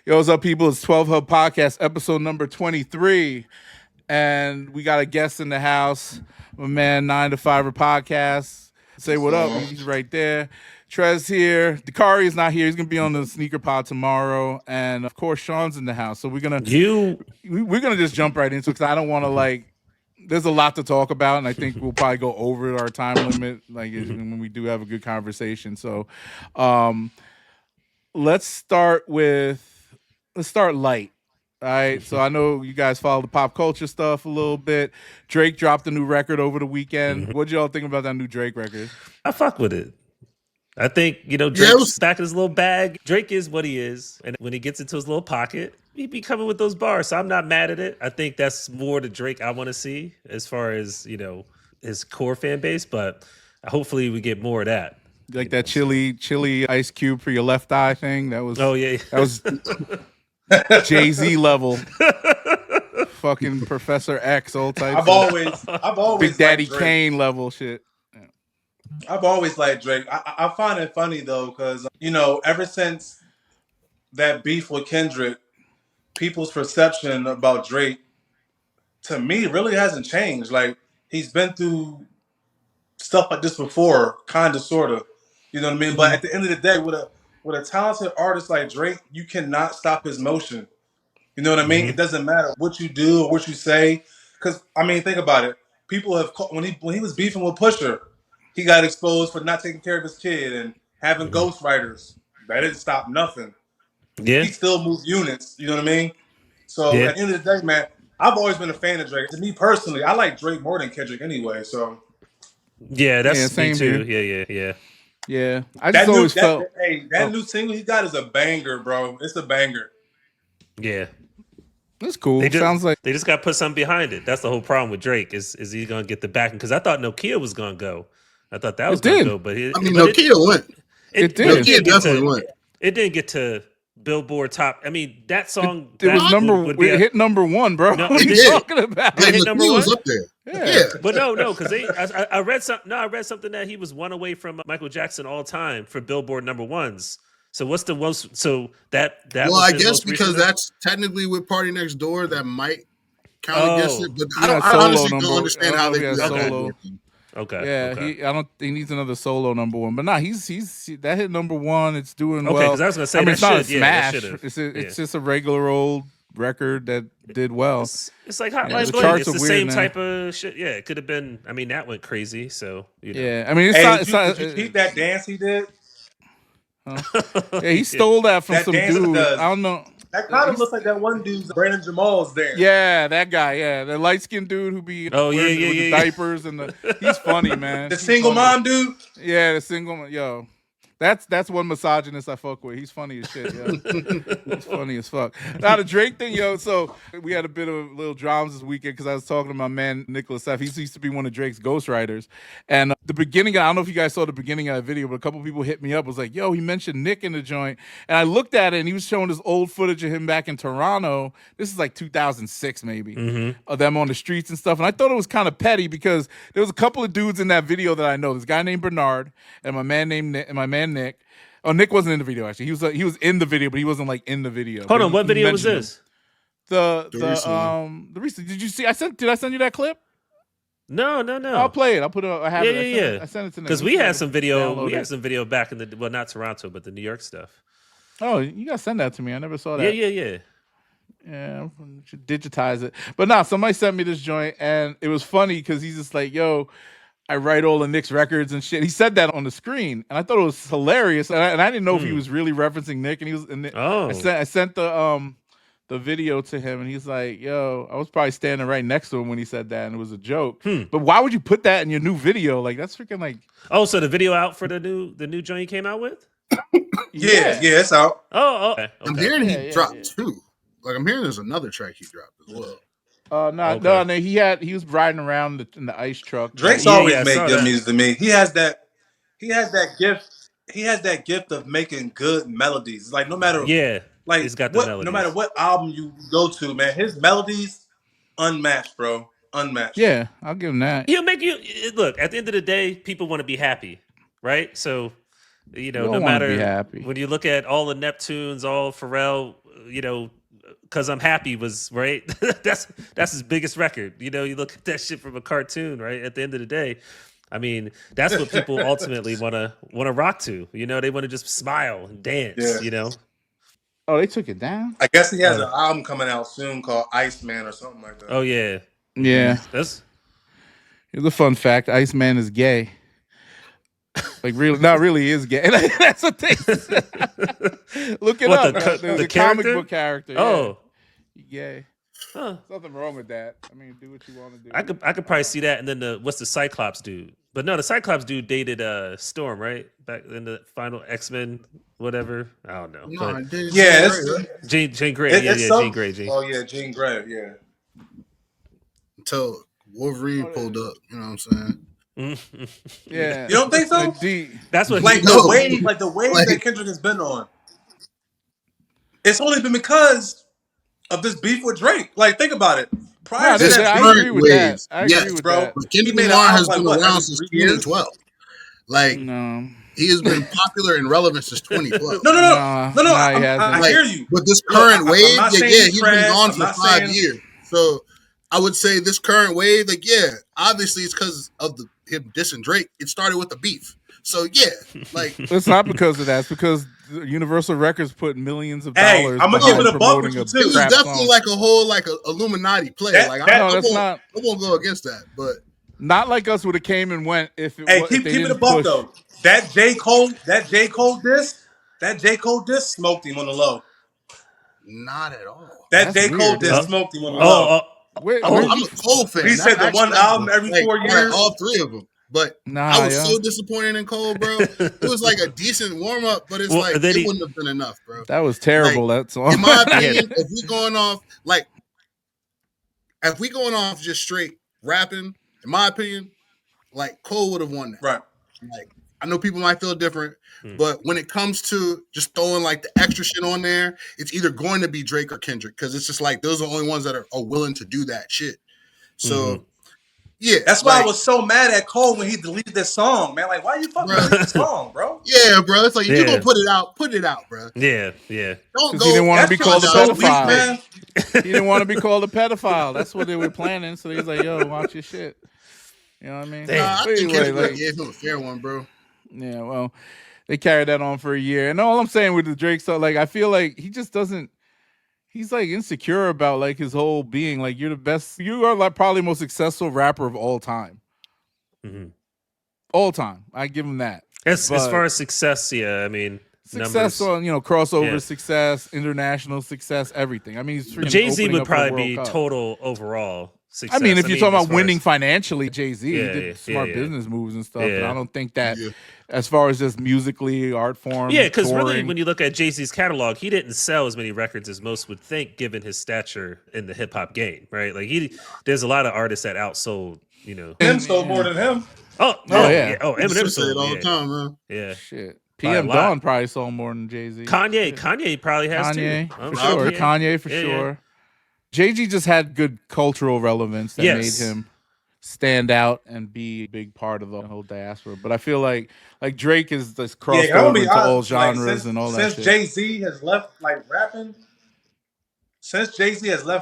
Yo, what's up, people? It's 12 Hub Podcast, episode number 23. And we got a guest in the house, my man, 9 to 5er Podcast. Say what up. He's right there. Trez here. Dakari is not here. He's going to be on the sneaker pod tomorrow. And of course, Sean's in the house. So we're going to just jump right into it because I don't want to there's a lot to talk about, and I think we'll probably go over our time limit when we do have a good conversation. So let's start light. All right. So I know you guys follow the pop culture stuff a little bit. Drake dropped a new record over the weekend. What y'all think about that new Drake record? I fuck with it. I think, Drake's back in his little bag. Drake is what he is. And when he gets into his little pocket, he be coming with those bars. So I'm not mad at it. I think that's more the Drake I want to see as far as, his core fan base. But hopefully we get more of that. Like that chili Ice Cube for your left eye thing. That was that was Jay-Z level. Fucking Professor X, old type. I've always Big Daddy Kane level shit. Yeah. I've always liked Drake. I find it funny though, because ever since that beef with Kendrick, people's perception about Drake, to me, really hasn't changed. Like, he's been through stuff like this before, kind of, sort of. You know what I mean? Mm-hmm. But at the end of the day, with a talented artist like Drake, you cannot stop his motion. You know what I mean? Mm-hmm. It doesn't matter what you do or what you say. Because, think about it. People have when he was beefing with Pusha, he got exposed for not taking care of his kid and having ghostwriters. That didn't stop nothing. Yeah. He still moved units. You know what I mean? So at the end of the day, man, I've always been a fan of Drake. To me personally, I like Drake more than Kendrick anyway. So that's me too. Here. Yeah. I just always felt that new single he got is a banger, bro. It's a banger. Yeah. That's cool. Sounds like they just got to put something behind it. That's the whole problem with Drake. Is he going to get the backing? Because I thought Nokia was going to go. I thought that was going to go, but Nokia went. It did. Nokia definitely went. It didn't get to Billboard top. That song it was it hit number one, bro. No, what are you talking about? It hit number one. Was up there. Yeah. But no, because I read something. No, I read something that he was one away from Michael Jackson all time for Billboard number ones. So what's the most? So that well, I guess because that's technically with Party Next Door, that might count against it. But I honestly don't understand how they do that. Okay. Yeah, okay. He needs another solo number one, but he's that hit number one. It's doing well. Okay, because I was gonna say it's not a smash. It's just a regular old record that did well. It's like Hotline Bling. It's the same type of shit. Yeah, it could have been. That went crazy. So yeah, it's not. Did you keep that dance he did? Yeah, he stole that from some dude. I don't know. That kind of looks like that one dude's Brandon Jamal's dance. Yeah, that guy. Yeah, the light skinned dude who be with the diapers and he's funny, man. The single mom dude. Yeah, the single yo. That's one misogynist I fuck with. He's funny as shit. Yo. He's funny as fuck. Now the Drake thing, yo. So we had a bit of little dramas this weekend because I was talking to my man Nicholas F. He used to be one of Drake's ghostwriters, and the beginning. I don't know if you guys saw the beginning of that video, but a couple people hit me up. Was like, "Yo, he mentioned Nick in the joint," and I looked at it, and he was showing this old footage of him back in Toronto. This is like 2006, maybe, of them on the streets and stuff. And I thought it was kind of petty because there was a couple of dudes in that video that I know. This guy named Bernard and my man named Nick. Oh, Nick wasn't in the video actually. He was in the video, but he wasn't like in the video. Hold on, what video was this? The Reese. Did you see? Did I send you that clip? No. I'll play it. I'll put it. I have it. Yeah. I sent it to Nick because we had some video. We had some video back in not Toronto, but the New York stuff. Oh, you gotta send that to me. I never saw that. Yeah. Yeah, I should digitize it. But somebody sent me this joint, and it was funny because he's just like, "Yo, I write all of Nick's records and shit." He said that on the screen, and I thought it was hilarious. And I didn't know if he was really referencing Nick. And he was. I sent the video to him, and he's like, "Yo, I was probably standing right next to him when he said that, and it was a joke." But why would you put that in your new video? Like that's freaking like. Oh, so the video out for the new joint he came out with? Yeah, it's out. Oh, okay. I'm hearing he dropped two. Like I'm hearing there's another track he dropped as well. No. He was riding around in the ice truck. Drake's always made good music to me. He has that gift. He has that gift of making good melodies. Like no matter he's got the melodies. No matter what album you go to, man, his melodies unmatched, bro. Unmatched. Yeah, I'll give him that. He'll make you look. At the end of the day, people want to be happy, right? So no matter be happy. When you look at all the Neptunes, all Pharrell, Cause I'm Happy was right. that's his biggest record. You look at that shit from a cartoon, right? At the end of the day, I mean, that's what people ultimately want to rock to. They want to just smile and dance. Yeah. Oh, they took it down? I guess he has an album coming out soon called Iceman or something like that. Oh yeah, yeah. That's here's a fun fact: Iceman is gay. Like really, not really is gay. That's what they said. Look it up. The comic book character. Oh, yeah. Gay. Huh. There's nothing wrong with that. I mean, do what you want to do. I could probably see that. And then what's the Cyclops dude? But no, the Cyclops dude dated Storm, right? Back in the final X-Men, whatever. I don't know. No, Jean Grey. Jean Grey. Oh yeah, Jean Grey. Yeah. Until Wolverine pulled up, you know what I'm saying? Yeah. You don't think so? That's what the wave that Kendrick has been on. It's only been because of this beef with Drake. Like, think about it. Prior to that, I agree with that. I agree with bro. that. But Kendrick Lamar has been around since 2012. Like, he has been popular and relevant since 2012. No. I hear you. But this current wave, he's been gone for 5 years. So I would say this current wave, obviously it's because of him dissing Drake. It started with the beef. So it's not because of that. It's because Universal Records put millions of dollars. I'm gonna give it a buck with you too. It was definitely like a whole Illuminati play. I won't go against that, but not like us would have came and went if. Keep it a buck though. That J. Cole diss smoked him on the low. Not at all. That J. Cole diss smoked him on the low. I'm a Cole fan. He said the one album every 4 years. All three of them. But I was so disappointed in Cole, bro. It was like a decent warm up, but it's it wouldn't have been enough, bro. That was terrible. That song. In my opinion, if we going off just straight rapping, in my opinion, Cole would have won that. Right. I know people might feel different, but when it comes to just throwing the extra shit on there, it's either going to be Drake or Kendrick because it's just those are the only ones that are willing to do that shit. So. Yeah, that's why I was so mad at Cole when he deleted this song, man. Why you fucking delete this song, bro? Yeah, bro. It's if you're gonna put it out, bro. Yeah. Don't go. He didn't want to be called a pedophile. Man. He didn't want to be called a pedophile. That's what they were planning. So he's like, "Yo, watch your shit." You know what I mean? I think Kendrick gave him a fair one, bro. Yeah, well, they carried that on for a year, and all I'm saying with the Drake stuff, I feel like he just doesn't. He's insecure about his whole being. You're the best. You are probably the most successful rapper of all time. Mm-hmm. All time. I give him that. As far as success, yeah. I mean, success on crossover success, international success, everything. I mean, he's Jay-Z would probably be total overall success. I mean, if you're talking about winning financially, Jay-Z he did smart business moves and stuff. But I don't think that. Yeah. As far as just musically, art form, because really, when you look at Jay-Z's catalog, he didn't sell as many records as most would think, given his stature in the hip hop game, right? There's a lot of artists that outsold, Eminem sold more than him. Eminem sold all the time, man. Yeah, shit. PM Dawn probably sold more than Jay-Z. Kanye probably has too. For sure. Kanye for sure. Jay-Z just had good cultural relevance that made him stand out and be a big part of the whole diaspora. But I feel like Drake is this crossover into all genres and all that shit. Since Jay-Z has left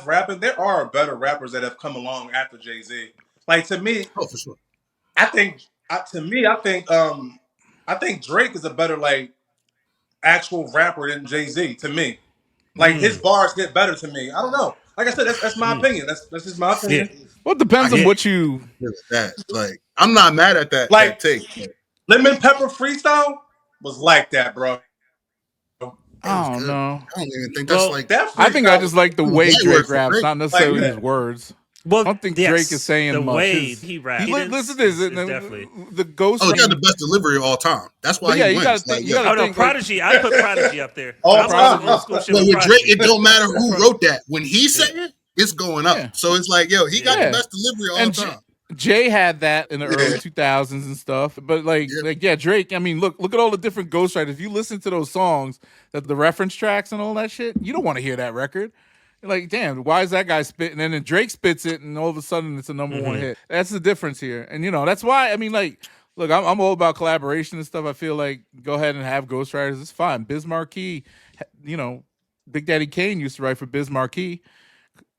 rapping, there are better rappers that have come along after Jay-Z. To me, for sure. I think Drake is a better actual rapper than Jay-Z to me. His bars get better to me. I don't know. Like I said, that's my opinion. That's just my opinion. Yeah. Well, it depends on what you. I'm not mad at that. That take. Lemon Pepper Freestyle was like that, bro. I don't know. I don't even think that's that. I think I just like the way Drake raps, not necessarily his words. Well, I don't think Drake is saying the much. way he raps. Listen to this. Definitely. The Ghost. He got the best delivery of all time. That's why he wins. Prodigy. I put Prodigy up there. With Drake, it don't matter who wrote that. When he said it, it's going up. Yeah. So it's he got the best delivery all the time. Jay had that in the early 2000s and stuff. But Drake, I mean, look at all the different ghostwriters. If you listen to those songs, the reference tracks and all that shit, you don't want to hear that record. You're damn, why is that guy spitting? And then Drake spits it, and all of a sudden it's a number one hit. That's the difference here. And, that's why, I mean, look, I'm all about collaboration and stuff. I feel go ahead and have ghostwriters. It's fine. Biz Markie, Big Daddy Kane used to write for Biz Markie.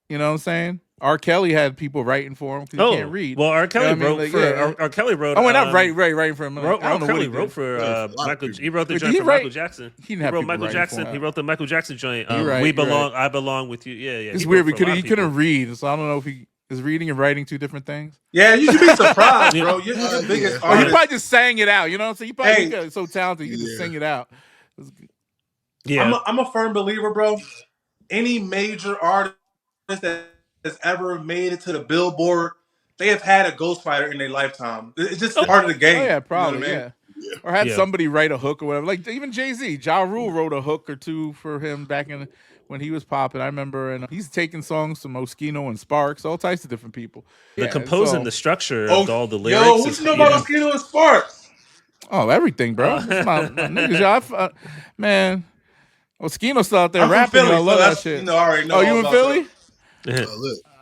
You know what I'm saying? R. Kelly had people writing for him because he can't read. Well, R. Kelly you know wrote for R. Kelly wrote. Oh, wait, not writing for him. Like, I don't know what he wrote for Michael. He wrote the Wait, joint for Michael Jackson. He wrote Michael Jackson. He wrote the Michael Jackson joint. We belong. I belong with you. Yeah. It's weird because he couldn't read, so I don't know if he is reading and writing two different things. Yeah, you should be surprised, bro. You're the biggest artist. He probably just sang it out. You know what I'm saying? He probably so talented he could just sing it out. Yeah, I'm a firm believer, bro. Any major artist that has ever made it to the Billboard, they have had a ghostwriter in their lifetime. It's just part of the game. Oh yeah, probably. You know what I mean? Or had somebody write a hook or whatever. Like even Jay-Z, Ja Rule wrote a hook or two for him back in when he was popping. I remember, and he's taking songs from Moschino and Sparks, all types of different people. The composing, the structure of all the lyrics. Yo, what you know about Moschino and Sparks? Oh, everything, bro. That's my niggas, man. Moschino's still out there rapping. Philly, I love that shit. You know, I already know. Oh, you in Philly?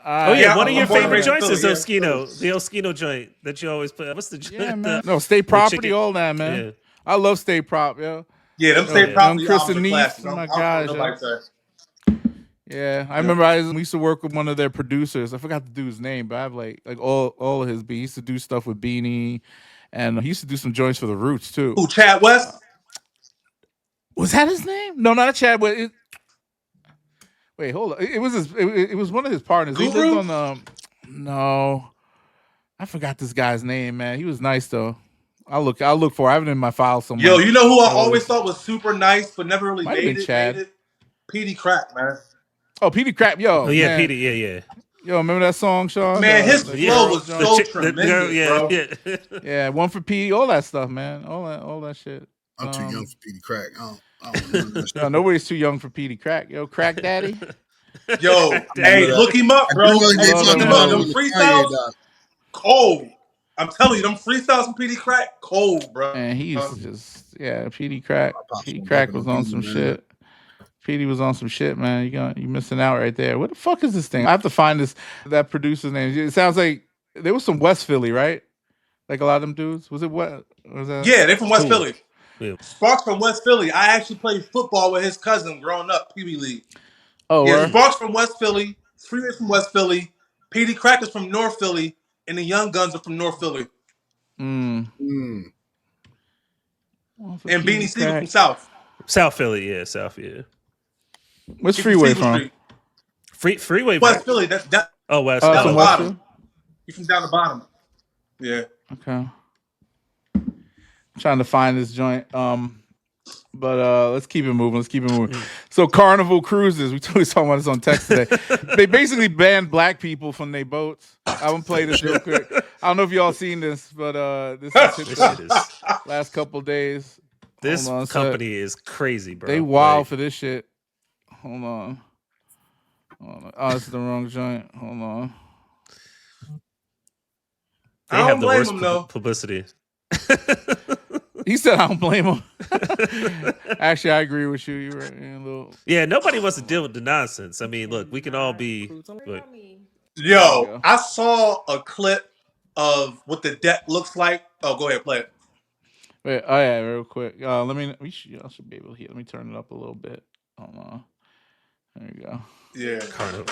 One of your favorite joints is Oschino, the Oschino joint that you always play. What's the joint? Yeah, man. No, State Property, all that, man. Yeah. I love State Prop, yo. Yeah, them State Property Chris and Neef, oh my gosh. Yeah, I remember we used to work with one of their producers. I forgot the dude's name, but I have like all of his beats. He used to do stuff with Beanie, and he used to do some joints for the Roots too. Who, Chad West? Was that his name? No, not Chad West. Wait, hold on. It was it was one of his partners. Guru? He lived on no. I forgot this guy's name, man. He was nice though. I'll look for it. I have it in my file somewhere. Yo, you know who I always thought was super nice but never really made it? Chad. Petey Crack, man. Oh, Petey Crack, yo. Oh yeah, man. Petey, yeah. Yo, remember that song, Sean? Man, his flow was so tremendous, bro. Yeah, one for Petey, all that stuff, man. All that shit. I'm too young for Petey Crack. I don't remember that shit. No, nobody's too young for Petey Crack. Yo, Crack Daddy. Yo, hey, look him up, bro. Them freestyles, cold. I'm telling you, them freestyles from Petey Crack, cold, bro. And he used to just, Petey Crack. Petey Crack was on some shit. Petey was on some shit, man. You missing out right there. What the fuck is this thing? I have to find that producer's name. It sounds like there was some West Philly, right? Like a lot of them dudes. Was it what? Was that? Yeah, they're from West Philly. Yeah. Sparks from West Philly. I actually played football with his cousin growing up, Pee Wee League. Oh, yeah. Sparks from West Philly. Freeway from West Philly. Petey Crack is from North Philly, and the Young Guns are from North Philly. And Beanie Siegel from South Philly, yeah, South, yeah. Where's Freeway from? Freeway. West Philly. That's West. Down the bottom. You from down the bottom? Yeah. Okay. I'm trying to find this joint. But let's keep it moving. So Carnival Cruises, we was talking about this on text today. They basically banned black people from their boats. I want to play this real quick. I don't know if y'all seen this, but this is last couple days. This company is crazy, bro. They wild for this shit. Hold on. Oh, this is the wrong joint. Hold on. They have the worst publicity. He said, "I don't blame him." Actually, I agree with you. You're right. Yeah, nobody wants to deal with the nonsense. I mean, look, we can all be. Yo, I saw a clip of what the deck looks like. Oh, go ahead, play it. Wait, oh yeah, real quick. I should be able to hear. Let me turn it up a little bit. Hold on. There you go. Yeah. Carnival.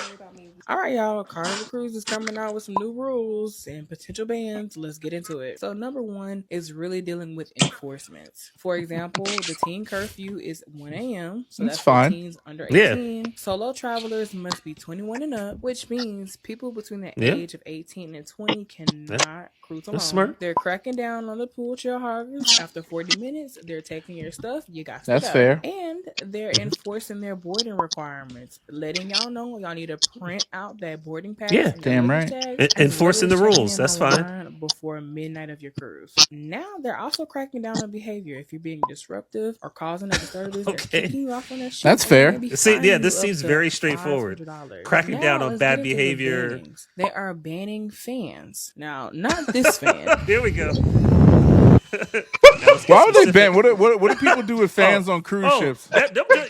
All right, y'all. Carnival Cruise is coming out with some new rules and potential bans. Let's get into it. So, number one is really dealing with enforcement. For example, the teen curfew is 1 a.m. So that's fine. For teens under 18. Yeah. Solo travelers must be 21 and up, which means people between the age of 18 and 20 cannot cruise alone. Smart. They're cracking down on the pool chill hoggers. After 40 minutes, they're taking your stuff. You got to That's fair. And they're enforcing their boarding requirements, letting y'all know y'all need to print out that boarding pass. Yeah, damn right. Enforcing the rules. That's fine. Before midnight of your cruise. Now they're also cracking down on behavior. If you're being disruptive or causing a disturbance, they're kicking you off on that shit. That's fair. See, this seems very straightforward. Cracking down on bad behavior. They are banning fans. Now, not this fan. Here we go. Why would they ban? What do people do with fans on cruise ships?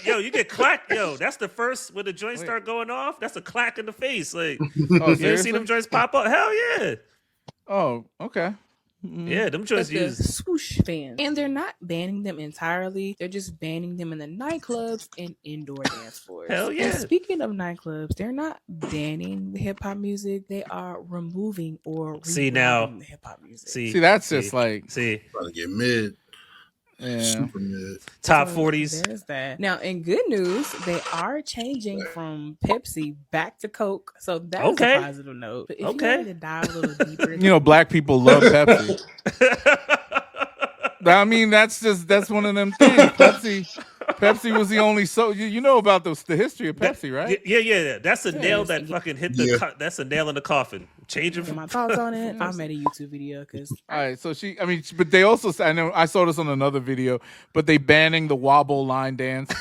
You get clacked. Yo, that's the first when the joints start going off. That's a clack in the face. Like, you ever seen them joints pop up? Hell yeah. Oh, okay. Yeah, them joints the used. swoosh fans. And they're not banning them entirely. They're just banning them in the nightclubs and indoor dance floors. Hell yeah. And speaking of nightclubs, they're not banning the hip hop music. They are removing or rewriting the hip hop music. See, that's just like trying to get mid. Yeah. Super mid. Top 40s. There's that. Now, in good news, they are changing from Pepsi back to Coke. So that's a positive note. But if you wanted to dive a little deeper, you know, black people love Pepsi. I mean, that's one of them things. Pepsi was the only you know about the history of Pepsi, right? Yeah. That's a nail that fucking hit the. That's a nail in the coffin. Changing my thoughts on it. I made a YouTube video because. All right, so but they also. I know I saw this on another video, but they banning the wobble line dance.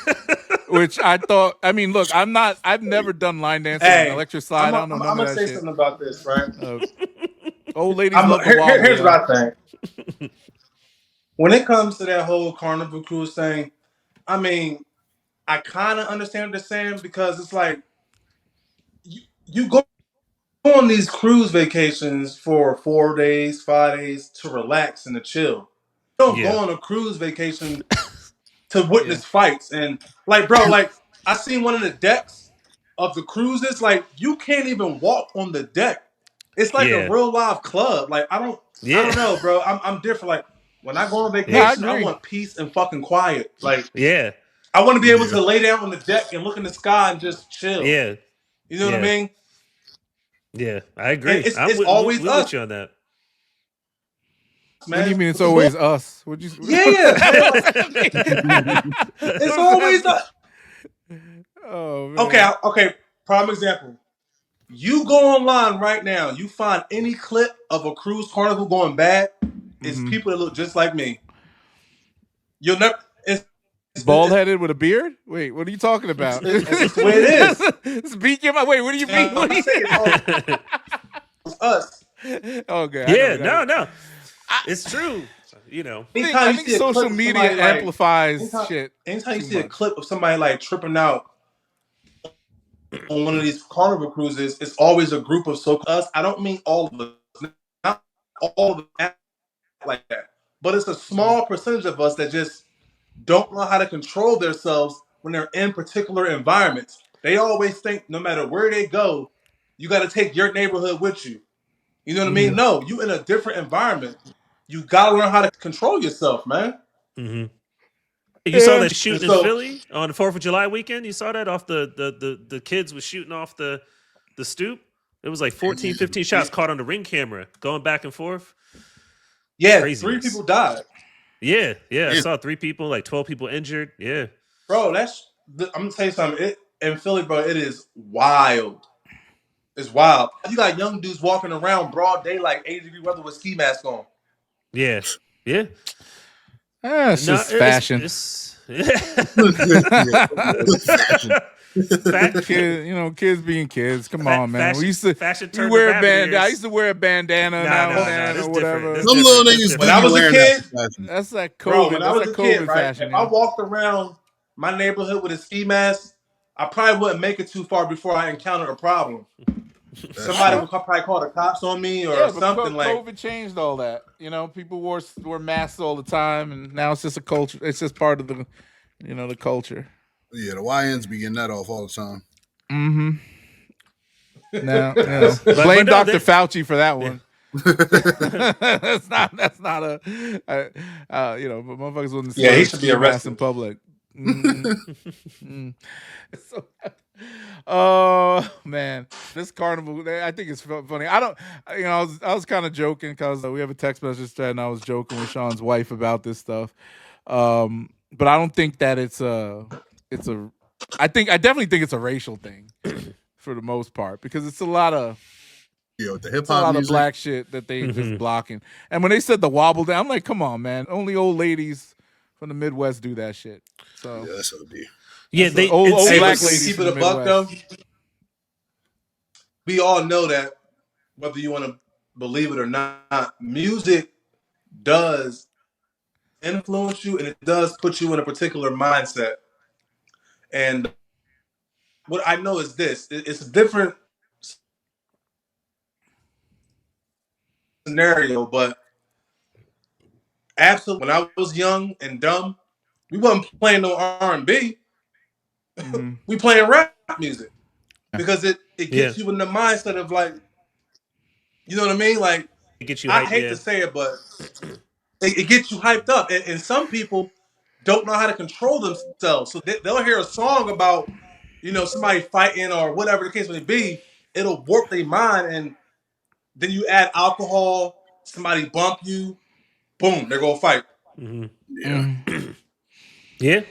Which I thought. I mean, look, I've never done line dancing on an electric slide. I'm gonna say something about this, right? Old ladies love the wobble. Here's what I think. When it comes to that whole Carnival Cruise thing, I mean, I kind of understand what they're saying because it's like you go on these cruise vacations for 4 days, 5 days to relax and to chill. You don't go on a cruise vacation to witness fights and like, bro, like I seen one of the decks of the cruises. Like you can't even walk on the deck. It's like a real live club. Like I don't know, bro. I'm different. Like when I go on vacation, I want peace and fucking quiet. Like I want to be able to lay down on the deck and look in the sky and just chill. Yeah, you know what I mean. Yeah, I agree. It's always us. With you on that. Man. What do you mean it's always us? What'd you? Yeah, it's always us. Oh, man. Okay. Prime example. You go online right now. You find any clip of a cruise carnival going bad. It's people that look just like me. You'll never. Bald headed with a beard? Wait, what are you talking about? It's the way it is. Speak your mind. Wait, what do you mean? It's us. Okay. Yeah, no. It's true. You know, I think social media amplifies shit. Anytime you see a clip of somebody like tripping out on one of these carnival cruises, it's always a group of us. I don't mean all of us. Not all of them act like that. But it's a small percentage of us that just don't know how to control themselves when they're in particular environments. They always think no matter where they go, you got to take your neighborhood with you. You know what I mean? No, you in a different environment. You got to learn how to control yourself, man. Mm-hmm. You saw that shooting in Philly on the 4th of July weekend? You saw that off the kids was shooting off the stoop? It was like 14, 15 shots caught on the Ring camera going back and forth. Yeah, Craziness. 3 people died. Yeah. I saw 3 people, like 12 people injured. Yeah. Bro, I'm going to tell you something. In Philly, bro, it is wild. It's wild. You got young dudes walking around broad daylight, 80-degree weather with ski mask on. Yeah. It's just fashion. Kids being kids. Come on, man. We used to wear a bandana. I used to wear a bandana now and then or whatever. Some little niggas when I was a kid, that's like COVID. Bro, when I was a kid, fashion. If I walked around my neighborhood with a ski mask, I probably wouldn't make it too far before I encountered a problem. Somebody would probably call the cops on me or something like. COVID changed all that. You know, people wore masks all the time, and now it's just a culture. It's just part of the, the culture. Yeah, the YNs be getting that off all the time. Mm-hmm. Now, blame Dr. Fauci for that one. That's not a but motherfuckers wouldn't. Yeah, he should be arrested in public. Oh man, this carnival, I think it's funny. I was kind of joking because we have a text message thread, and I was joking with Sean's wife about this stuff. But I don't think that I definitely think it's a racial thing for the most part, because it's a lot of the hip hop of black shit that they just blocking. And when they said the wobble down, I'm like, come on, man. Only old ladies from the Midwest do that shit. So yeah, that's OD. Yeah, they old black ladies. Keep it a buck though. We all know that whether you want to believe it or not, music does influence you and it does put you in a particular mindset. And what I know is this: it's a different scenario, but Absolutely. When I was young and dumb, we wasn't playing no R&B. Mm-hmm. We playing rap music because it Yeah. gets you in the mindset of like, you know what I mean? Like, It gets you I hyped. hate to say it, but it gets you hyped up. And some people don't know how to control themselves. So they'll hear a song about, somebody fighting or whatever the case may be. It'll warp their mind. And then you add alcohol, somebody bump you, boom, they're going to fight. Mm-hmm. Yeah. Yeah.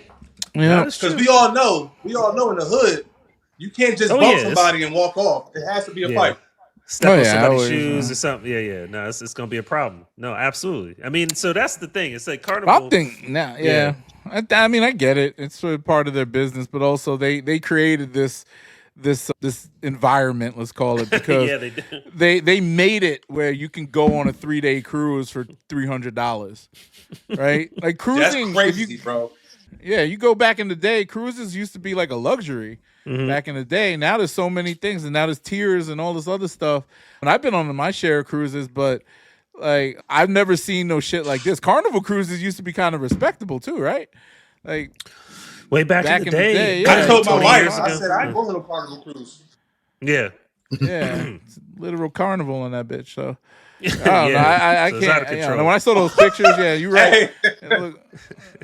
Yeah. That's Because true. we all know in the hood, you can't just bump somebody and walk off. It has to be a fight. Step on somebody's always, shoes or something. Yeah. No, it's gonna be a problem. No, absolutely. I mean, so that's the thing. It's like Carnival. I think now, yeah. I mean, I get it. It's sort of part of their business, but also they created this environment, let's call it, because Yeah, they do. they made it where you can go on a 3-day cruise for $300, right? Like cruising, That's crazy, bro. Yeah, you go back in the day, cruises used to be like a luxury back in the day. Now there's so many things, and now there's tiers and all this other stuff. And I've been on my share of cruises, but like I've never seen no shit like this. Carnival cruises used to be kind of respectable too, right? Like way back in the day. yeah. I told my 20 wife, years I ago. said, I ain't going on a Carnival Cruise. Yeah. It's literal carnival in that bitch. So I don't know. I So it's out of can't. control. When I saw those pictures, yeah, you're right. Hey. Look,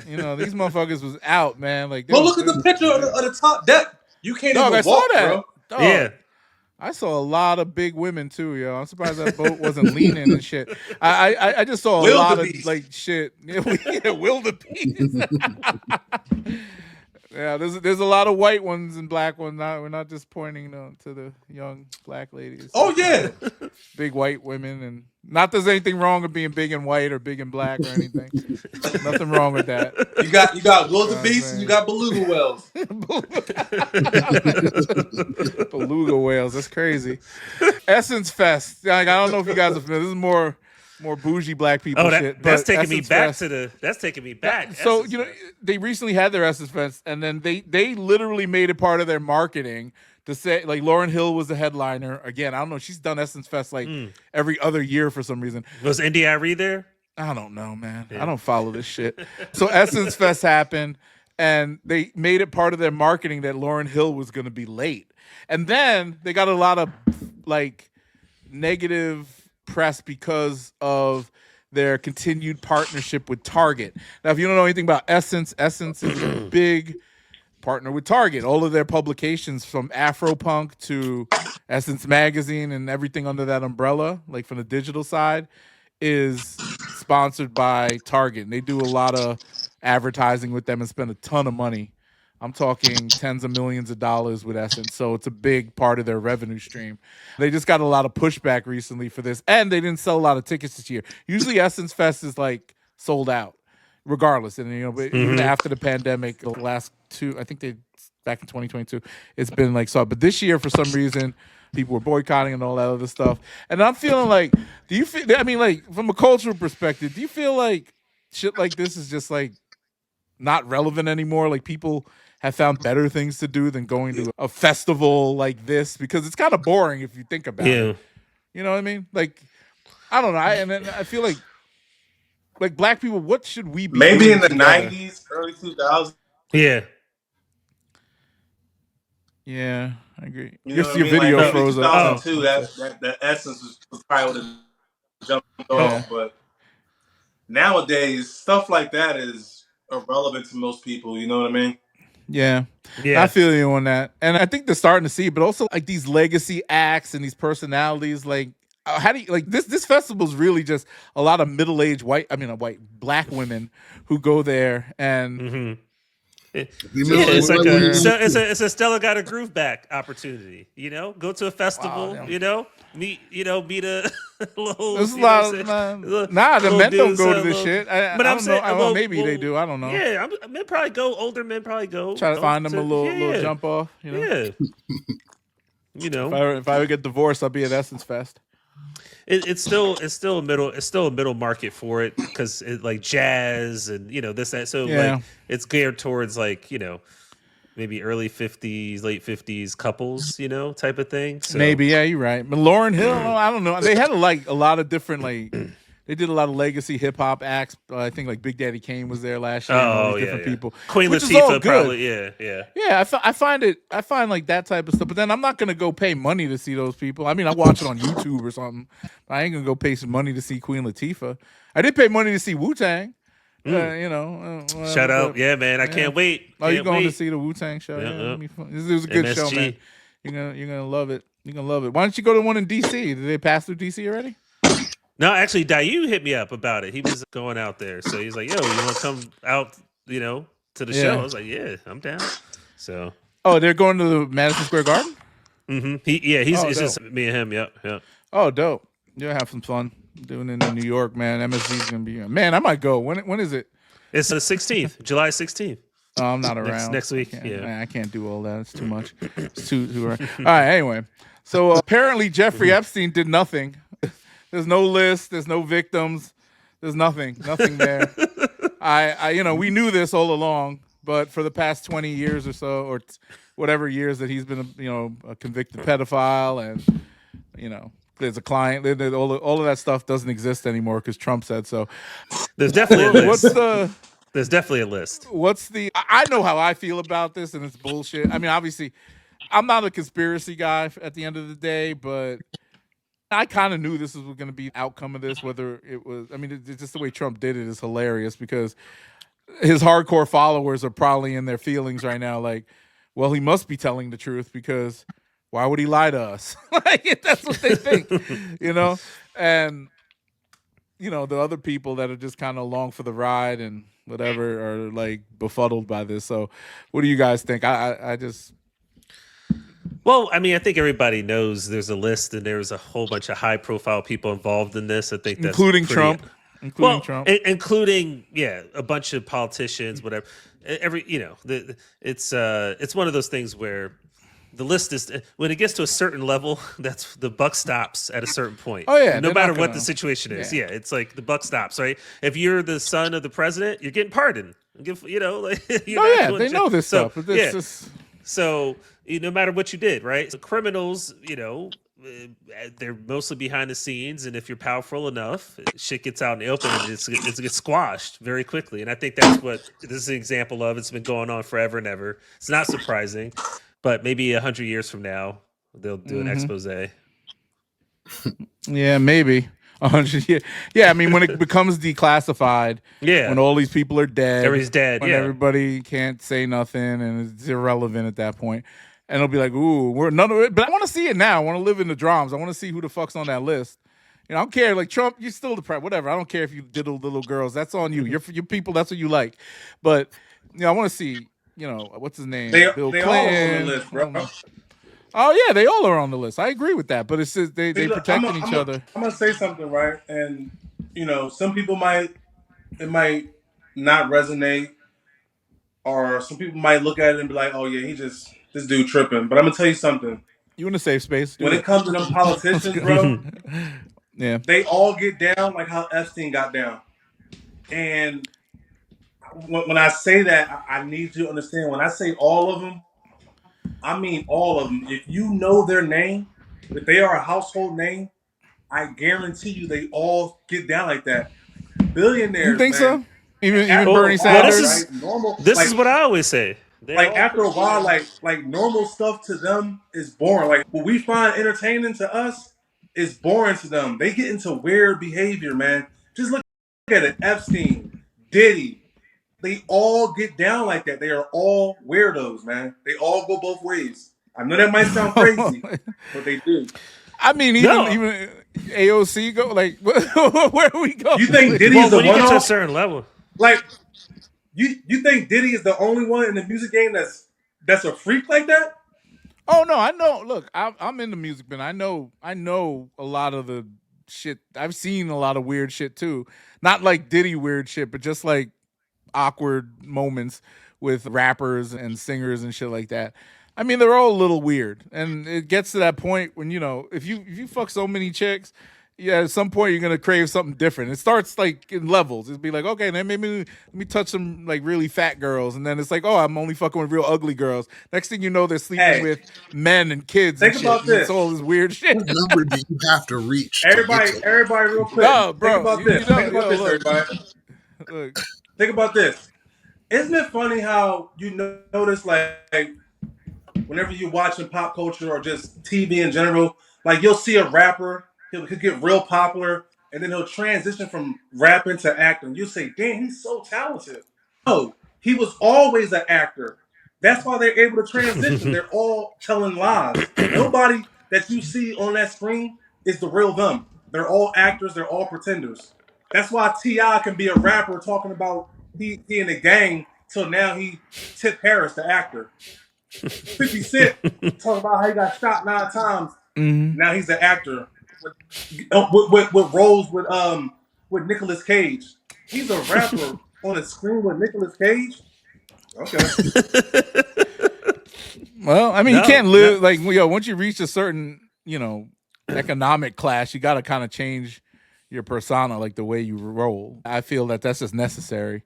these motherfuckers was out, man. Like, But look at the picture of the top deck. You can't even I walk, saw that. bro. Dog, Yeah. I saw a lot of big women too, yo. I'm surprised that boat wasn't leaning and shit. I just saw a lot of like shit. Yeah, wildebeest. Yeah, there's a lot of white ones and black ones. We're not just pointing to the young black ladies. Oh yeah, big white women, and not there's anything wrong with being big and white or big and black or anything. Nothing wrong with that. You got wildebeest and you got beluga whales. Beluga whales. That's crazy. Essence Fest. Like, I don't know if you guys are familiar. This is more bougie black people shit. That's taking Essence me back Fest, that's taking me back. So Essence Fest. they recently had their Essence Fest, and then they literally made it part of their marketing to say, like, Lauryn Hill was the headliner again. I don't know. She's done Essence Fest like every other year for some reason. Was NDIRE there? I don't know, man. Yeah. I don't follow this shit. So Essence Fest happened, and they made it part of their marketing that Lauryn Hill was going to be late. And then they got a lot of like negative press because of their continued partnership with Target. Now, if you don't know anything about Essence is a big partner with Target. All of their publications, from Afropunk to Essence Magazine and everything under that umbrella, like from the digital side, is sponsored by Target. And they do a lot of advertising with them and spend a ton of money. I'm talking tens of millions of dollars with Essence. So it's a big part of their revenue stream. They just got a lot of pushback recently for this. And they didn't sell a lot of tickets this year. Usually Essence Fest is like sold out regardless. And, but even after the pandemic, the last two, I think back in 2022, it's been like so. But this year, for some reason, people were boycotting and all that other stuff. And I'm feeling like, like from a cultural perspective, do you feel like shit like this is just like not relevant anymore? Like people have found better things to do than going to a festival like this, because it's kind of boring if you think about it. You know what I mean? Like, I don't know. And then I feel like black people, what should we be maybe doing in the together? 90s, early 2000s? Yeah. Yeah, I agree. You know Your what video like froze up. 2002, that Essence was probably would have jumped off. But nowadays, stuff like that is irrelevant to most people. You know what I mean? Yeah. I feel you on that. And I think they're starting to see, but also like these legacy acts and these personalities, like, how do you like this festival is really just a lot of middle-aged black women who go there and it's a Stella Got a Groove Back opportunity. Go to a festival. Meet a little. There's a lot of the men don't go to this shit. But I'm saying, maybe they do. I don't know. Yeah, men probably go. Older men probably go. Try to find them a little jump off. Yeah. If I would get divorced, I'll be at Essence Fest. It's still a middle market for it, because it like jazz and this, that. So like it's geared towards like maybe early 50s, late 50s couples, type of thing. So. Maybe, yeah, you're right. But Lauryn Hill, I don't know. They had like a lot of different like They did a lot of legacy hip hop acts. I think like Big Daddy Kane was there last year. And all these different people. Queen which Latifah is all good. Probably, yeah. Yeah, I find like that type of stuff. But then I'm not gonna go pay money to see those people. I mean, I watch it on YouTube or something. I ain't gonna go pay some money to see Queen Latifah. I did pay money to see Wu-Tang. Shout out, yeah, man! I can't wait. You going to see the Wu-Tang show? Yeah, this was a good MSG. show, man. You're gonna love it. You're gonna love it. Why don't you go to one in DC? Did they pass through DC already? No, actually, Dayu hit me up about it. He was going out there, so he's like, "Yo, you want to come out? To the show?" I was like, "Yeah, I'm down." So, they're going to the Madison Square Garden. Mm-hmm. It's just me and him. Yep. Oh, dope. You'll have some fun doing it in New York, man. MSG's gonna be. Man, I might go. When is it? It's the 16th, July 16th. Oh, I'm not around next week. I can't do all that. It's too much. It's too all right. Anyway, so apparently Jeffrey Epstein did nothing. There's no list. There's no victims. There's nothing there. We knew this all along, but for the past 20 years or so, or whatever years that he's been, a convicted pedophile, and there's a client. All of that stuff doesn't exist anymore because Trump said so. There's definitely a list. There's definitely a list. I know how I feel about this, and it's bullshit. I mean, obviously, I'm not a conspiracy guy at the end of the day, but I kind of knew this was going to be the outcome of this, whether it was, it's just the way Trump did it is hilarious because his hardcore followers are probably in their feelings right now. Like, well, he must be telling the truth because why would he lie to us? Like, that's what they think, and, the other people that are just kind of along for the ride and whatever are like befuddled by this. So what do you guys think? I just... Well, I think everybody knows there's a list and there's a whole bunch of high profile people involved in this. I think that's including Trump, including a bunch of politicians, whatever. It's one of those things where the list is, when it gets to a certain level, that's the buck stops at a certain point. Oh yeah, no matter what the situation is. Yeah, it's like the buck stops, right? If you're the son of the president, you're getting pardoned. They know this stuff. So no matter what you did, right? So criminals, they're mostly behind the scenes, and if you're powerful enough, shit gets out in the open and it gets squashed very quickly. And I think that's what this is an example of. It's been going on forever and ever. It's not surprising, but maybe 100 years from now, they'll do an expose. Yeah, maybe 100 years. Yeah, when it becomes declassified, when all these people are dead, everybody's dead, when everybody can't say nothing and it's irrelevant at that point. And it'll be like, ooh, we're none of it. But I want to see it now. I want to live in the drums. I want to see who the fuck's on that list. I don't care. Like Trump, you're still the president. Whatever. I don't care if you diddle little girls. That's on you. Your people. That's what you like. But I want to see. What's his name? Bill Clinton. All on the list, bro. Oh yeah, they all are on the list. I agree with that. But it's just they protecting each other. I'm gonna say something, right? And some people might not resonate, or some people might look at it and be like, "Oh yeah, this dude tripping." But I'm gonna tell you something. You in a safe space. When it comes to them politicians, bro, yeah, they all get down like how Epstein got down. And when I say that, I need you to understand. When I say all of them, I mean all of them. If you know their name, if they are a household name, I guarantee you they all get down like that. Billionaires. You think man. so? Even Bernie Sanders. This is what I always say. After a while, like normal stuff to them is boring. Like what we find entertaining to us is boring to them. They get into weird behavior, man. Just look at it. Epstein, Diddy, they all get down like that. They are all weirdos, man. They all go both ways. I know that might sound crazy, but they do. Even AOC go like where do we go? You think Diddy is the one when you get to a certain level? Like you think Diddy is the only one in the music game that's a freak like that? Oh no, I know. Look, I'm in the music, but I know a lot of the shit. I've seen a lot of weird shit too. Not like Diddy weird shit, but just like awkward moments with rappers and singers and shit like that. They're all a little weird, and it gets to that point when if you fuck so many chicks, at some point you're gonna crave something different. It starts like in levels. It'd be like, okay, then maybe let me touch some like really fat girls, and then it's like, oh, I'm only fucking with real ugly girls. Next thing you know, they're sleeping with men and kids and Think shit. about And it's this. all this weird shit. What number do you have to reach? Everybody, real quick. No, bro, Think about this. Think about this, look, everybody. look. Think about this. Isn't it funny how you notice, like, whenever you're watching pop culture or just TV in general, like you'll see a rapper, he'll get real popular, and then he'll transition from rapping to acting. You say, damn, he's so talented. No, he was always an actor. That's why they're able to transition. They're all telling lies. Nobody that you see on that screen is the real them. They're all actors. They're all pretenders. That's why T.I. can be a rapper talking about he in a gang till now he Tip Harris, the actor. 50 Cent talking about how he got shot 9 times. Now he's an actor with roles with Nicolas Cage. He's a rapper on a screen with Nicolas Cage. Okay. Well, I mean, you can't live like once you reach a certain economic class, you got to kind of change your persona, like the way you roll. I feel that that's just necessary.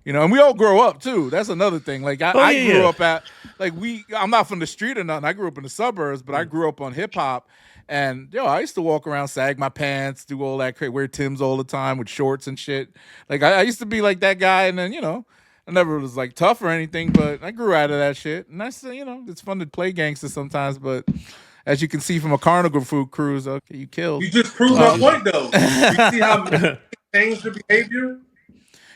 And we all grow up too. That's another thing. Like I grew up at I'm not from the street or nothing. I grew up in the suburbs, but I grew up on hip hop. And I used to walk around, sag my pants, do all that, wear Timbs all the time with shorts and shit. Like I used to be like that guy, and then I never was like tough or anything, but I grew out of that shit. And that's it's fun to play gangster sometimes, but as you can see from a Carnival Cruise, okay, you killed. You just proved my point though. You see how you changed your behavior?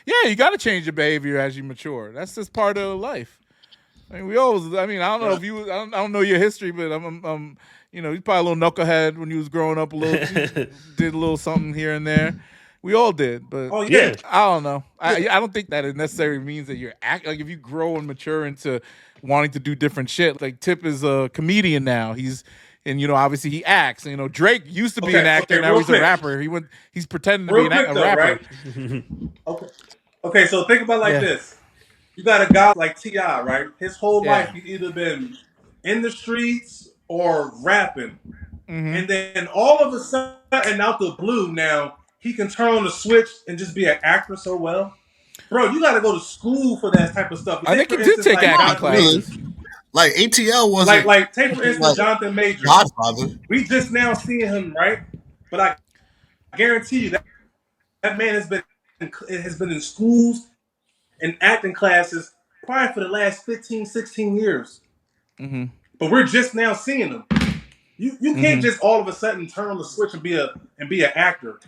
Yeah, you got to change your behavior as you mature. That's just part of life. I mean, I don't know if you, I don't know your history, but I'm you're probably a little knucklehead when you was growing up a little, did a little something here and there. We all did, but I don't know. I don't think that it necessarily means that you're like if you grow and mature into wanting to do different shit. Like Tip is a comedian now. And obviously he acts. Drake used to be an actor. Now he's a rapper. He's pretending to be a rapper. Right? Okay. So think about this. You got a guy like T.I., right? His whole life he's either been in the streets or rapping, and then all of a sudden, out the blue, now he can turn on the switch and just be an actor so well. Bro, you got to go to school for that type of stuff. I think he did take acting classes. Like ATL wasn't like take for instance Jonathan Majors. Godfather. We just now seeing him, right? But I guarantee you that man has been in schools and acting classes probably for the last 15, 16 years. But we're just now seeing them. You can't just all of a sudden turn on the switch and be an actor.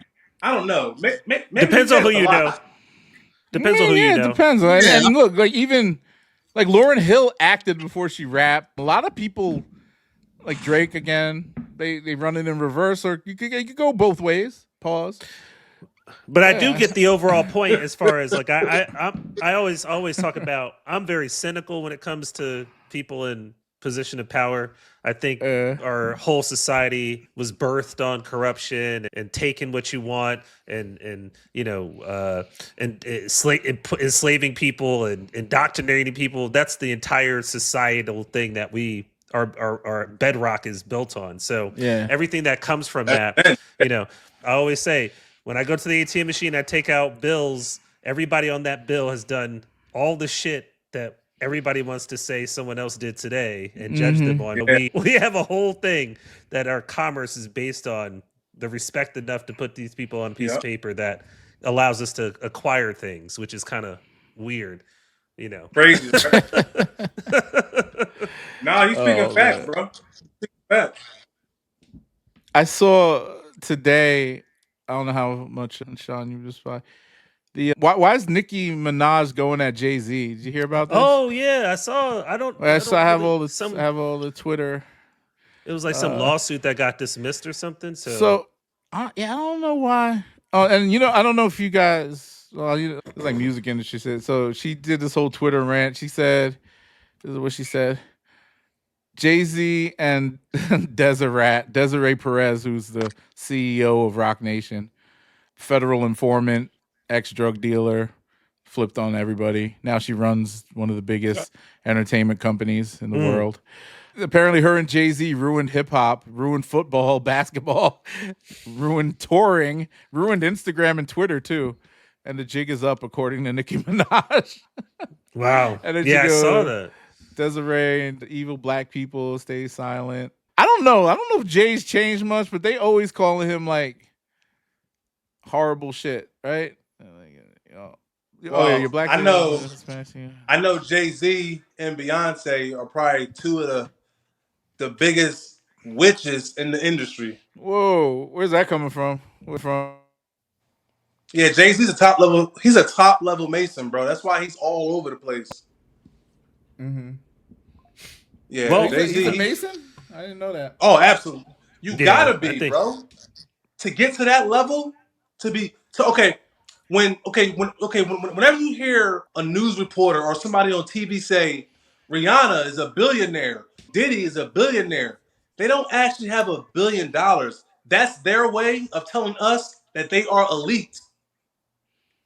I don't know. Maybe depends on who you know. Depends on who you know. It depends. Right? Yeah. And look, even Lauryn Hill acted before she rapped. A lot of people, like Drake again, they run it in reverse, or you could go both ways. Pause. But I do get the overall point as far as like I always talk about I'm very cynical when it comes to people in position of power. I think our whole society was birthed on corruption and taking what you want and enslaving people and indoctrinating people. That's the entire societal thing that our bedrock is built on. So everything that comes from that, I always say, when I go to the ATM machine, I take out bills. Everybody on that bill has done all the shit that everybody wants to say someone else did today and judge them on. We have a whole thing that our commerce is based on the respect enough to put these people on a piece of paper that allows us to acquire things, which is kind of weird, Crazy. Nah, you speaking facts, bro. Speaking facts. I saw today. I don't know how much, Sean, you just by why is Nicki Minaj going at Jay-Z? Did you hear about this? Oh yeah, I saw. I have all the Twitter. It was like some lawsuit that got dismissed or something. I don't know why. Oh, and I don't know if you guys. It's like music industry said. So she did this whole Twitter rant. She said, "This is what she said." Jay-Z and Desiree Perez, who's the CEO of Roc Nation, federal informant, ex-drug dealer, flipped on everybody. Now she runs one of the biggest entertainment companies in the world. apparently her and Jay-Z ruined hip-hop, ruined football, basketball, ruined touring, ruined Instagram and Twitter too. And the jig is up, according to Nicki Minaj. Wow. And then Yeah, I saw that. Desiree and the evil black people stay silent. I don't know if Jay's changed much, but they always calling him like horrible shit, right? You're black. I know Jay-Z and Beyonce are probably two of the biggest witches in the industry. Whoa, where's that coming from? Where from? Yeah, Jay-Z's a top level. He's a top level Mason, bro. That's why he's all over the place. Mm-hmm. Yeah, well, he's a Mason. I didn't know that. Oh, absolutely. You gotta be, bro, to get to that level. Whenever you hear a news reporter or somebody on TV say Rihanna is a billionaire, Diddy is a billionaire, they don't actually have $1 billion. That's their way of telling us that they are elite.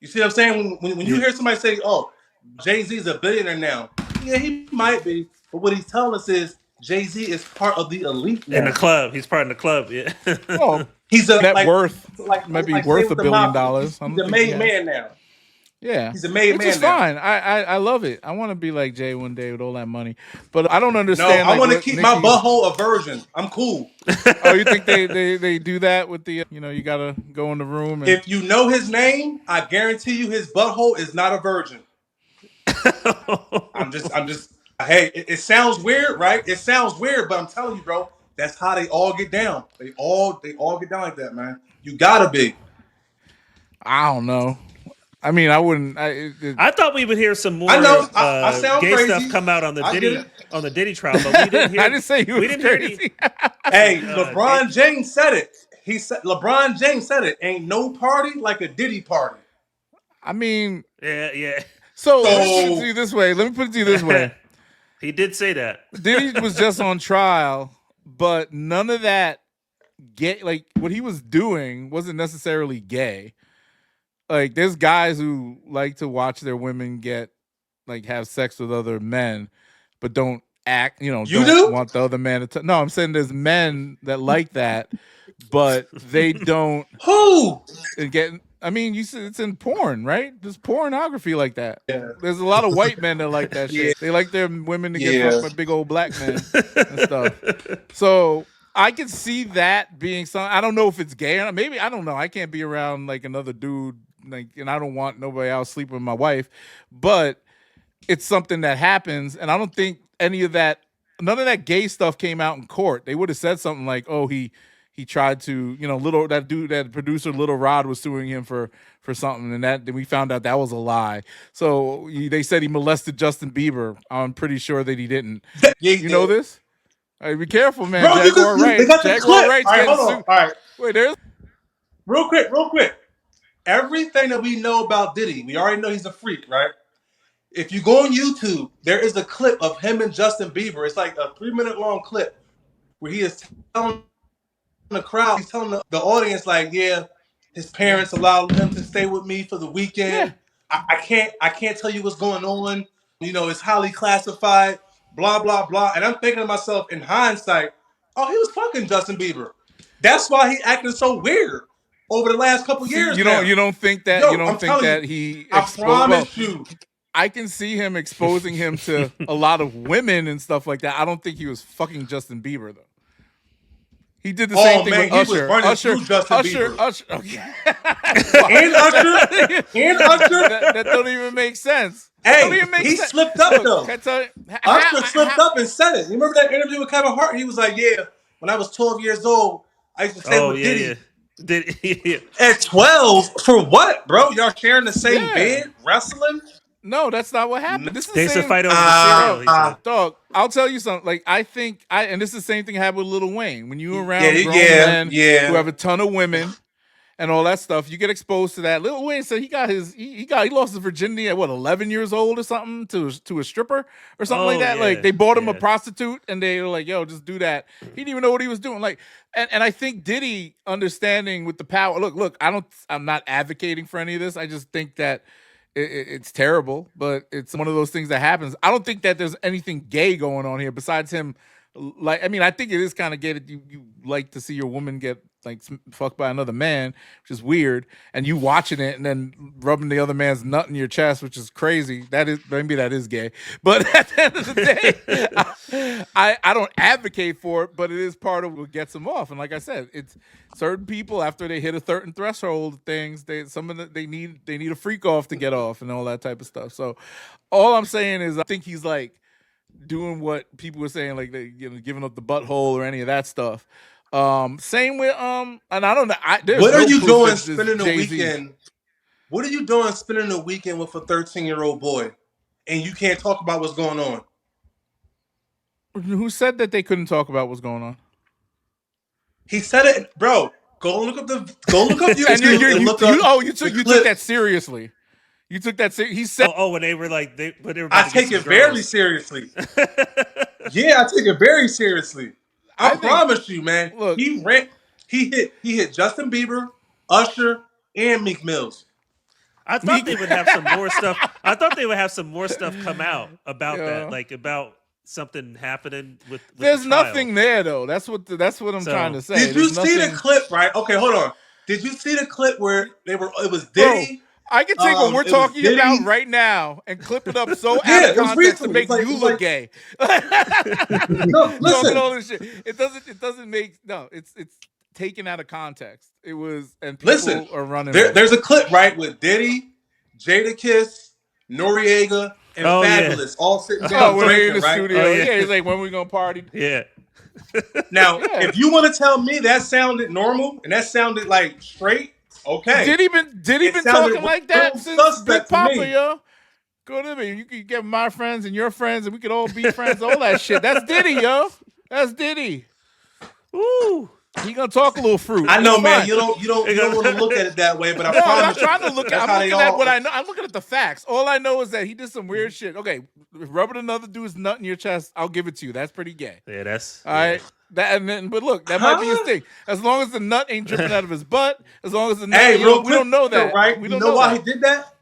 You see what I'm saying? When you hear somebody say, "Oh, Jay-Z is a billionaire now," yeah, he might be, but what he's telling us is Jay-Z is part of the elite now. In the club. He's part of the club, yeah. Well, he's a net worth might be worth $1 billion. He's a made man now. Yeah, he's a made man. Which is fine. I love it. I want to be like Jay one day with all that money, but I don't understand. No, I want to keep my butthole a virgin. I'm cool. Oh, you think they do that with the you gotta go in the room? And... If you know his name, I guarantee you his butthole is not a virgin. I'm just. Hey, it sounds weird, right? It sounds weird, but I'm telling you, bro, that's how they all get down. They all get down like that, man. You gotta be. I don't know. I mean, I wouldn't. I thought we would hear some more. I sound gay crazy. Stuff come out on the Diddy trial, but we didn't hear. I didn't say you. We didn't crazy. Hey, LeBron James said it. LeBron James said it. Ain't no party like a Diddy party. I mean, yeah. So let me put it to you this way. He did say that. Diddy was just on trial, but none of that gay, like what he was doing wasn't necessarily gay. Like there's guys who like to watch their women have sex with other men, but don't act, don't want the other man to no, I'm saying there's men that like that, but they don't I mean, you said it's in porn, right? There's pornography like that. Yeah. There's a lot of white men that like that shit. They like their women to get fucked by big old black men and stuff. So I can see that being something. I don't know if it's gay or not. Maybe, I don't know. I can't be around like another dude, and I don't want nobody else sleeping with my wife. But it's something that happens, and I don't think none of that gay stuff came out in court. They would have said something like, "Oh, he tried to, that producer Little Rod was suing him for something, and then we found out that was a lie." So they said he molested Justin Bieber. I'm pretty sure that he didn't. You know this? All right, be careful, man. Bro, Jaguar Wright. Jaguar Wright's getting sued. All right. Wait, there's real quick. Everything that we know about Diddy, we already know he's a freak, right? If you go on YouTube, there is a clip of him and Justin Bieber. It's like a 3-minute long clip where he is telling the crowd, he's telling the audience, like, yeah, his parents allowed him to stay with me for the weekend. Yeah. I can't tell you what's going on. It's highly classified, blah, blah, blah. And I'm thinking to myself, in hindsight, oh, he was fucking Justin Bieber. That's why he acted so weird over the last couple years. You don't think that he I promise you. I can see him exposing him to a lot of women and stuff like that. I don't think he was fucking Justin Bieber though. He did the same thing with Usher. Usher. Okay. and Usher. That don't even make sense. Hey, he slipped up though. Usher slipped up and said it. You remember that interview with Kevin Hart? He was like, "Yeah, when I was 12 years old, I used to stay with Diddy." Yeah. Diddy. At 12, for what, bro? Y'all sharing the same bed, wrestling? No, that's not what happened. This is they used to fight over the cereal. Dog, I'll tell you something. Like and this is the same thing happened with Lil Wayne. When you around grown men who have a ton of women and all that stuff, you get exposed to that. Lil Wayne said he lost his virginity at 11 years old or something to a stripper or something like that. Yeah. Like they bought him a prostitute and they were like, "Yo, just do that." He didn't even know what he was doing. Like, and I think Diddy understanding with the power. Look, I'm not advocating for any of this. I just think that it's terrible, but it's one of those things that happens. I don't think that there's anything gay going on here besides him like, I mean, I think it is kind of gay that you like to see your woman get like fucked by another man, which is weird, and you watching it and then rubbing the other man's nut in your chest, which is crazy. That is gay. But at the end of the day, I don't advocate for it, but it is part of what gets them off. And like I said, it's certain people after they hit a certain threshold of things, they need a freak off to get off and all that type of stuff. So all I'm saying is I think he's like doing what people were saying, like they giving up the butthole or any of that stuff. Same with and I don't know. What are you doing spending the weekend? What are you doing spending the weekend with a 13-year-old boy, and you can't talk about what's going on? Who said that they couldn't talk about what's going on? He said it, bro. Go look up YouTube. You took that seriously. You took that seriously. He said, when they were like, I take it very seriously. Yeah, I take it very seriously. I promise you, man. Look, he hit Justin Bieber, Usher, and Meek Mills. I thought they would have some more stuff. I thought they would have some more stuff come out about that, like about something happening with There's nothing there though. That's what I'm trying to say. Did you see the clip? Right? Okay, hold on. Did you see the clip where it was Diddy? Bro, I can take what we're talking about right now and clip it up so out of context to make you look gay. No, listen. All this shit. It doesn't make it's taken out of context. It was, and people are running. There's a clip, right, with Diddy, Jadakiss, Noriega, and Fabulous all sitting down when they're in the right? studio. Yeah, he's like, when we gonna party? Yeah. Now, if you want to tell me that sounded normal and that sounded like straight, okay. Did he been talking like that since Big Papa, yo? Go to me. You can get my friends and your friends, and we could all be friends. All that shit. That's Diddy, yo. That's Diddy. Woo. He gonna talk a little fruit. I know, man. You don't want to look at it that way, but I promise. I'm not trying to look at. I'm looking at what I know. I'm looking at the facts. All I know is that he did some weird shit. Okay, rubbing another dude's nut in your chest, I'll give it to you. That's pretty gay. Yeah, that's all right. But look, that might be his thing. As long as the nut ain't dripping out of his butt, as long as the nut, we don't know that, right? We don't know why he did that.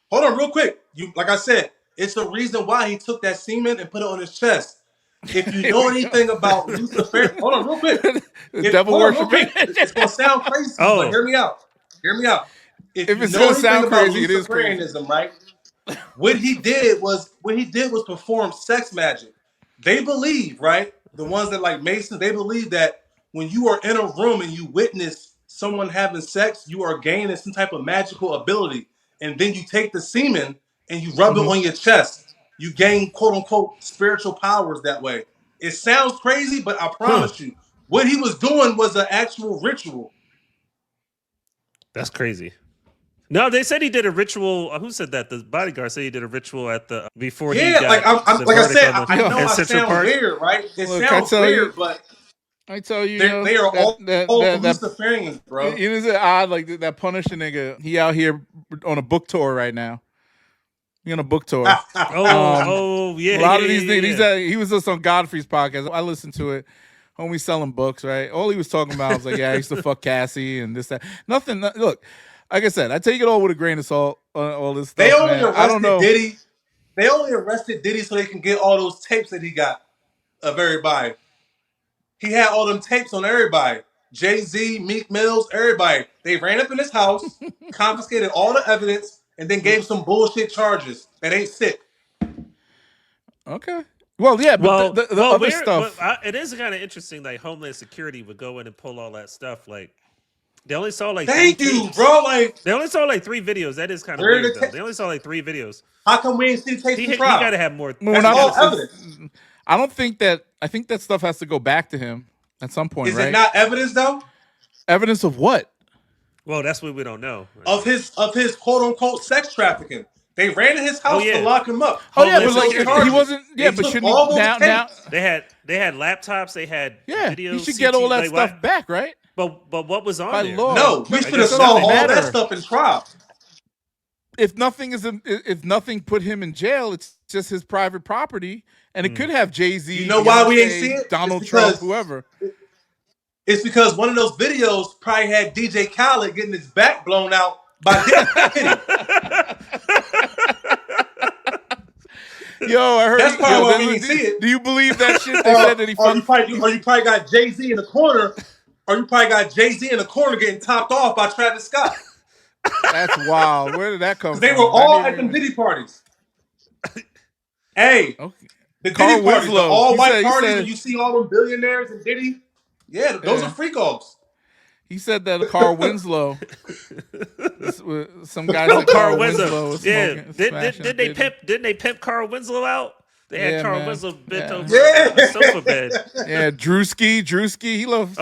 Hold on, real quick. Like I said, it's the reason why he took that semen and put it on his chest. If you know anything about Lucifer, hold on real quick. Devil worshiping. It's gonna sound crazy, but hear me out. If it's gonna sound crazy, it is crazy, right? What he did was perform sex magic. They believe, right? The ones that like Masons, they believe that when you are in a room and you witness someone having sex, you are gaining some type of magical ability, and then you take the semen and you rub it on your chest. You gain quote unquote spiritual powers that way. It sounds crazy, but I promise you, what he was doing was an actual ritual. That's crazy. No, they said he did a ritual. Who said that? The bodyguard said he did a ritual at the before he got. Like I said, I know I sound weird, right? It sounds weird, but I tell you, they are all Luciferians, bro. It is odd, like that Punisher nigga. He out here on a book tour right now. He on a book tour. Yeah. A lot of these things. He was just on Godfrey's podcast. I listened to it. Homie selling books, right? All he was talking about was like, I used to fuck Cassie and this, that. Nothing. Look, like I said, I take it all with a grain of salt. All this stuff. They only arrested Diddy. They only arrested Diddy so they can get all those tapes that he got of everybody. He had all them tapes on everybody. Jay-Z, Meek Mills, everybody. They ran up in his house, confiscated all the evidence, and then gave some bullshit charges that ain't sick. Okay. Well, yeah, but the other stuff. It is kind of interesting. Like Homeland Security would go in and pull all that stuff. Like they only saw like. Thank you, bro. Like they only saw like 3 videos. That is kind of weird. Though. They only saw like 3 videos. How come we ain't see tapes? He got to have more. That's all evidence. I don't think that. I think that stuff has to go back to him at some point. Is it not evidence though? Evidence of what? Well, that's what we don't know. Of his quote unquote sex trafficking. They ran in his house to lock him up. Oh yeah, but like he wasn't. Yeah, but shouldn't he, now they had laptops. They had videos. He should get all that stuff back, right? But what was on there? No, we should have saw all that stuff in trial. If nothing put him in jail, it's just his private property, and it could have Jay-Z. You know why we ain't see it? Donald Trump, whoever. It's because one of those videos probably had DJ Khaled getting his back blown out by Diddy. Yo, I heard. That's probably why we didn't see it. Do you believe that shit? They said that he fucked. Or you probably got Jay-Z in the corner. Or you probably got Jay-Z in the corner getting topped off by Travis Scott. That's wild. Where did that come from? They were all at them Diddy parties. Hey, okay. The Carl Diddy parties, Winslow. the all-white parties said, where you see all them billionaires and Diddy. Yeah, those are freak-offs. He said that Carl Winslow, some guy said Carl Winslow was smoking. Didn't they pimp Carl Winslow out? They had Carl Winslow bent over a sofa bed. Yeah, Drewski. He loves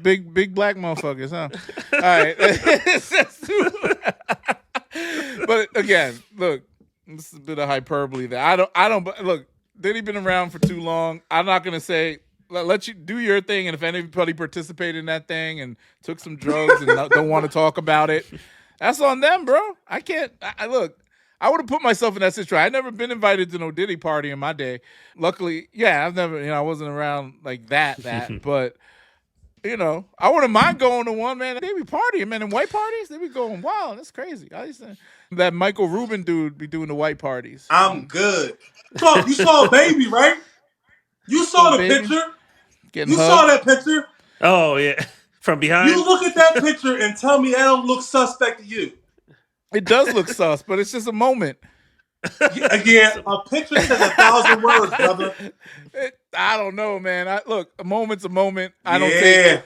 big black motherfuckers, huh? All right. But again, look, this is a bit of hyperbole there. I don't look, Diddy been around for too long. I'm not gonna say let you do your thing, and if anybody participated in that thing and took some drugs and don't want to talk about it, that's on them, bro. I can't. Look, I would have put myself in that situation. I'd never been invited to no Diddy party in my day. Luckily, I've never, I wasn't around like that. But I wouldn't mind going to one, man. They be partying, man, in white parties. They be going wild. That's crazy. I used to, that Michael Rubin dude be doing the white parties. I'm good. You saw Baby, right? You saw the picture. Saw that picture. Oh, yeah. From behind? You look at that picture and tell me that don't look suspect to you. It does look sus, but it's just a moment. Again, a picture says 1,000 words, brother. I don't know, man. Look, a moment's a moment. I don't think,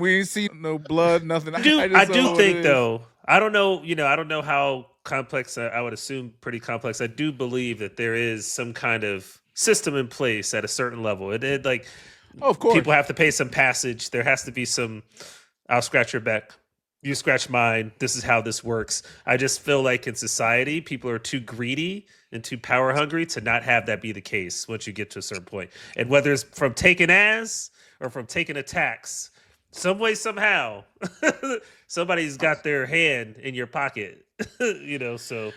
we ain't see no blood, nothing. I do think, though, I don't know, I don't know how complex, I would assume pretty complex. I do believe that there is some kind of system in place at a certain level. Of course. People have to pay some passage. There has to be some, I'll scratch your back. You scratch mine. This is how this works. I just feel like in society, people are too greedy and too power hungry to not have that be the case once you get to a certain point. And whether it's from taking ass or from taking a tax, some way, somehow, somebody's got their hand in your pocket, so.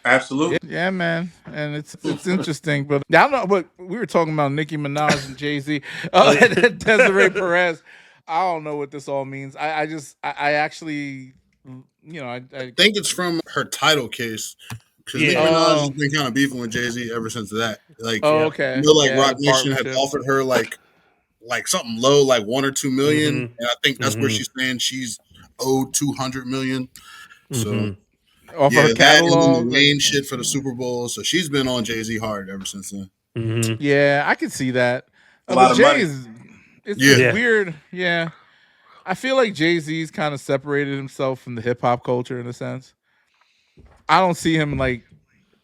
Absolutely. Yeah, man. And it's interesting. But I don't know, but we were talking about Nicki Minaj and Jay-Z. And Desiree Perez. I don't know what this all means. I actually, I think it's from her title case. Because Nicki Minaj has been kind of beefing with Jay-Z ever since that. Okay. Roc Nation had offered her like something low, like $1 or $2 million, and I think that's where she's saying she's owed $200 million. So off her catalog, and the Wayne shit for the Super Bowl. So she's been on Jay-Z hard ever since then. Mm-hmm. Yeah, I can see that. A lot of money. It's weird. Yeah. I feel like Jay-Z's kind of separated himself from the hip hop culture in a sense. I don't see him like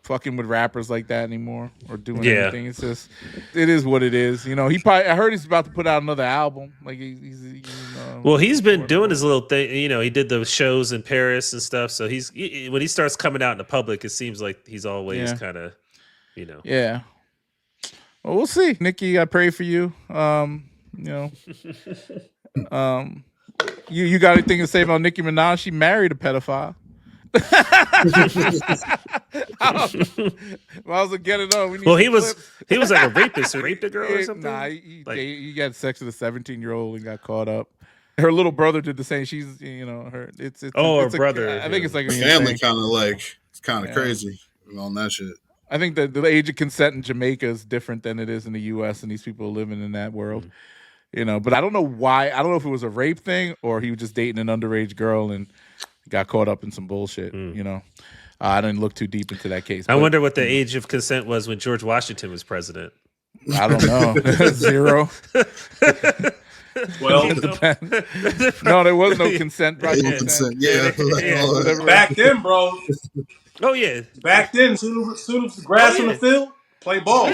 fucking with rappers like that anymore or doing anything. It's just, it is what it is. I heard he's about to put out another album. Like he's been doing his little thing. He did the shows in Paris and stuff. So when he starts coming out in the public, it seems like he's always kind of, Yeah. Well, we'll see. Nicki, I pray for you. You got anything to say about Nicki Minaj? She married a pedophile. Miles will get it on. He was like a rapist who raped a girl or something. Nah, he got sex with a 17-year-old and got caught up. Her little brother did the same. She's her. It's her brother. I think it's like a family kind of crazy on that shit. I think that the age of consent in Jamaica is different than it is in the U.S. and these people are living in that world. But I don't know why. I don't know if it was a rape thing or he was just dating an underage girl and got caught up in some bullshit. I didn't look too deep into that case. I wonder what the age of consent was when George Washington was president. I don't know. 0. Well, no, there was no consent. Back then, bro. Oh yeah. Back then, soon as the grass on the field, play ball.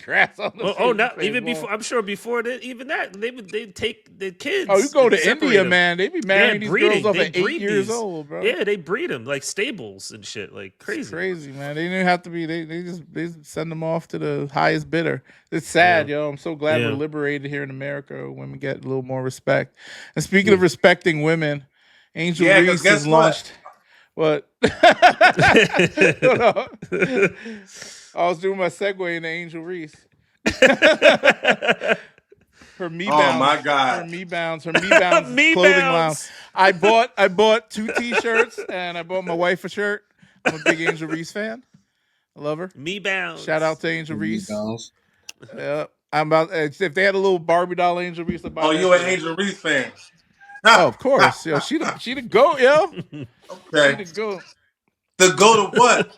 Grass on the field. Not even ball. Before. I'm sure before that, even that they'd take the kids. Oh, you go to India, man. They be marrying these girls up at 8 years old, bro. Yeah, they breed them like stables and shit, like crazy. It's crazy, man. They didn't have to be. They just send them off to the highest bidder. It's sad, yo. I'm so glad we're liberated here in America. Women get a little more respect. And speaking of respecting women, Angel Reese has launched. What? I was doing my segue into Angel Reese. Her Me Bounce. Oh my God. Her Me Bounce clothing line. I bought 2 t-shirts and I bought my wife a shirt. I'm a big Angel Reese fan. I love her. Me bounds. Shout out to Angel Reese. Bounds. I'm about. If they had a little Barbie doll Angel Reese, I'd buy Oh, that you an shit. Angel Reese fan? Oh, of course. Yo, she the goat, yo. Okay. She the goat. The go to what?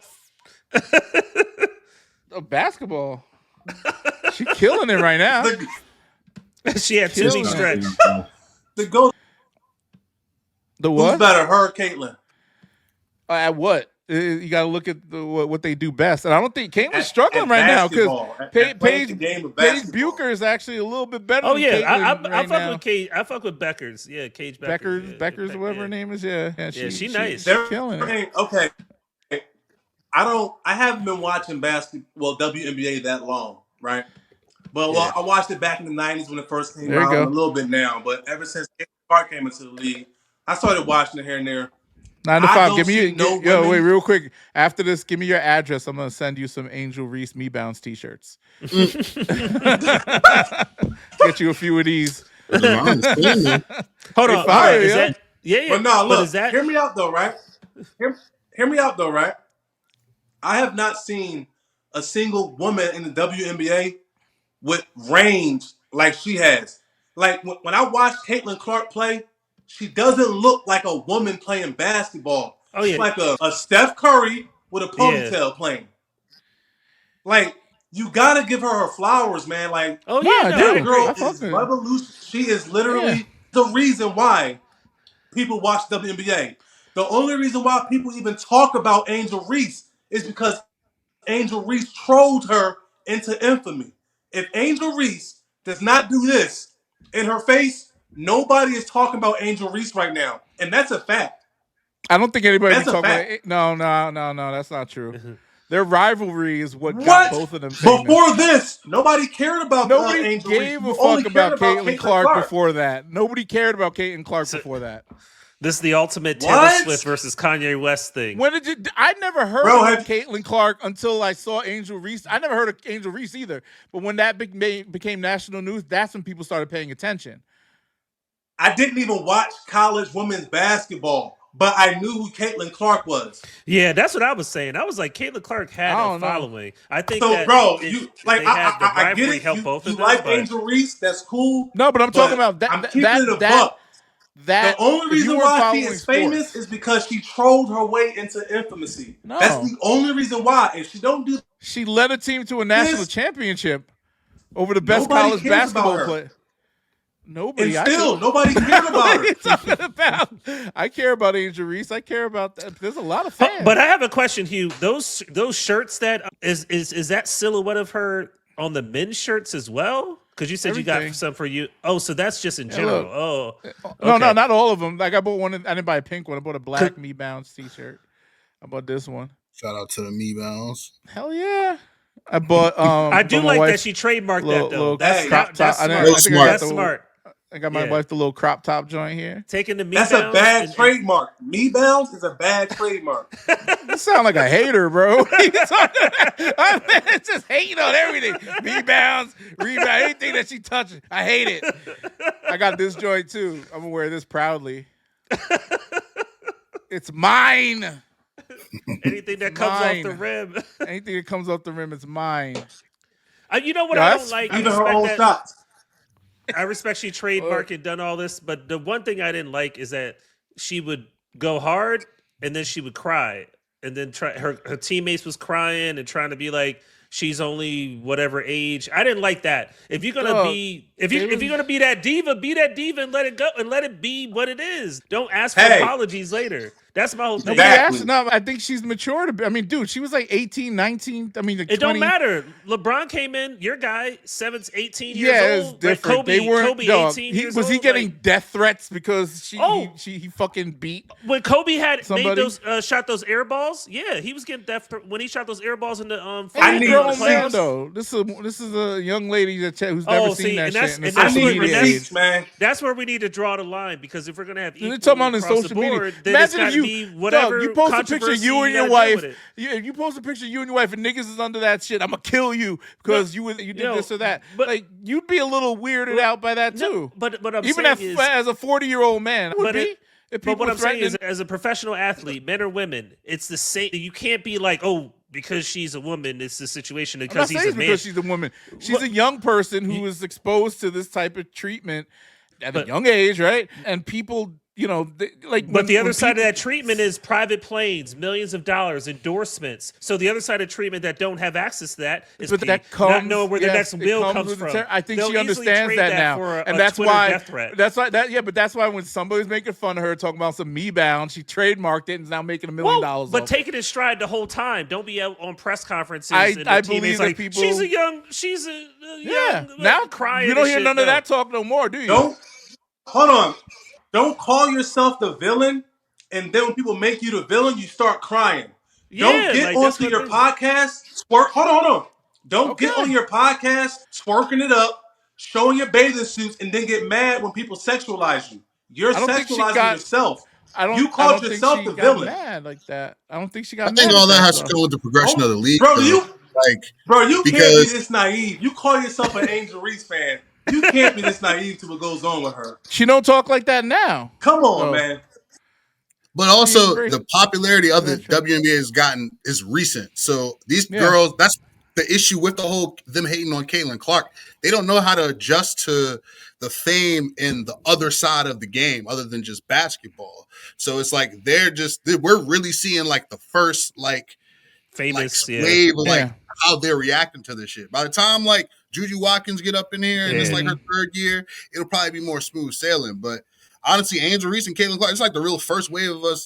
Basketball. She killing it right now. She had 2 weeks stretch. The go. The what? Who's better, her or Caitlyn? At what? You got to look at what they do best. And I don't think Caitlin's struggling right now because Paige Bucher is actually a little bit better. Oh than yeah, Caitlyn I fuck with Kate. I fuck with Beckers. Yeah, Cage Beckers. Beckers, whatever her name is. Yeah, she nice. She's killing it. Okay. I haven't been watching basketball, WNBA that long, right? But I watched it back in the 90s when it first came out, a little bit now. But ever since Clark came into the league, I started watching it here and there. 9 to 5. Give me wait, real quick. After this, give me your address. I'm gonna send you some Angel Reese Me Bounce t-shirts. Get you a few of these. Hold on. Fire, is that? Yeah. But no, look. Is that... Hear me out though, right? Hear me out though, right? I have not seen a single woman in the WNBA with range like she has. Like when I watch Caitlin Clark play, she doesn't look like a woman playing basketball. Oh, yeah. She's like a Steph Curry with a ponytail playing. Like, you gotta give her flowers, man. Like, that girl is revolution. She is literally the reason why people watch WNBA. The only reason why people even talk about Angel Reese is because Angel Reese trolled her into infamy. If Angel Reese does not do this in her face, nobody is talking about Angel Reese right now. And that's a fact. I don't think anybody talking about it. No, that's not true. Their rivalry is what got both of them famous. Before this, nobody cared about Nobody Angel gave Reese. a fuck about Caitlin Clark before that. Nobody cared about Caitlin Clark before that. This is the ultimate Taylor Swift versus Kanye West thing. When did you? I never heard of Caitlin Clark until I saw Angel Reese. I never heard of Angel Reese either. But when that became national news, that's when people started paying attention. I didn't even watch college women's basketball, but I knew who Caitlin Clark was. Yeah, that's what I was saying. I was like, Caitlin Clark had a following. I think so, that bro. I get it. Help both of them. You like Angel Reese? That's cool. No, but I'm talking about that. I'm keeping it a buck. The only reason why she is famous is because she trolled her way into infamy. No. That's the only reason why. If she don't do, she led a team to a national championship over the best college basketball player. Nobody. And still, nobody cared about her. What are you talking about? I care about Angel Reese. I care about that. There's a lot of fans. But I have a question, Hugh. Those shirts that is that silhouette of her on the men's shirts as well? Because you said you got some for you. Oh, so that's just in general. No, not all of them. Like I bought one. I didn't buy a pink one. I bought a black Me Bounce t-shirt. I bought this one. Shout out to the Me Bounce. Hell yeah. I bought. I do like that she trademarked that though. That's smart. That's smart. I got my wife the little crop top joint here. Taking the Me That's Bounce a bad trademark. Me Bounce is a bad trademark. You sound like a hater, bro. It's just hating on everything. Me Bounce, rebound, anything that she touches. I hate it. I got this joint too. I'm gonna wear this proudly. It's mine. Anything that comes off the rim. Anything that comes off the rim is mine. You know what I don't like? Even her own shots. I respect she trademarked and done all this, but the one thing I didn't like is that she would go hard and then she would cry, and then her teammates was crying and trying to be like she's only whatever age. I didn't like that. If you're gonna if you're gonna be that diva and let it go and let it be what it is. Don't ask for apologies later. That's my whole thing. No, I think she's mature. Dude, she was like 18, 19. Like it 20. Don't matter. LeBron came in, your guy, 18 years old. Yeah, it's different. Kobe 18 years old. Was he getting death threats because he fucking beat? When Kobe had made those shot those air balls, yeah, he was getting death when he shot those air balls in the I need a man though. This is a young lady who's never seen that shit. That's where we need to draw the line, because if we're gonna have equal across the board, then imagine it's whatever. You post a picture of you and your wife. You post a picture of you and your wife, and niggas is under that shit. I'm gonna kill you because you did this or that. But like, you'd be a little weirded out by that too. But I'm even saying as a 40-year-old man, would be. But what I'm saying is, as a professional athlete, men or women, it's the same. You can't be like, oh, because she's a woman, it's the situation I'm because not he's saying a man. because she's a woman. She's a young person who is exposed to this type of treatment at a young age, right? And people, you know, but the other side of that treatment is private planes, millions of dollars, endorsements. So the other side of treatment that don't have access to that is not knowing where the next bill comes from. I think They'll she understands that now, and that's why. Death threat. That's why but that's why when somebody's making fun of her talking about some me bound, she trademarked it and is now making $1 million. But take it in stride the whole time. Don't be out on press conferences. I believe that people. She's a young. Now crying. You don't hear none of that talk no more, do you? Hold on. Don't call yourself the villain, and then when people make you the villain, you start crying. Don't get onto your podcast. Hold on. Don't get on your podcast, twerking it up, showing your bathing suits, and then get mad when people sexualize you. You're sexualizing yourself. You called yourself the villain. Mad like that. I don't think she got. I think all that has to do with the progression of the league, bro. You can't be this naive. You call yourself an Angel Reese fan. You can't be this naive to what goes on with her. She don't talk like that now. Come on, man. But also, the popularity of the WNBA is recent. So these girls, that's the issue with the whole them hating on Caitlin Clark. They don't know how to adjust to the fame in the other side of the game, other than just basketball. So it's like we're really seeing like the first famous wave of how they're reacting to this shit. By the time Juju Watkins get up in here and it's like her third year, it'll probably be more smooth sailing. But honestly, Angel Reese and Caitlin Clark, it's like the real first wave of us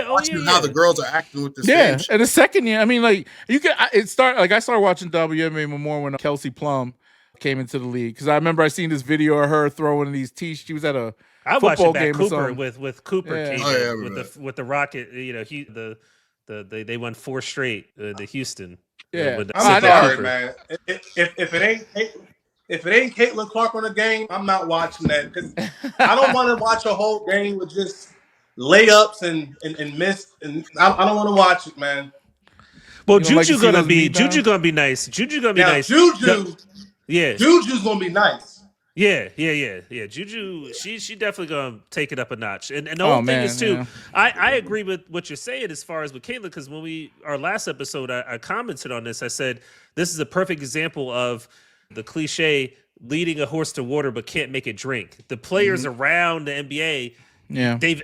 watching how the girls are acting with this game. And the second year, I mean, I started watching WNBA more when Kelsey Plum came into the league, because I remember I seen this video of her throwing these she was at a football game Cooper or something. with Cooper with the Rocket. You know, they won 4 straight to Houston. I'm sorry, man. If it ain't Caitlin Clark on the game, I'm not watching that, because I don't want to watch a whole game with just layups and miss. And I don't want to watch it, man. Well, Juju gonna be nice. Juju's gonna be nice. Juju's gonna be nice. Yeah. Juju, she definitely gonna take it up a notch. And the whole thing is too. I agree with what you're saying as far as with Caitlin, because when our last episode, I commented on this. I said this is a perfect example of the cliche leading a horse to water but can't make it drink. The players around the NBA,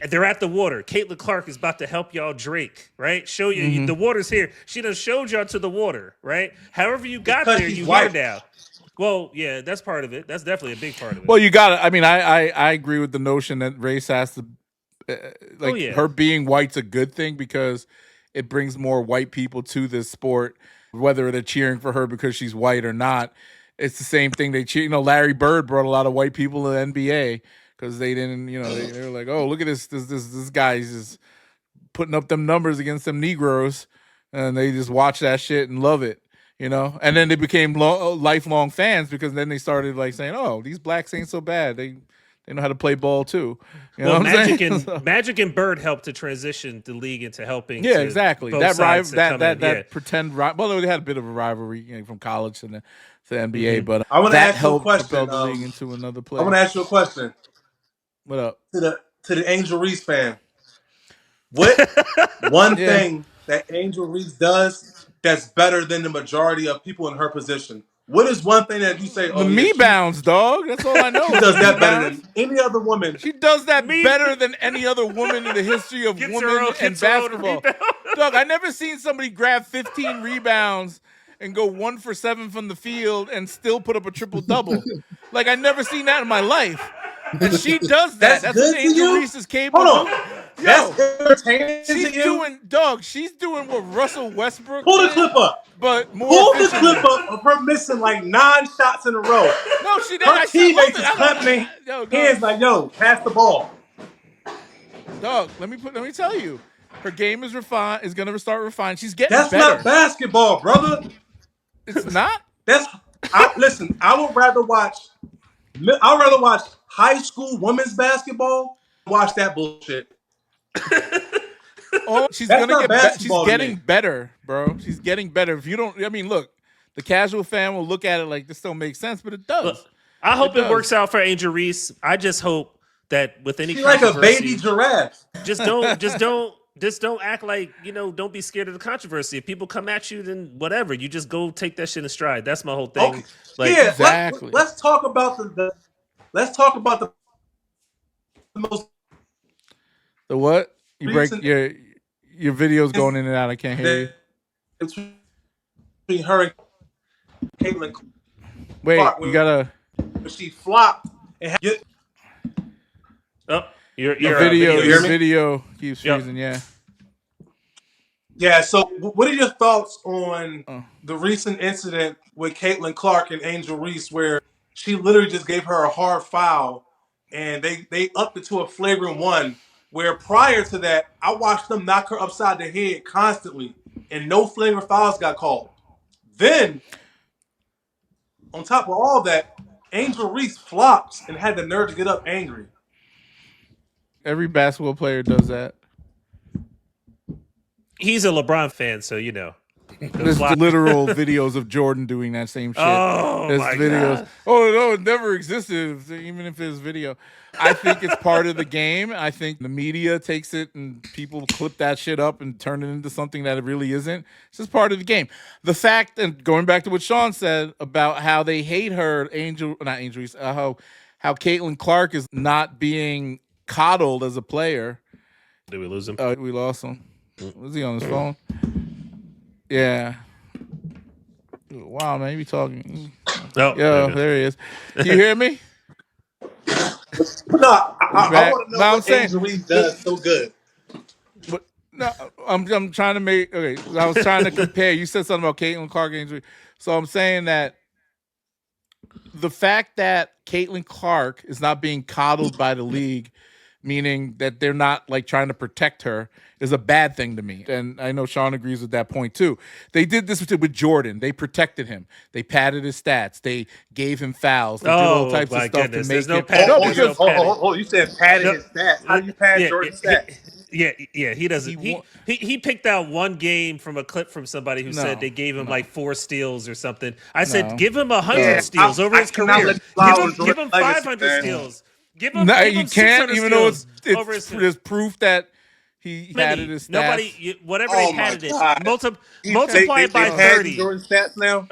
they're at the water. Caitlin Clark is about to help y'all drink, right? Show you the water's here. She done showed y'all to the water, right? However you got there, you here now. Well, yeah, that's part of it. That's definitely a big part of it. Well, you got it. I mean, I agree with the notion that race has to, her being white's a good thing, because it brings more white people to this sport, whether they're cheering for her because she's white or not. It's the same thing they cheer. You know, Larry Bird brought a lot of white people to the NBA because they didn't, they were like, oh, look at this guy's just putting up them numbers against them Negroes, and they just watch that shit and love it. And then they became lifelong fans, because then they started saying, "Oh, these blacks ain't so bad. They know how to play ball too." Magic and Bird helped to transition the league into helping. Yeah, exactly. That pretend rival. Well, they had a bit of a rivalry from college to the NBA, but I want to ask you a question. The league into another place. I want to ask you a question. What up to the Angel Reese fan? What one thing that Angel Reese does that's better than the majority of people in her position? What is one thing that you say? The me bounds, dog. That's all I know. She does that better than any other woman. She does that better than any other woman in the history of women and basketball. Dog, I never seen somebody grab 15 rebounds and go 1 for 7 from the field and still put up a triple-double. I never seen that in my life. And she does that. That's what Angel Reese is capable of. That's entertaining. She's doing what Russell Westbrook Pull the clip up. But more Pull the clip up of her missing 9 shots in a row. No, she didn't. Her teammates is clapping their hands pass the ball. Dog, let me tell you. Her game is gonna start refined. She's getting better. That's not basketball, brother. It's not? Listen, I would rather watch high school women's basketball than watch that bullshit. She's getting better, bro. She's getting better. If you don't, look, the casual fan will look at it like this don't make sense, but it does. Look, I hope it works out for Angel Reese. I just hope that with any she's like a baby giraffe. Just don't just don't act like, don't be scared of the controversy. If people come at you, then whatever. You just go take that shit in stride. That's my whole thing. Okay. Like, Yeah, exactly. let's talk about the most The what? You break recent your video's going in and out. I can't hear you. between her and Caitlin Wait, Clark, you gotta. she flopped and had, your video hear me? keeps freezing. Yeah. Yeah. So, what are your thoughts on the recent incident with Caitlin Clark and Angel Reese, where she literally just gave her a hard foul, and they upped it to a flagrant one? Where prior to that, I watched them knock her upside the head constantly, and no flagrant fouls got called. Then, on top of all that, Angel Reese flops and had the nerve to get up angry. Every basketball player does that. He's a LeBron fan, so There's literal videos of Jordan doing that same shit. Oh, There's my videos. God. Oh no, it never existed. Even if it's video, I think it's part of the game. I think the media takes it and people clip that shit up and turn it into something that it really isn't. It's just part of the game. The fact, and going back to what Sean said about how they hate her, how Caitlin Clark is not being coddled as a player. Did we lose him? We lost him. Was he on his phone? Yeah. Wow, man, you be talking. Oh, Yo, there he is. You hear me? No, I want to know what saying, Angel Reese does so good. But no, I'm trying to make. Okay, I was trying to compare. You said something about Caitlin Clark injury, so I'm saying that the fact that Caitlin Clark is not being coddled by the league, meaning that they're not like trying to protect her, is a bad thing to me. And I know Sean agrees with that point too. They did this with Jordan. They protected him. They padded his stats. They gave him fouls. They did all types of stuff to make him. You said padded his stats. How do you pad Jordan's stats? Yeah, he doesn't. He picked out one game from a clip from somebody who said they gave him like 4 steals or something. I said, give him 100 steals over his career. Give him 500 steals. Give him. You can't, even though there's proof that he padded his stats. Whatever they padded it, multiply it by 30. Jordan's stats now.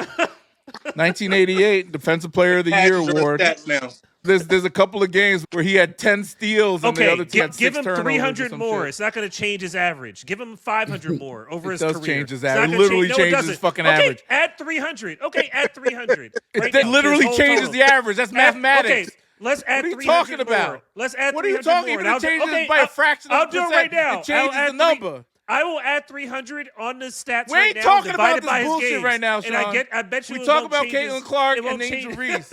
1988 Defensive Player of the Year award. Now. There's a couple of games where he had 10 steals and the other team had 6 give him 300 more. Shit. It's not going to change his average. Give him 500 more over his career. It does change his average. It literally changes his fucking average. Add 300. Okay, add 300. It literally changes the average. That's mathematics. Okay, let's add 300 more. What are you talking about? Let's add 300 more. What are you talking about? Even if it changes by a fraction of a percent. I'll do it right now. It changes the number. I will add 300 on the stats we ain't right now. talking about this bullshit games. right now, Sean. And I bet you we talk about Caitlin Clark and Angel Reese.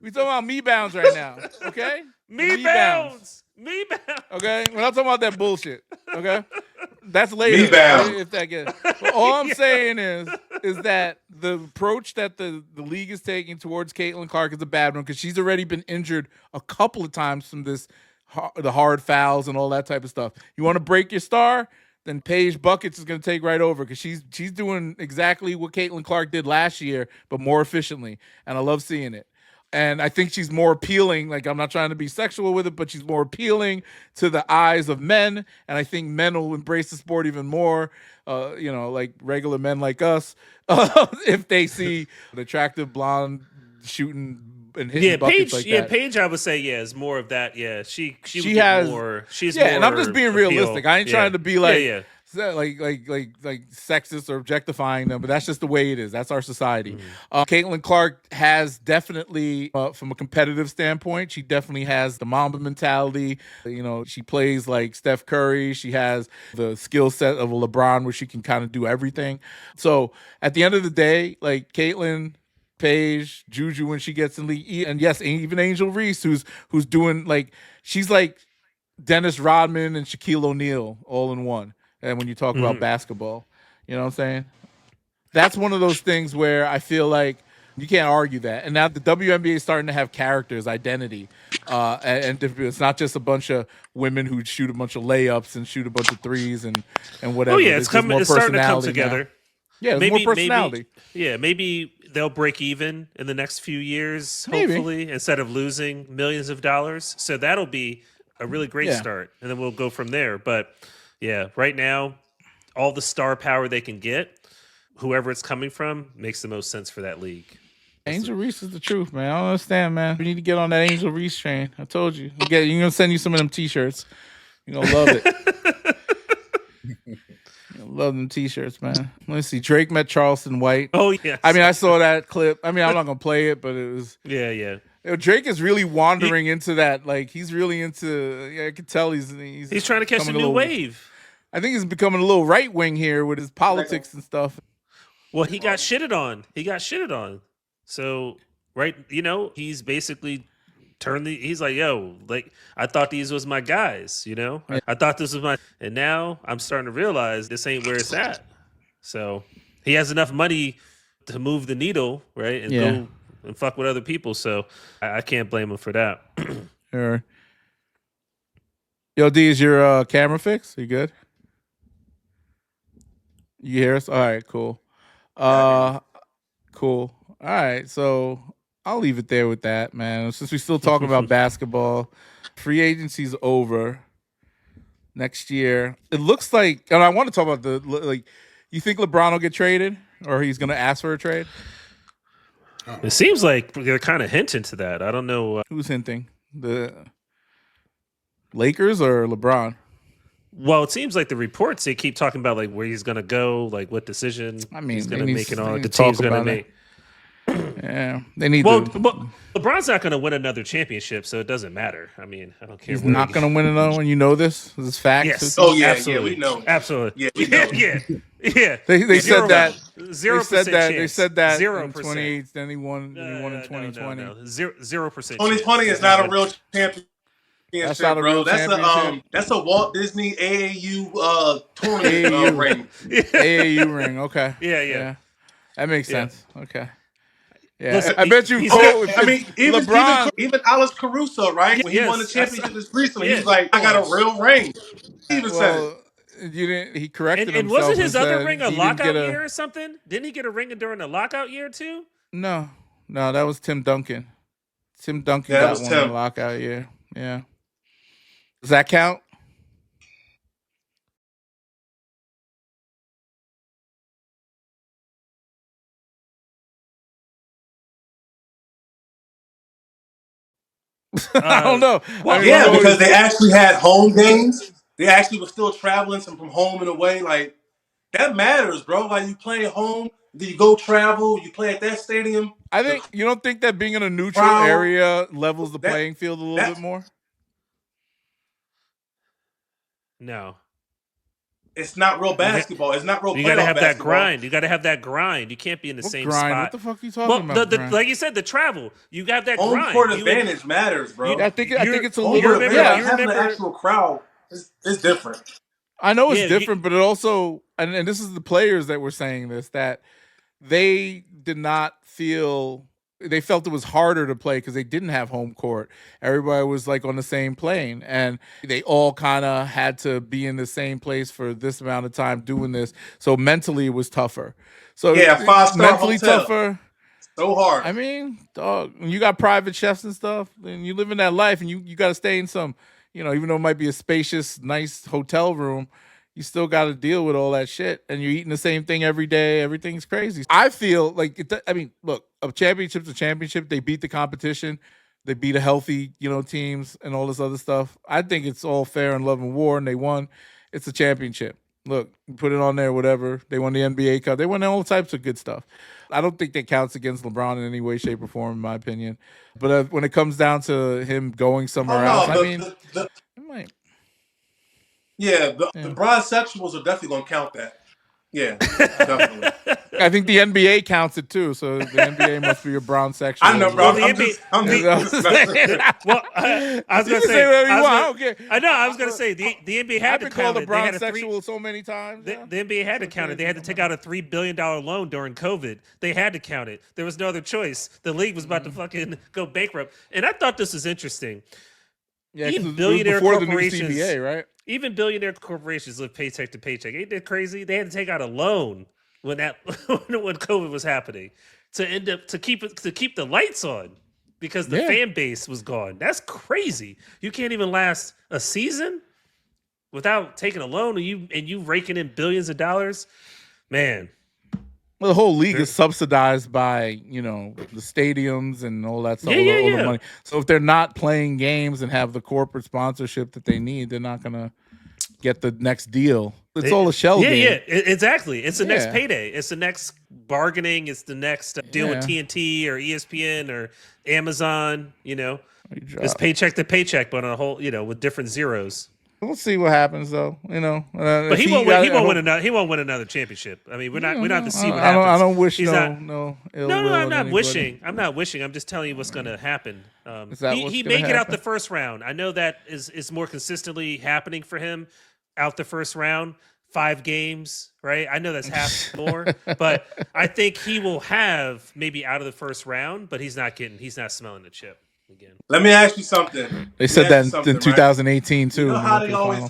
We talking about me bounds right now, okay? Me bounds. Okay, we're not talking about that bullshit. Okay, that's later. Me bounds. If that gets. But all I'm saying is that the approach that the league is taking towards Caitlin Clark is a bad one because she's already been injured a couple of times from the hard fouls and all that type of stuff. You want to break your star? Then Paige Buckets is going to take right over because she's doing exactly what Caitlin Clark did last year, but more efficiently, and I love seeing it. And I think she's more appealing. Like, I'm not trying to be sexual with it, but she's more appealing to the eyes of men. And I think men will embrace the sport even more, like regular men like us, if they see an attractive blonde shooting and hitting buckets like that. Yeah, Paige, I would say, is more of that. Yeah, she has more. She's and I'm just being realistic. I ain't trying to be like sexist or objectifying them, but that's just the way it is. That's our society. Caitlin Clark has definitely, from a competitive standpoint, she definitely has the Mamba mentality. She plays like Steph Curry. She has the skill set of a LeBron where she can kind of do everything. So at the end of the day, like Caitlin, Paige, Juju when she gets in the league, and yes, even Angel Reese, who's doing she's like Dennis Rodman and Shaquille O'Neal all in one. And when you talk about basketball, you know what I'm saying? That's one of those things where I feel like you can't argue that. And now the WNBA is starting to have characters, identity, and it's not just a bunch of women who shoot a bunch of layups and shoot a bunch of threes and whatever. Oh yeah, it's starting to come together. Now. Yeah, there's more personality. Maybe they'll break even in the next few years, hopefully, instead of losing millions of dollars. So that'll be a really great start, and then we'll go from there. But Yeah, right now, all the star power they can get, whoever it's coming from, makes the most sense for that league. Angel Reese is the truth, man. I don't understand, man. We need to get on that Angel Reese train. I told you. You're gonna send you some of them t-shirts. You're gonna love it. Love them t-shirts, man. Let's see. Drake met Charleston White. Oh yeah. I mean, I saw that clip. I mean, I'm not gonna play it, but it was. Yeah. You know, Drake is really wandering into that. Like he's really into. Yeah, I can tell he's trying to catch a new wave. I think he's becoming a little right wing here with his politics and stuff. Well, he got shitted on. So right, he's basically he's like, yo, like I thought these was my guys, Yeah. I thought this was my, and now I'm starting to realize this ain't where it's at. So he has enough money to move the needle, right, and go and fuck with other people. So I can't blame him for that. Sure. Yo, D, is your camera fixed? You good? You hear us? All right, cool. Cool. All right, so I'll leave it there with that, man. Since we're still talking about basketball, free agency's over next year. It looks like, and I want to talk about you think LeBron will get traded, or he's going to ask for a trade? It seems like they're kind of hinting to that. I don't know. Who's hinting? The Lakers or LeBron? Well, it seems like the reports, they keep talking about like where he's going to go, like what decision he's going to make and all the team's going to make. Yeah, they need Well, LeBron's not going to win another championship, so it doesn't matter. I mean, I don't care. He's not going to win another one. You know this? This is fact. Yes. Oh yeah, absolutely. Yeah, we know. Absolutely. Yeah, we know. Yeah. They said that. 0% They said that 0%. in 28. Then he won in 2020. No. 0%. 2020 is not a real championship. That's not a bro. real championship. That's a Walt Disney AAU tournament ring. AAU ring. Okay. Yeah. That makes sense. Okay. Yeah, Listen, I bet you. Even LeBron, even Alex Caruso, right? When he won the championship this recently, he was like, "I got a real ring." He even said it. You didn't. He corrected and himself. wasn't his other ring a he lockout year or something? Didn't he get a ring during the lockout year too? No, that was Tim Duncan. Tim Duncan got one in the lockout year. Yeah. Does that count? I don't know. Well, because they actually had home games. They actually were still traveling from home and away. Like that matters, bro. Like you play home, then you go travel, you play at that stadium. I think you don't think that being in a neutral area levels the playing field a little bit more. No. It's not real basketball. It's not real. You gotta have that grind. You gotta have that grind. You can't be in the same spot. What the fuck are you talking about? Like you said, the travel. You got that home grind. Court advantage matters, bro. I think it's a little. Having an actual crowd is different. I know it's different, but it also, and this is the players that were saying this, that they did not feel. They felt it was harder to play because they didn't have home court. Everybody was like on the same plane, and they all kind of had to be in the same place for this amount of time doing this. So mentally, it was tougher. So 5-star mentally hotel. tougher. So hard. I mean, dog, when you got private chefs and stuff, and you live in that life, and you got to stay in some, even though it might be a spacious, nice hotel room, you still got to deal with all that shit, and you're eating the same thing every day. Everything's crazy. I feel like look, a championship's a championship. They beat the competition. They beat a healthy, teams and all this other stuff. I think it's all fair in love and war, and they won. It's a championship. Look, put it on there, whatever. They won the NBA Cup. They won all types of good stuff. I don't think that counts against LeBron in any way, shape, or form, in my opinion. But when it comes down to him going somewhere else, it might. Yeah, the bronsexuals are definitely going to count that. Yeah, definitely. I think the NBA counts it too, so the NBA must be a bronsexual. I know, bro. I was going to say, I was going to say the NBA had to count it. I've been called a bronsexual so many times. The NBA had to count it. They had to take out a $3 billion loan during COVID. They had to count it. There was no other choice. The league was about to fucking go bankrupt. And I thought this was interesting. Yeah, even billionaire corporations, the new CBA, right? Even billionaire corporations live paycheck to paycheck. Ain't that crazy? They had to take out a loan when COVID was happening to keep the lights on because the fan base was gone. That's crazy. You can't even last a season without taking a loan, and you raking in billions of dollars, man. Well, the whole league is subsidized by, the stadiums and all that stuff, all the money. So if they're not playing games and have the corporate sponsorship that they need, they're not going to get the next deal. It's all a shell game. Yeah, exactly. It's the next payday. It's the next bargaining. It's the next deal with TNT or ESPN or Amazon, It's paycheck to paycheck, but on a whole, with different zeros. We'll see what happens, though. But he won't win another championship. I mean, we're not to see what happens. I don't wish ill I'm not wishing. I'm not wishing. I'm just telling you what's going to happen. He may get out the first round. I know that is more consistently happening for him out the first round. 5 games, right? I know that's half more, but I think he will have maybe out of the first round, but he's not smelling the chip again. Let me ask you something. They said that in 2018 too. You know how they always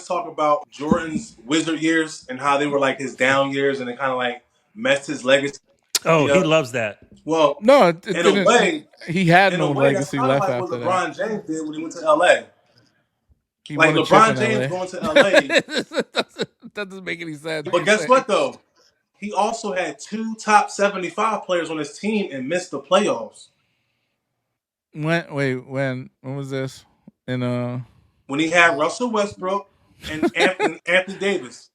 talk about Jordan's wizard years and how they were like his down years and it kind of like messed his legacy. Oh, he loves that. Well, no, in a way, he had no legacy left like after what LeBron that. James did when he went to LA. Like LeBron James going to LA. That doesn't make any sense. But guess what though? He also had 2 top 75 players on his team and missed the playoffs. When was this? When he had Russell Westbrook and Anthony Davis.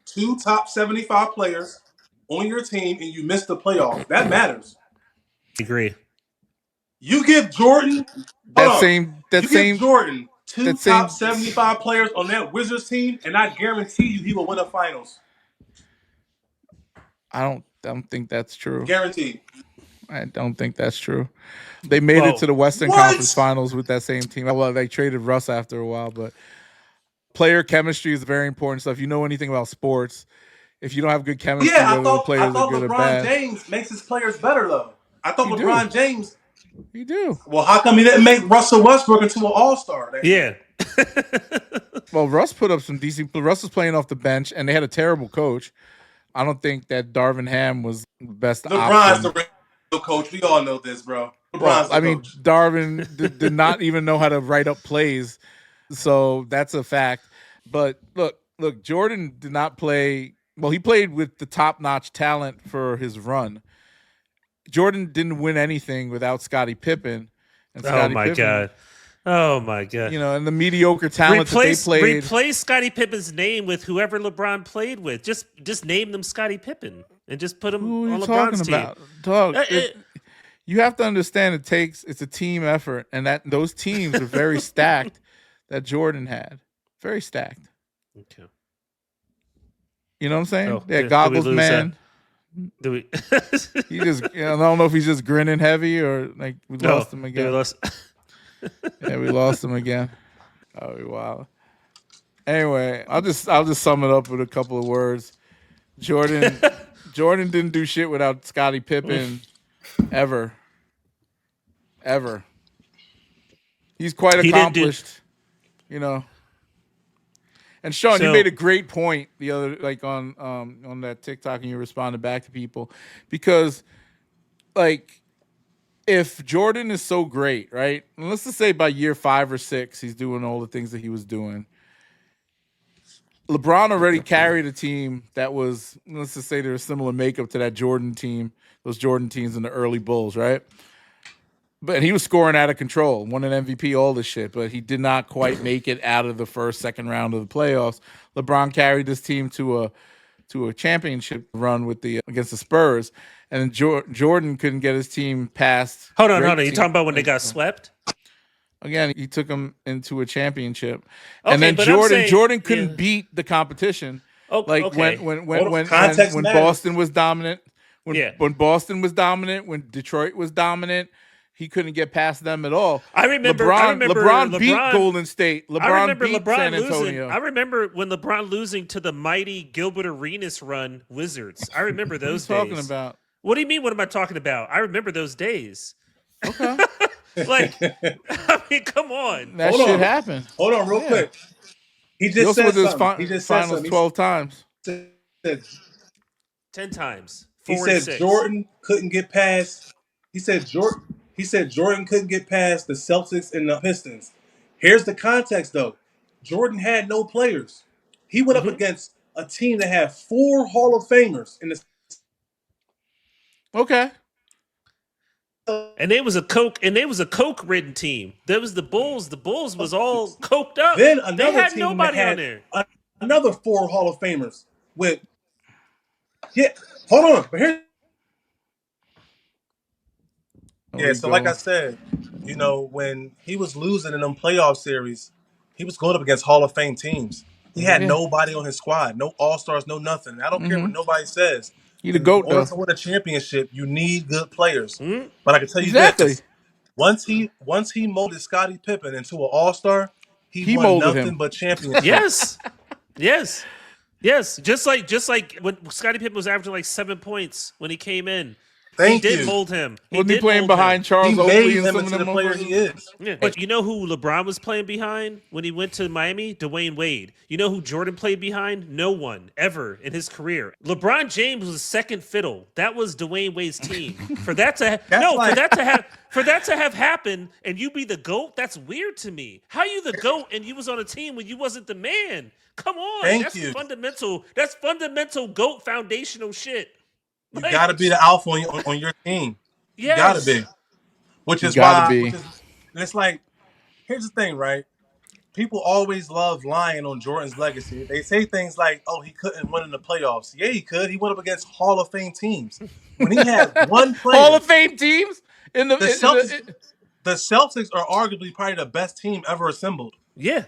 2 top 75 players on your team and you missed the playoffs. That matters. I agree. You give Jordan Jordan 2 top 75 players on that Wizards team, and I guarantee you he will win a finals. I don't think that's true. Guaranteed. I don't think that's true. They made it to the Western Conference Finals with that same team. Well, they traded Russ after a while, but player chemistry is very important stuff. You know anything about sports? If you don't have good chemistry, whether the players are good or bad. LeBron James makes his players better, though. I thought LeBron James. He do. Well, how come he didn't make Russell Westbrook into an all-star? Yeah. Well, Russ put up some decent. Russ was playing off the bench, and they had a terrible coach. I don't think that Darvin Ham was the best option. LeBron's the real coach. We all know this, bro. Darvin did not even know how to write up plays, so that's a fact. But look, Jordan did not play. Well, he played with the top-notch talent for his run. Jordan didn't win anything without Scottie Pippen. And Oh my God. And the mediocre talent that they played. Replace Scottie Pippen's name with whoever LeBron played with. Just name them Scottie Pippen and just put him on LeBron's team. Dog, you have to understand it's a team effort, and that those teams are very stacked. That Jordan had, very stacked. Okay. You know what I'm saying? Yeah, goggles man. Do we? He just, I don't know if he's just grinning heavy or like we lost him again. We lost him again. Oh, wow. Anyway, I'll just sum it up with a couple of words. Jordan didn't do shit without Scottie Pippen ever. He's quite accomplished, And Sean, you made a great point the other, like on that TikTok, and you responded back to people because, like, if Jordan is so great, right? And let's just say by year 5 or 6, he's doing all the things that he was doing. LeBron already carried a team that was, let's just say, there was similar makeup to that Jordan team, those Jordan teams in the early Bulls, right? But he was scoring out of control, won an MVP, all this shit, but he did not quite make it out of the first, second round of the playoffs. LeBron carried this team to a championship run against the Spurs, and then Jordan couldn't get his team past. Hold on. You talking about when they got swept? Again, he took them into a championship, and then Jordan couldn't beat the competition. When Boston was dominant, when Boston was dominant, when Detroit was dominant. He couldn't get past them at all. I remember LeBron beat Golden State. LeBron beat San Antonio. Losing. I remember when LeBron losing to the mighty Gilbert Arenas run Wizards. I remember those days. What are you talking about? What do you mean, what am I talking about? I remember those days. Okay. I mean, come on. That shit happened. Hold on real quick. He just said something. He just said finals 12 times. 10 times. He said Jordan couldn't get past. He said Jordan couldn't get past the Celtics and the Pistons. Here's the context, though. Jordan had no players. He went up against a team that had 4 Hall of Famers in the. Okay. And they was a coke ridden team. There was the Bulls. The Bulls was all coked up. Then They another had team nobody that on had there. another 4 Hall of Famers with. Yeah, hold on. But here. Yeah, so like I said, when he was losing in them playoff series, he was going up against Hall of Fame teams. He had nobody on his squad, no All-Stars, no nothing. I don't care what nobody says. He the In GOAT, order though. to win a championship, you need good players. Mm-hmm. But I can tell you this: once he molded Scottie Pippen into an All-Star, he won molded nothing him. but championships. Yes. Just like when Scottie Pippen was averaging like 7 points when he came in. Thank he did you. mold him. Wasn't he playing behind Charles He Oakley made and him some into of the them player he is. Yeah. But you know who LeBron was playing behind when he went to Miami? Dwayne Wade. You know who Jordan played behind? No one ever in his career. LeBron James was second fiddle. That was Dwayne Wade's team. For that to have happened and you be the GOAT, that's weird to me. How you the GOAT and you was on a team when you wasn't the man? Come on. Thank you. Fundamental. That's fundamental GOAT foundational shit. You got to be the alpha on your team. Yes. You got to be. Which is why. It's like, here's the thing, right? People always love lying on Jordan's legacy. They say things like, "Oh, he couldn't win in the playoffs." Yeah, he could. He went up against Hall of Fame teams. When he had one player, Hall of Fame teams in the Celtics are arguably probably the best team ever assembled. Yeah.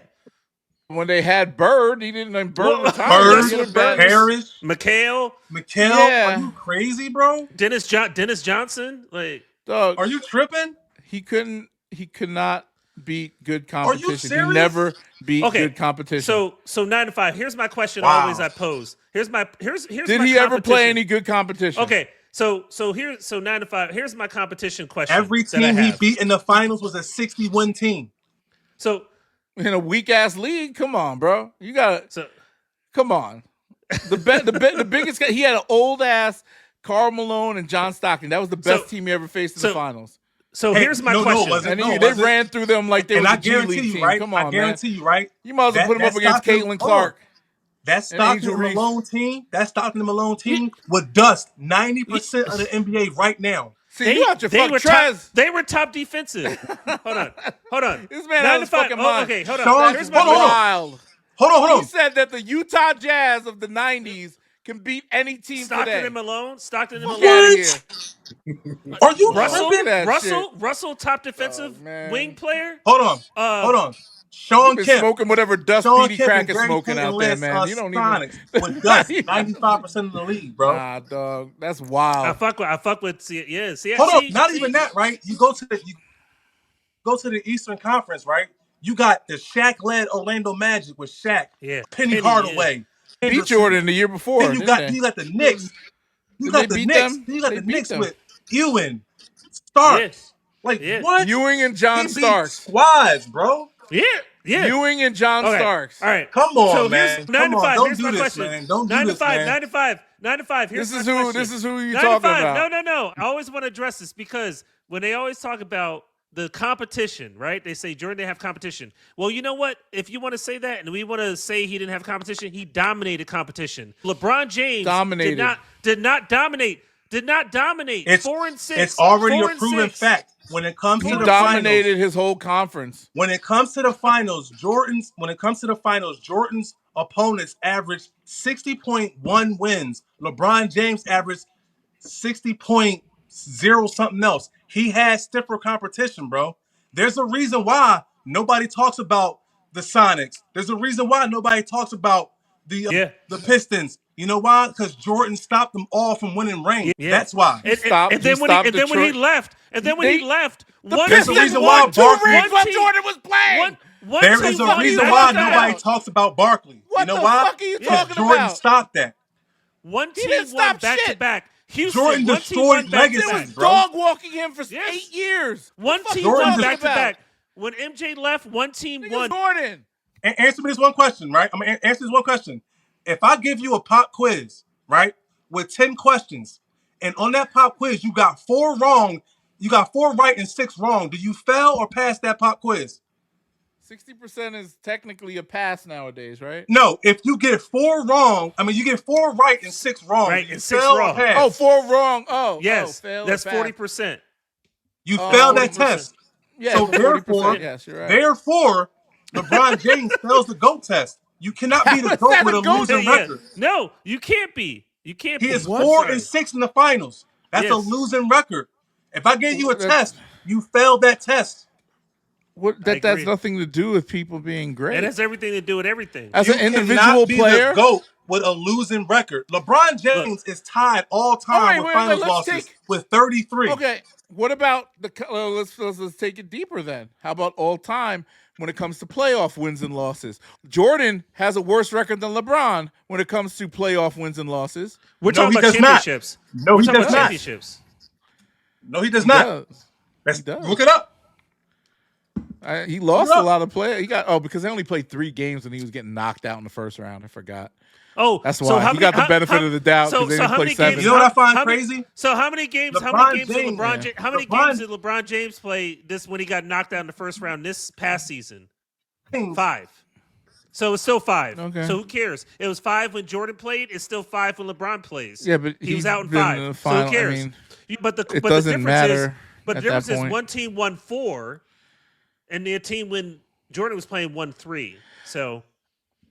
When they had Bird, he didn't like Bird retired. Parrish, McHale. Yeah. Are you crazy, bro? Dennis Johnson, like, dog, are you tripping? He could not beat good competition. Are you serious? He never beat good competition. So 9 to 5. Here's my question. Always I pose. Here's Did he ever play any good competition? Okay. So 9 to 5. Here's my competition question. Every team he beat in the finals was a 60-win team. So in a weak ass league, come on, bro. You gotta come on. The biggest guy, he had an old ass Karl Malone and John Stockton. That was the best team he ever faced in the finals. So here's my question. They ran through them like they were a G League team. Right? Come on, I guarantee you, right? You might as well put him up against Caitlin Clark. That Stockton Malone team would dust 90% of the NBA right now. See, you out your fucking Trez. They were top defensive. Hold on. This man has his fucking mind. Okay, hold on. Here's my wild. Hold on. He said that the Utah Jazz of the 90s can beat any team Stockton today. and Malone. What? Are you Russell, top defensive wing player? Hold on. Sean Kemp smoking whatever dust Petey Crack is smoking out there, man. You don't even with dust 95% of the league, bro. Nah, dog, that's wild. I fuck with Hold on, not even that, right? You go to the Eastern Conference, right? You got the Shaq-led Orlando Magic with Shaq, Penny Hardaway, beat Jordan the year before. Then you got the Knicks. You got the Knicks with Ewing, Starks. What? Ewing and John Starks. Squads, bro. Yeah. Ewing and John Starks. All right. Come on, man. 9 to 5. Here's do my this, question. Man. Don't 9 do to this, 5. man. 9 to 5. 9 to 5. Here's this is who you're 9 talking to 5. about. No. I always want to address this because when they always talk about the competition, right? They say Jordan didn't have competition. Well, you know what? If you want to say that and we want to say he didn't have competition, he dominated competition. LeBron James did not dominate. It's 4 and 6. It's already a proven fact. When it comes to the dominated finals, his whole conference. When it comes to the finals, Jordan's opponents averaged 60.1 wins. LeBron James averaged 60.0 something else. He had stiffer competition, bro. There's a reason why nobody talks about the Sonics. There's a reason why nobody talks about the Pistons. You know why? Because Jordan stopped them all from winning rings. Yeah. That's why. And then when he left, there's a reason why Jordan was playing. There is a reason why nobody talks about Barkley. What you know the why? fuck are you talking Jordan about? stopped that. One team won back-to-back. Houston, Jordan destroyed legacy, They was bro. dog walking him for 8 years. One team won back-to-back. When MJ left, one team won. Jordan. Answer me this one question, right? I'm going to answer this one question. If I give you a pop quiz, right, with 10 questions, and on that pop quiz you got 4 wrong, you got 4 right and 6 wrong, do you fail or pass that pop quiz? 60% is technically a pass nowadays, right? No, if you get 4 wrong, you get 4 right and 6 wrong. Right, you and 6 fail wrong. or pass. Oh, 4 wrong. Yes, fail that's or pass. 40%. You failed that 40%. test. Yeah, so so 40%. Yes, you're right. Therefore, LeBron James fails the GOAT test. You cannot be the How is GOAT that with a a GOAT losing Yeah. record. No, you can't be. You can't He be. is I'm 4 sorry. and 6 in the finals. That's a Yes. losing record. If I gave you a That- test, you failed that test. That's nothing to do with people being great. It has everything to do with everything. As You an individual cannot be player, the GOAT with a losing record. LeBron James is tied all time with finals losses with 33. Okay, what about let's take it deeper then. How about all time when it comes to playoff wins and losses? Jordan has a worse record than LeBron when it comes to playoff wins and losses. We're talking about championships. No, he does not. Championships. No, he does not. He does. Look it up. He lost a lot of players. He got because they only played 3 games and he was getting knocked out in the first round. I forgot. Oh, that's why he got the benefit of the doubt because they didn't play 7. You know what I find crazy? So how many games? How many games did LeBron James play this when he got knocked out in the first round this past season? 5. So it's still 5. Okay. So who cares? It was 5 when Jordan played. It's still 5 when LeBron plays. Yeah, but he was out in been 5. in the final. So who cares? But the doesn't matter. But the difference is one team won 4, and the team when Jordan was playing won 3. So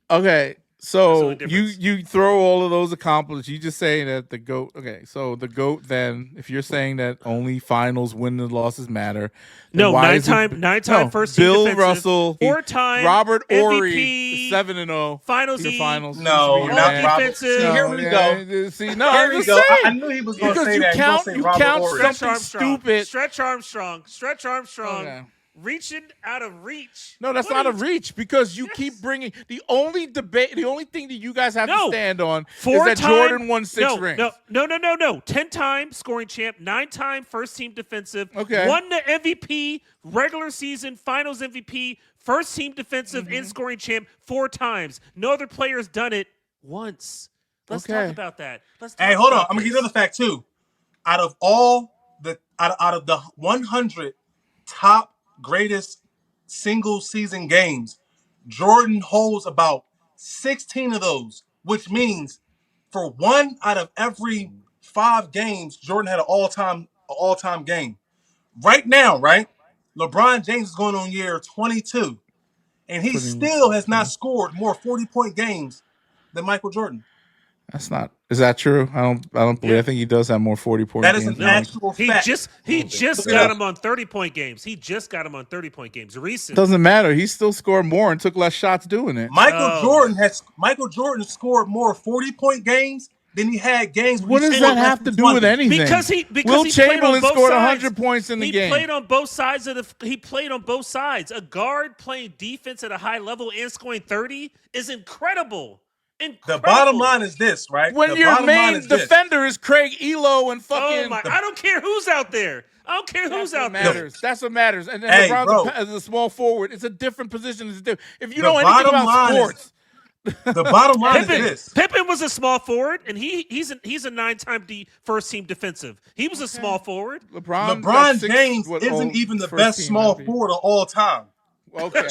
okay. So you throw all of those accomplishments. You just saying that the GOAT. Okay, so the GOAT. Then, if you're saying that only finals wins and losses matter, no, 9-time first team Bill defensive, Russell, 4-time Robert Ory, MVP, 7-0 finals. No, not Robert. See, here we go. See, no, here we go. I knew he was going to say that. You count something stupid. Stretch Armstrong. Okay. Reaching out of reach. No, that's not a reach because you keep bringing the only thing that you guys have to stand on is that Jordan won 6 rings. No. 10-time scoring champ, 9-time first team defensive. Okay. Won the MVP, regular season, finals MVP, first team defensive, and scoring champ 4 times. No other player's done it once. Let's talk about that. Hey, hold on. I'm gonna give you another fact too. Out of the 100 top greatest single season games, Jordan holds about 16 of those, which means for 1 out of every 5 games, Jordan had an all-time game. Right now, right? LeBron James is going on year 22, and he still has not scored more 40-point games than Michael Jordan. That's not. Is that true? I don't believe. I think he does have more 40-point games. That is an actual fact. He just got him on 30-point games. He just got him on 30-point games. Recent. Doesn't matter. He still scored more and took less shots doing it. Michael Jordan scored more 40-point games than he had games. What does that have to do with anything? Because Will Chamberlain scored 100 sides. points in the game. He played on both sides He played on both sides. A guard playing defense at a high level and scoring 30 is incredible. The bottom line is this, right? When your main defender is Craig Elo and fucking... I don't care who's out there. That's what matters. And then LeBron's as a small forward. It's a different position. If you know anything about sports... The bottom line is this. Pippen was a small forward, and he's a 9-time first team defensive. He was a small forward. LeBron James isn't even the best small forward of all time. Okay.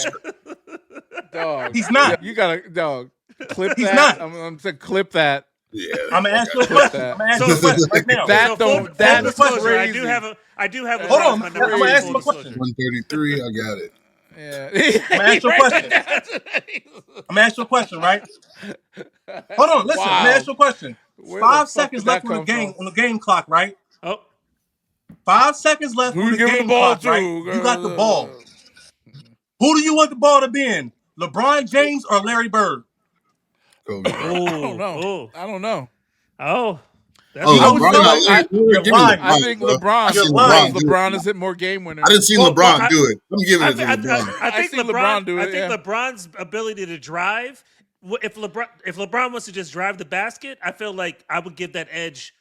Dog. He's not. You gotta, dog. Clip He's that. not. I'm saying clip that. Yeah. I'm gonna ask you a question. Right now. That's crazy. I do have. Hold on. I'm gonna ask you a question. 133. I got it. Yeah. I'm gonna ask you a question. I'm gonna ask you a question, right? Hold on. Listen. I'm gonna ask you a question. 5 seconds left on the game clock, right? Oh. 5 seconds left on the game clock, right? You got the ball. Who do you want the ball to be in? LeBron James or Larry Bird? I don't know. Oh. I think LeBron. LeBron has hit more game winners. I didn't see LeBron do it. I'm giving it to LeBron. I think LeBron do it. I think LeBron's ability to drive. If LeBron wants to just drive the basket, I feel like I would give that edge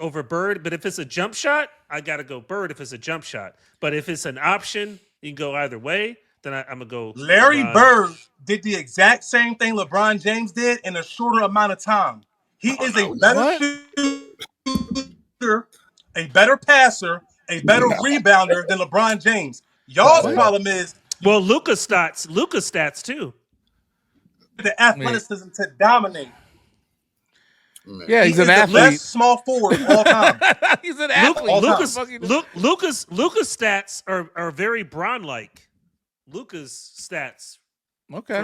over Bird. But if it's a jump shot, I gotta go Bird. If it's a jump shot, but if it's an option, you can go either way. Then I'm gonna go. Larry Bird did the exact same thing LeBron James did in a shorter amount of time. He is a better shooter, a better passer, a better rebounder than LeBron James. Y'all's problem is Well, Luka's stats too. The athleticism to dominate. Yeah, he's an the athlete. best small forward of all time. He's an athlete. Luka's stats are very Bron-like. Luka's stats. Okay. His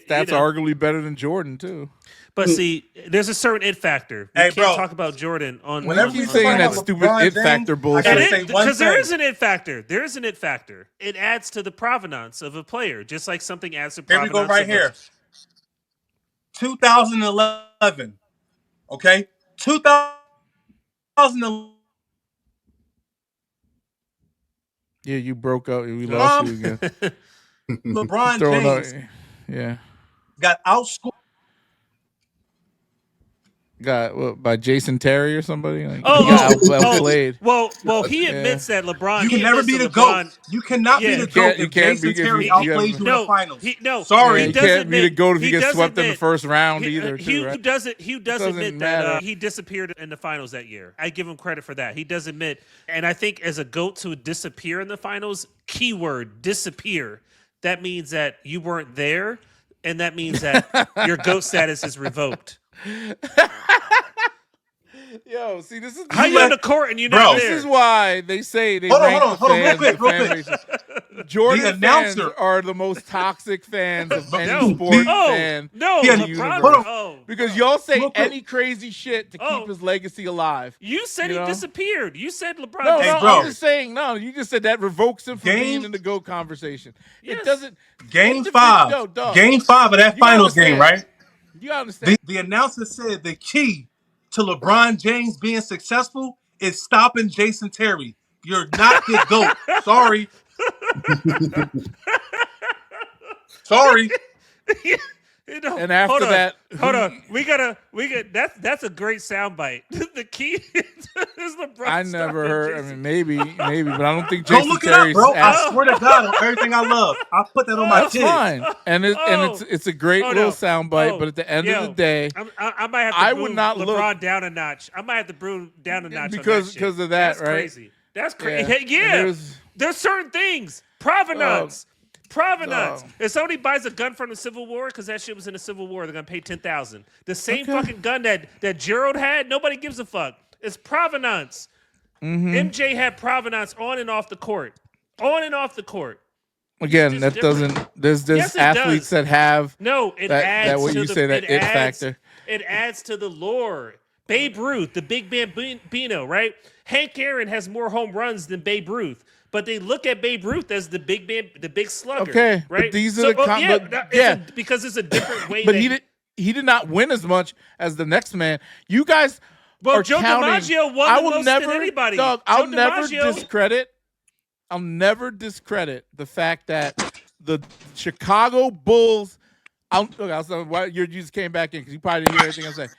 stats are arguably better than Jordan too. But see, there's a certain it factor. We can't talk about Jordan on. Whenever you saying that stupid it factor bullshit, because there is an it factor. There is an it factor. It adds to the provenance of a player, just like something adds to provenance. Here we go, right here. 2011. Okay, 2011. Yeah, you broke up. We lost you again. LeBron James got outscored. Got what, by Jason Terry or somebody? Like, outplayed. Well, he admits that LeBron. You can never be the GOAT. You cannot be the GOAT if Jason Terry outplays you in the finals. Sorry, you can't be the GOAT if he gets swept in the first round either. He does admit that he disappeared in the finals that year. I give him credit for that. He does admit, and I think as a GOAT to disappear in the finals, keyword disappear. That means that you weren't there, and that means that your GOAT status is revoked. Yo, see, this is how you on the court and you're not there. This is why they say they hold rank on, the fans. real quick. Jordan fans are the most toxic fans of any sport fan. Because y'all say any crazy shit to keep his legacy alive. You said he disappeared. You said LeBron. No, I'm just saying. No, you just said that revokes him from being in the GOAT conversation. Yes. It doesn't. Game 5. Game 5 of that finals game, right? You understand? The announcer said the key to LeBron James being successful is stopping Jason Terry. You're not the GOAT. Sorry. Sorry. And after that, hold on. We got that's a great soundbite. The key is LeBron. I never heard. Jason. I mean, maybe, but I don't think Go Jason look it Terry's. up, bro. I swear to God, on everything I love, I put that on my kids. Fine, and it's a great little soundbite. But at the end of the day, I might have to bring LeBron down a notch. I might have to bring down a notch because of that. That's right? Crazy. That's crazy. Yeah. There's certain things. Provenance. If somebody buys a gun from the Civil War, because that shit was in the Civil War, they're gonna pay $10,000. The same fucking gun that Gerald had, nobody gives a fuck. It's provenance. MJ had provenance on and off the court. Again, that doesn't. There's athletes that have it adds that what to you the say that it factor. It adds to the lore. Babe Ruth, the Big Bambino, right? Hank Aaron has more home runs than Babe Ruth. But they look at Babe Ruth as the big slugger. Okay, right? But these are because it's a different way. But he did not win as much as the next man. You guys are Joe counting. DiMaggio won the most than anybody. Dog, I'll never discredit the fact that the Chicago Bulls. You just came back in because you probably didn't hear everything I'm saying.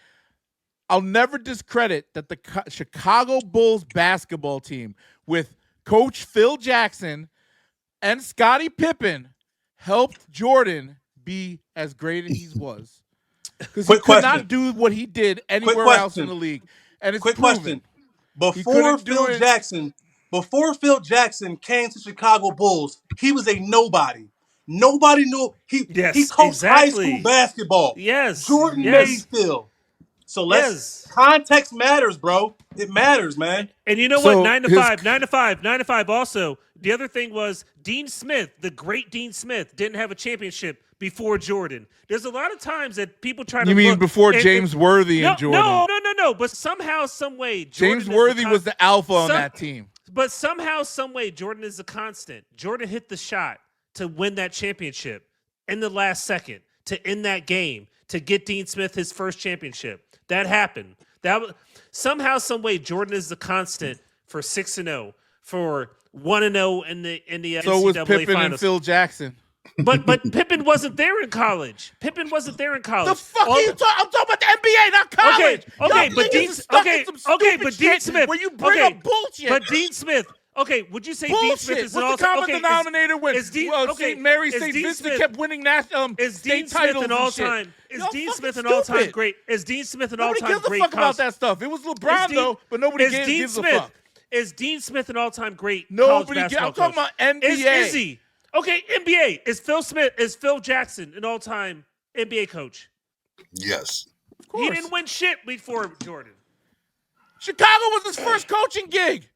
I'll never discredit that the Chicago Bulls basketball team with Coach Phil Jackson and Scottie Pippen helped Jordan be as great as he was. Because he could not do what he did anywhere else in the league. And it's proven. Before Phil Jackson came to Chicago Bulls, he was a nobody. Nobody knew he coached high school basketball. Yes. Jordan made Phil. So context matters, bro. It matters, man. And you know what? 9 to 5 also. The other thing was Dean Smith, the great Dean Smith, didn't have a championship before Jordan. There's a lot of times that people try to You mean before James Worthy and Jordan? No. But somehow, some way, James Worthy was the alpha on that team. But somehow, some way, Jordan is a constant. Jordan hit the shot to win that championship in the last second, to end that game, to get Dean Smith his first championship. That happened. Somehow, some way, Jordan is the constant for 6-0, for 1-0 in the NCAA so was Pippen finals. And Phil Jackson. But Pippen wasn't there in college. The fuck are you talking? I'm talking about the NBA, not college. Okay, but Dean Smith. Where you bring up bullshit. But Dean Smith. Okay, would you say bullshit. Dean Smith is What's the common denominator win? St. Mary, St. Vincent kept winning national state titles an all-time. Is Dean Smith an all-time great? Is Dean Smith an all-time great? Nobody gives a fuck about that stuff. It was LeBron though, but nobody gives a fuck. Is Dean Smith an all-time great? Nobody gives. I'm talking about NBA. Is he? Okay, NBA. Is Phil Jackson an all-time NBA coach? Yes. Of course. He didn't win shit before Jordan. Chicago was his first coaching gig.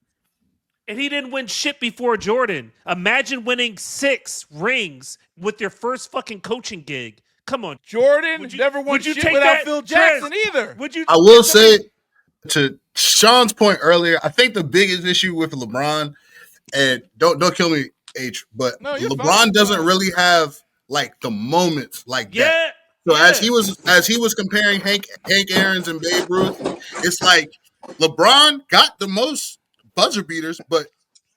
And he didn't win shit before Jordan. Imagine winning 6 rings with your first fucking coaching gig. Come on. Jordan never won shit without Phil Jackson either. I will say, to Sean's point earlier, I think the biggest issue with LeBron, and don't kill me, H, but LeBron doesn't really have like the moments like that. So as he was comparing Hank Aaron's and Babe Ruth, it's like LeBron got the most buzzer beaters, but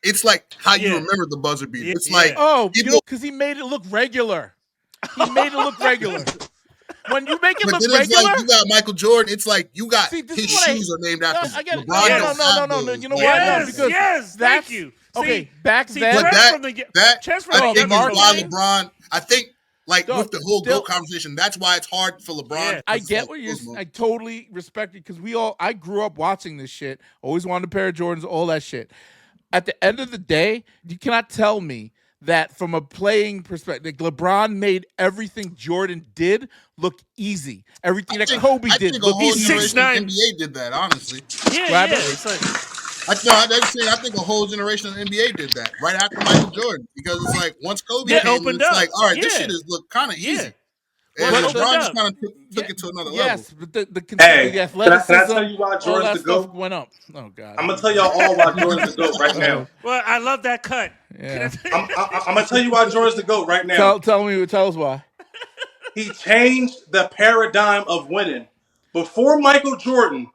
it's like how you remember the buzzer beater. It's like because he made it look regular. He made it look regular. When you make it look regular, it's like you got Michael Jordan. It's like you got his shoes are named after LeBron. No. You know why? Because thank you. Okay, back then, I think why LeBron. I think with the whole GOAT conversation, that's why it's hard for LeBron. I get what you're saying. I totally respect it because I grew up watching this shit. Always wanted a pair of Jordans, all that shit. At the end of the day, you cannot tell me that from a playing perspective, LeBron made everything Jordan did look easy. Everything that Kobe did look easy. He's 6'9". NBA did that, honestly. Yeah. I think a whole generation of NBA did that right after Michael Jordan because it's like once Kobe came, it's like, all right, this shit is look kind of easy. And LeBron just kind of took it to another level. Yes, but the athleticism, can I tell you why Jordan's the GOAT? Went up. Oh God! I'm gonna tell y'all all why Jordan's the GOAT right now. Well, I love that cut. Yeah. I'm gonna tell you why Jordan's the GOAT right now. Tell us why. He changed the paradigm of winning. Before Michael Jordan,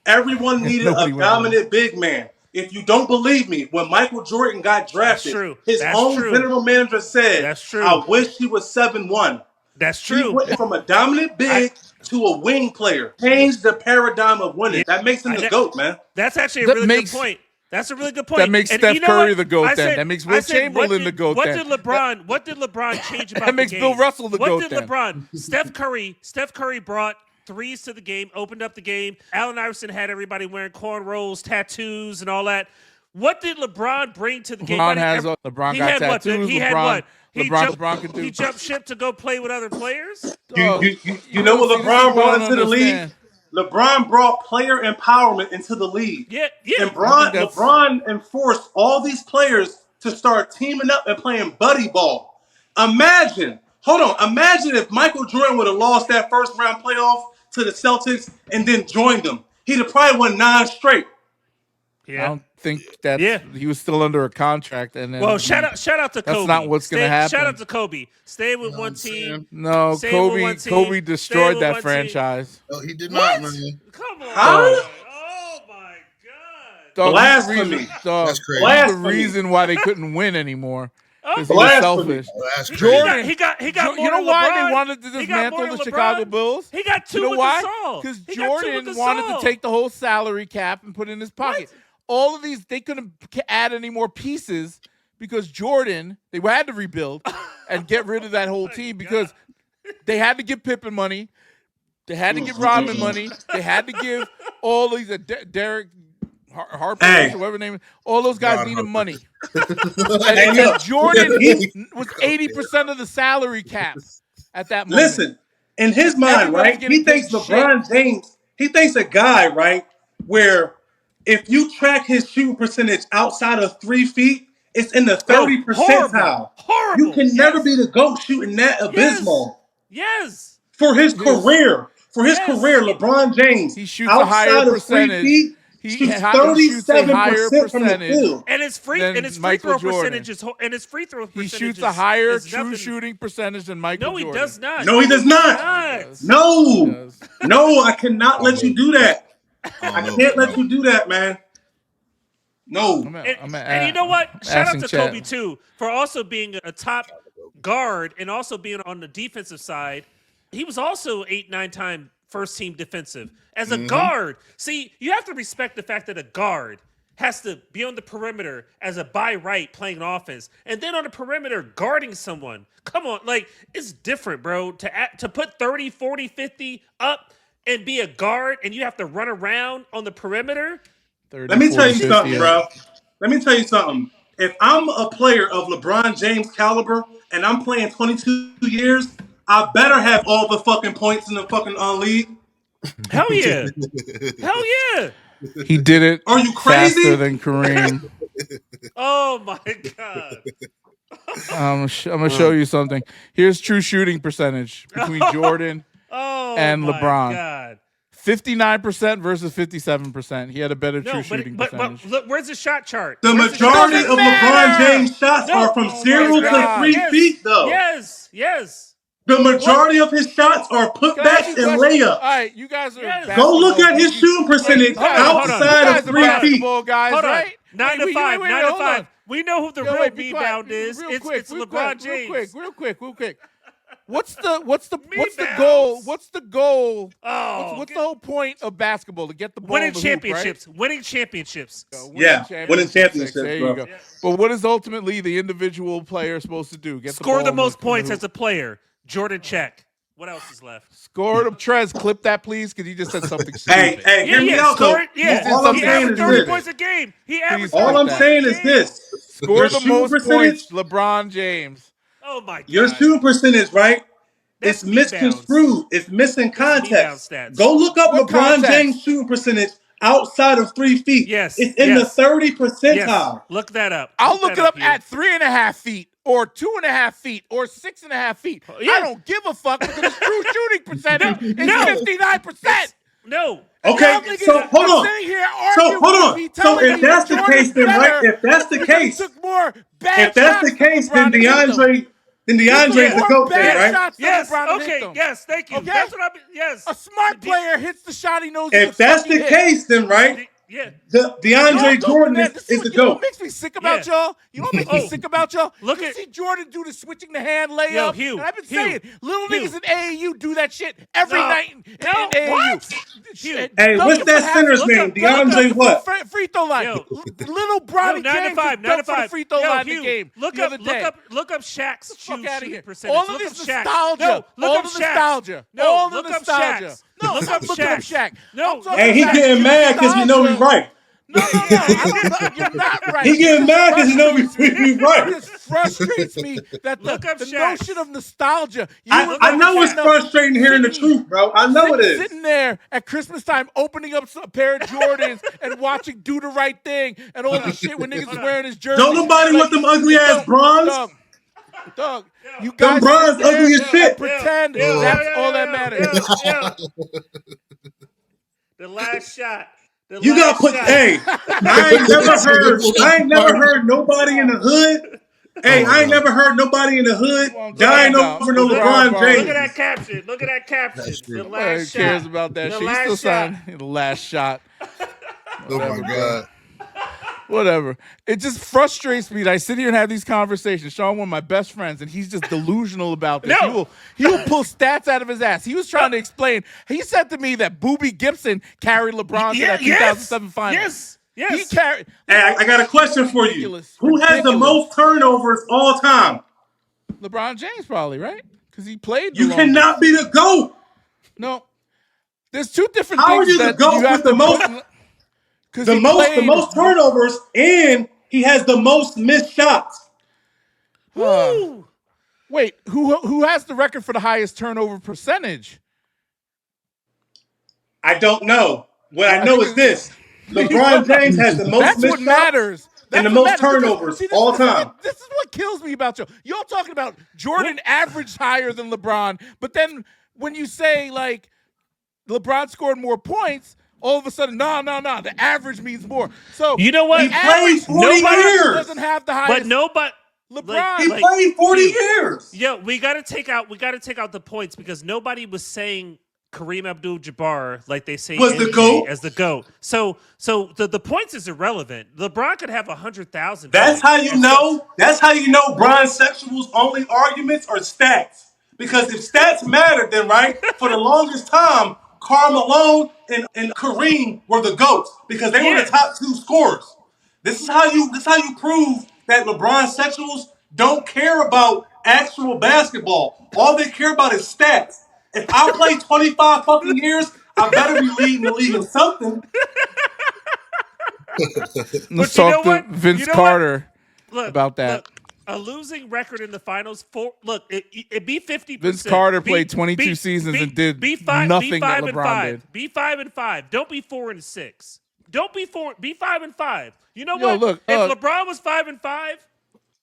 everyone needed a dominant big man. If you don't believe me, when Michael Jordan got drafted, his own general manager said, I wish he was 7'1". That's true. He went from a dominant big to a wing player. Changed the paradigm of winning. That makes him the GOAT, man. That's actually a really good point. That's a really good point. That makes Steph Curry the GOAT then. That makes Will Chamberlain the GOAT then. What did LeBron change about that makes the game? Bill Russell the GOAT then. What did LeBron? Steph Curry brought threes to the game, opened up the game. Allen Iverson had everybody wearing cornrows, tattoos, and all that. What did LeBron bring to the game? LeBron got tattoos. He had what? LeBron could do. He jumped ship to go play with other players? You know what LeBron brought into the league? LeBron brought player empowerment into the league. Yeah. And LeBron enforced all these players to start teaming up and playing buddy ball. Imagine if Michael Jordan would have lost that first round playoff to the Celtics and then joined them. He'd have probably won 9 straight. Yeah. I don't think that he was still under a contract. And then shout out to Kobe. That's not what's going to happen. Shout out to Kobe. Stay with one team. No, Kobe destroyed that franchise. No, he did not, man. Come on. Huh? Oh, my God. Blasphemy. That's crazy. The reason why they couldn't win anymore. Because he was selfish. Jordan, he got more. You know than why LeBron? they wanted to dismantle the Chicago Bulls? He got 2 with the Saul. Because Jordan wanted to take the whole salary cap and put it in his pocket. What? All of these, they couldn't add any more pieces because Jordan, they had to rebuild and get rid of that whole team because they had to give Pippen money. They had to give Rodman money. They had to give all these, Derek Harper, whatever name is, all those guys needed money. and Jordan was 80% of the salary cap at that moment. Listen, in his mind, right, he thinks LeBron James, he thinks a guy, right, where if you track his shooting percentage outside of 3 feet, it's in the 30 percentile. Horrible. You can never be the GOAT shooting that abysmal. Yes. For his career, LeBron James, he shoots a higher percentage. 3 feet, he shoots 37% from the field. And his free throw percentage is he shoots a higher true shooting percentage than Michael Jordan. No, he does not. No, he does not. No, I cannot let you do that. I can't let you do that, man. No. And you know what? Shout out to Kobe, too, for also being a top guard and also being on the defensive side. He was also 8-9-time first-team defensive. As a guard, see, you have to respect the fact that a guard has to be on the perimeter as a by right playing offense, and then on the perimeter guarding someone. Come on, it's different, bro. To put 30, 40, 50 up and be a guard, and you have to run around on the perimeter. 30, Let me tell you something, bro. Let me tell you something. If I'm a player of LeBron James caliber and I'm playing 22 years, I better have all the fucking points in the fucking league. Hell yeah. Hell yeah. He did it Are you faster crazy? than Kareem. Oh my God. I'm gonna show you something. Here's true shooting percentage between Jordan and LeBron. God. 59% versus 57%. He had a better true shooting percentage. But look, where's the shot chart? The Where's majority of LeBron James shots are from 0 to 3 feet, though. Yes. The majority of his shots are putbacks and layups. All right, you guys are Go look at his shooting percentage outside of 3 feet. Guys, hold on. right? 9 to 5. 9 to 5. We know who the real rebound is. It's LeBron James. Real quick. What's the goal? What's the goal? What's the whole point of basketball? To get the ball winning in the championships. Hoop, right? Winning championships. Winning championships. There bro. you go. But what is ultimately the individual player supposed to do? Score the most points as a player. Jordan check. What else is left? Score the Trez. Clip that, please, because he just said something stupid. Hey, hear me out, though. All I'm saying is 30 this. points a game. All I'm saying is this. Score the most points, LeBron James. Oh, my God. Your shooting percentage, right? That's It's misconstrued. It's missing context. Go look up What LeBron context? James' shooting percentage outside of 3 feet. Yes. It's in the 30 percentile. Yes. Look that up. I'll look it up at 3.5 feet or 2.5 feet or 6.5 feet. Yeah. I don't give a fuck because his true shooting percentage is 59%. No. Okay, so hold on. So if that's the case, then right? If that's the case, then DeAndre's the GOAT, right? Yes. Okay. Yes. Thank you. Okay? That's what I mean. Yes. A smart player hits the shot he knows. If that's the case, then right? Yeah. DeAndre Jordan is the You know what GOAT. makes me sick about y'all? You know what makes me sick about y'all? Look at see Jordan do the switching the hand layup. Hugh, and I've been Hugh, saying, little Hugh. niggas in AAU do that shit every night in AAU. What? Hugh. Hey, what's that center's name? DeAndre what? Free throw line. Little Bronny 9 to James 5. 9 to 5. free throw line in Hugh, the game. Look the up. other day. Look up Shaq's Fuck out of here. percentage. All of look this up Shaq. nostalgia. No, look all up the Shaq. nostalgia. No, all look the up nostalgia. Shaq's. No, Look stop up looking up Shaq's. Shaq. No. Hey, he getting mad because we know he's right. No. You're not right. He getting mad because he know we right. It just frustrates me that the notion of nostalgia. I know it's frustrating hearing the truth, bro. I know it is. Sitting there at Christmas time, opening up a pair of Jordans and watching "Do the Right Thing" and all this shit when niggas is wearing his jersey. Don't nobody want them ugly ass bronze. Dog, you guys them bronze ugly as shit. Pretend that's all that matters. The last shot. You got put. Hey, I ain't never heard nobody in the hood. Hey, I ain't never heard nobody in the hood dying over no LeBron James. Look at that caption. The last shot. Cares about that shit. He's still signing the last shot. Oh my God. Whatever. It just frustrates me that I sit here and have these conversations. Sean, one of my best friends, and he's just delusional about this. No. He will pull stats out of his ass. He was trying to explain. He said to me that Boobie Gibson carried LeBron to that 2007 finals. Yes. He carried. Hey, I got a question for you. Who has the most turnovers all time? LeBron James, probably, right? Because he played. You cannot be the GOAT. No. There's two different How things. How are you the GOAT with the most? The most turnovers, and he has the most missed shots. Wait, who has the record for the highest turnover percentage? I don't know. What I know is this: LeBron James has the most missed shots and the most turnovers all time. This is what kills me about you. Y'all talking about Jordan averaged higher than LeBron, but then when you say like LeBron scored more points. All of a sudden, no. The average means more. So you know what? He played 40 years. Doesn't have the highest. But nobody. LeBron. He played 40 years. Yeah, we got to take out the points because nobody was saying Kareem Abdul-Jabbar like they say was the GOAT as the GOAT. So the points is irrelevant. LeBron could have 100,000. That's how you know. That's how you know Bron-sexuals' only arguments are stats. Because if stats matter, then right for the longest time. Karl Malone and Kareem were the GOATs because they were the top two scorers. This is how you prove that LeBron-sexuals don't care about actual basketball. All they care about is stats. If I play 25 fucking years, I better be leading the league in something. Let's talk to Vince Carter. about that. Look, a losing record in the finals. It be 50%. Vince Carter played 22 seasons and did nothing that LeBron did. Be 5-5. Don't be 4-6. Don't be 4. Be 5-5. You know Yo, what? look, if LeBron was 5-5,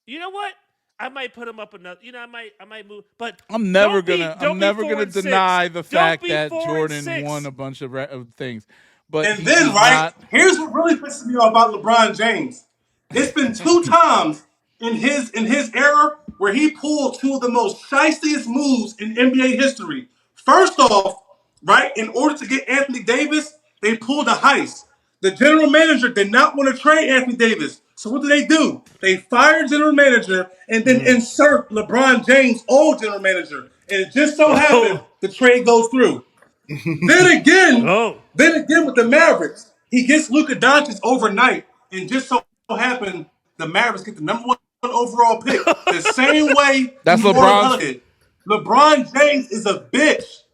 you know what? I might put him up another. I might move. But I'm never gonna deny the fact that Jordan 4-6. won a bunch of things. But and then, right, here's what really pisses me off about LeBron James. It's been 2 times in his era where he pulled 2 of the most shiestiest moves in NBA history. First off, right, in order to get Anthony Davis, they pulled a heist. The general manager did not want to trade Anthony Davis. So what do? They fire general manager and then insert LeBron James, old general manager. And it just so happened the trade goes through. Then again with the Mavericks, he gets Luka Doncic overnight, and just so happened the Mavericks get the #1 overall pick. The same way that's LeBron did. LeBron James is a bitch.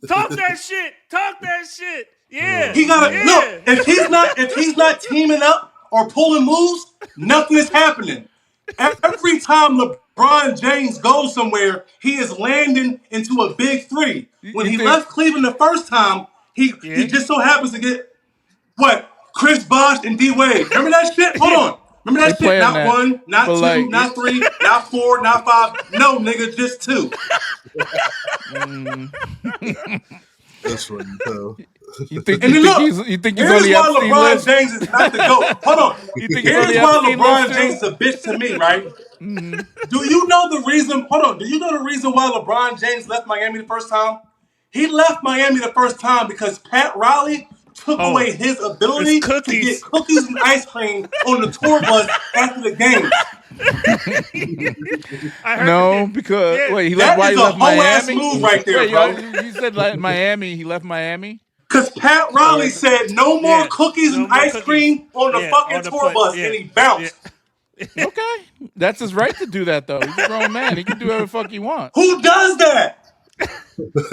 Talk that shit. Yeah. He gotta look. If he's not teaming up or pulling moves, nothing is happening. Every time LeBron James goes somewhere, he is landing into a big 3. When he left Cleveland the first time, he just so happens to get Chris Bosh and D Wade. Remember that shit? Hold on. Remember that shit? Not 1, not 2, not 3, not 4, not 5. No, nigga, just 2. That's funny, though. You think he's on the Epstein LeBron list? James is not the GOAT. Hold on. Here's why LeBron James is a bitch to me, right? Mm-hmm. Do you know the reason? Hold on. Do you know the reason why LeBron James left Miami the first time? He left Miami the first time because Pat Riley took away his ability to get cookies and ice cream on the tour bus after the game. He left Miami. Move right there, bro. You said Miami. He left Miami. Because Pat Riley said no more cookies and ice cream on the fucking tour bus, and he bounced. Okay, that's his right to do that, though. He's a grown man. He can do whatever the fuck he wants. Who does that?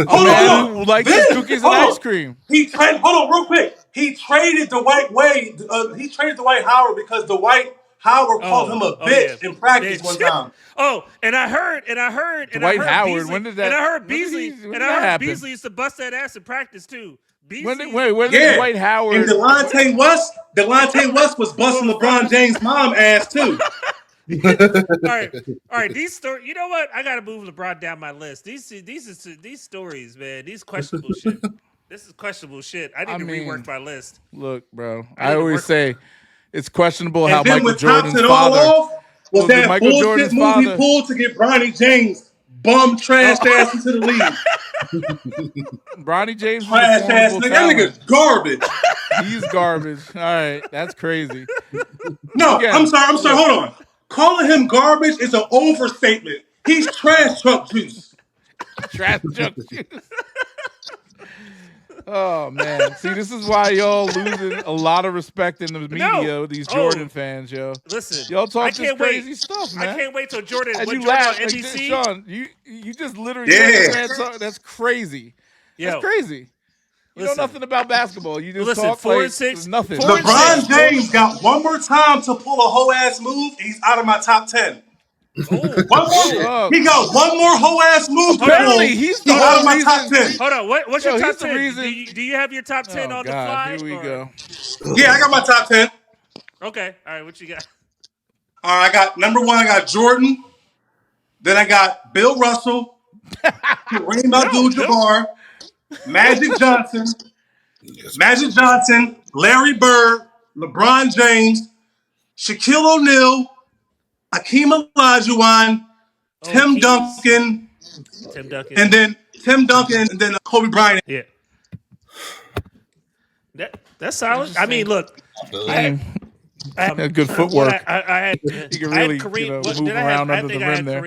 Hold on. Who likes his cookies and ice cream? Hold on, real quick. He traded Dwight Wade. He traded Dwight Howard because Dwight Howard called him a bitch in practice one time. And I heard Dwight Howard. Beasley, when did that? And I heard Beasley. Beasley used to bust that ass in practice too. When did Dwight Howard? And Delonte West was busting LeBron James' mom ass too. All right. These stories. You know what? I gotta move LeBron down my list. These stories, man. These questionable shit. This is questionable shit. I need to rework my list. Look, bro. I always say it's questionable how Michael Jordan's father was that Michael bullshit Jordan's move father he pulled to get Bronny James bum trashed ass into the league. Bronny James trash ass nigga. That nigga's garbage. He's garbage. All right, that's crazy. No, I'm sorry. Hold on. Calling him garbage is an overstatement. He's trash truck juice. Trash truck juice. Oh man! See, this is why y'all losing a lot of respect in the media. These Jordan fans, yo. Listen, y'all talk this crazy stuff, man. I can't wait till Jordan. And when you Jordan laugh, on NBC. Sean, you just literally that's crazy. That's crazy. You know nothing about basketball. You just talk 4-6, nothing. LeBron James got one more time to pull a whole ass move. He's out of my top 10. He got one more whole ass move. Apparently, he's out of my top 10. Hold on, what's your top 10? Do you have your top 10 on the fly? Here we go. Yeah, I got my top 10. Okay, all right, what you got? All right, I got number 1. I got Jordan. Then I got Bill Russell, Kareem Abdul-Jabbar, Magic Johnson, Larry Bird, LeBron James, Shaquille O'Neal, Hakeem Olajuwon, Tim Duncan, and then Kobe Bryant. Yeah, that's solid. I mean, look, I had good footwork. I had Kareem, move around under the rim there.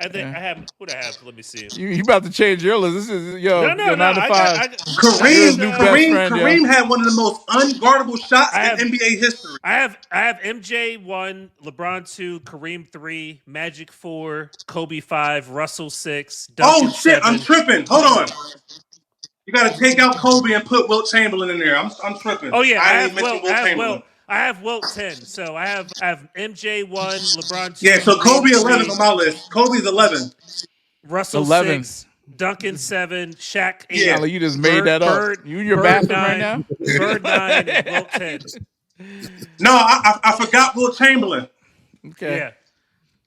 I think I have. What I have? Let me see. You about to change your list? This is no. 9 to 5. Kareem had one of the most unguardable shots in NBA history. I have MJ 1, LeBron 2, Kareem 3, Magic 4, Kobe 5, Russell 6. Duncan 7. I'm tripping. Hold on. You got to take out Kobe and put Wilt Chamberlain in there. I'm tripping. Oh yeah, I didn't even mention Wilt Chamberlain. I have Wilt 10. So I have MJ 1, LeBron 2, Yeah, so Kobe Kareem 11 3, on my list. Kobe's 11. Russell 11. 6, Duncan 7, Shaq 8. Yeah. Like you just made that up. You in your bathroom right now? Bird 9 and Wilt 10. No, I forgot Wilt Chamberlain. Okay. Yeah.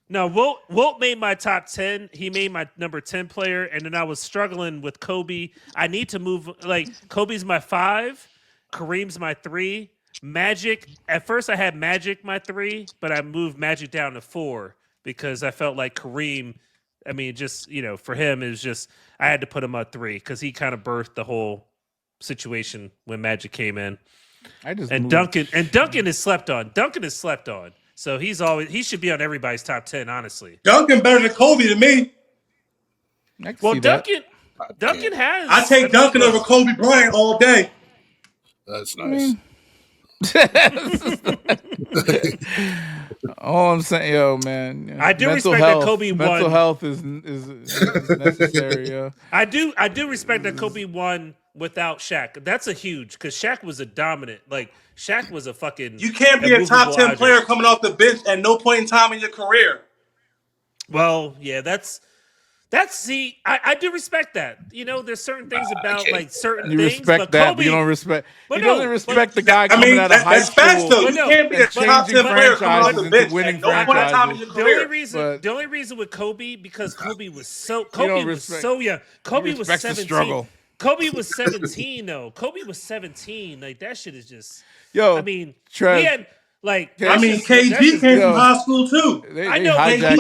No, Wilt made my top 10. He made my number 10 player, and then I was struggling with Kobe. I need to move. Like, Kobe's my 5, Kareem's my 3, Magic. At first, I had Magic my 3, but I moved Magic down to 4 because I felt like Kareem. I mean, just for him, it was just I had to put him at 3 because he kind of birthed the whole situation when Magic came in. Duncan is slept on. Duncan is slept on. So he should be on everybody's top 10, honestly. Duncan better than Kobe to me. Well, Duncan has. I take Duncan over Kobe Bryant all day. That's nice. All I'm saying, yo, man. I do respect that Kobe won. Mental health is necessary, yo. I do respect that Kobe won without Shaq. That's a huge because Shaq was a dominant. Like Shaq was a fucking. You can't be a top 10 player coming off the bench at no point in time in your career. Well, yeah, that's. See, I do respect that. There's certain things about like certain you things. Respect but that, Kobe, but you don't respect. But he doesn't respect the guy coming out of high that's school. Facts, though. You can't be a top 10 player coming off the bench winning at no point in time in your career. The only reason with Kobe because Kobe was so young. Kobe was 17. Struggle. Kobe was 17 though. Kobe was 17. Like that shit is just. Yo, I mean, Trev, we had. Like KG came from high school too. I know KG,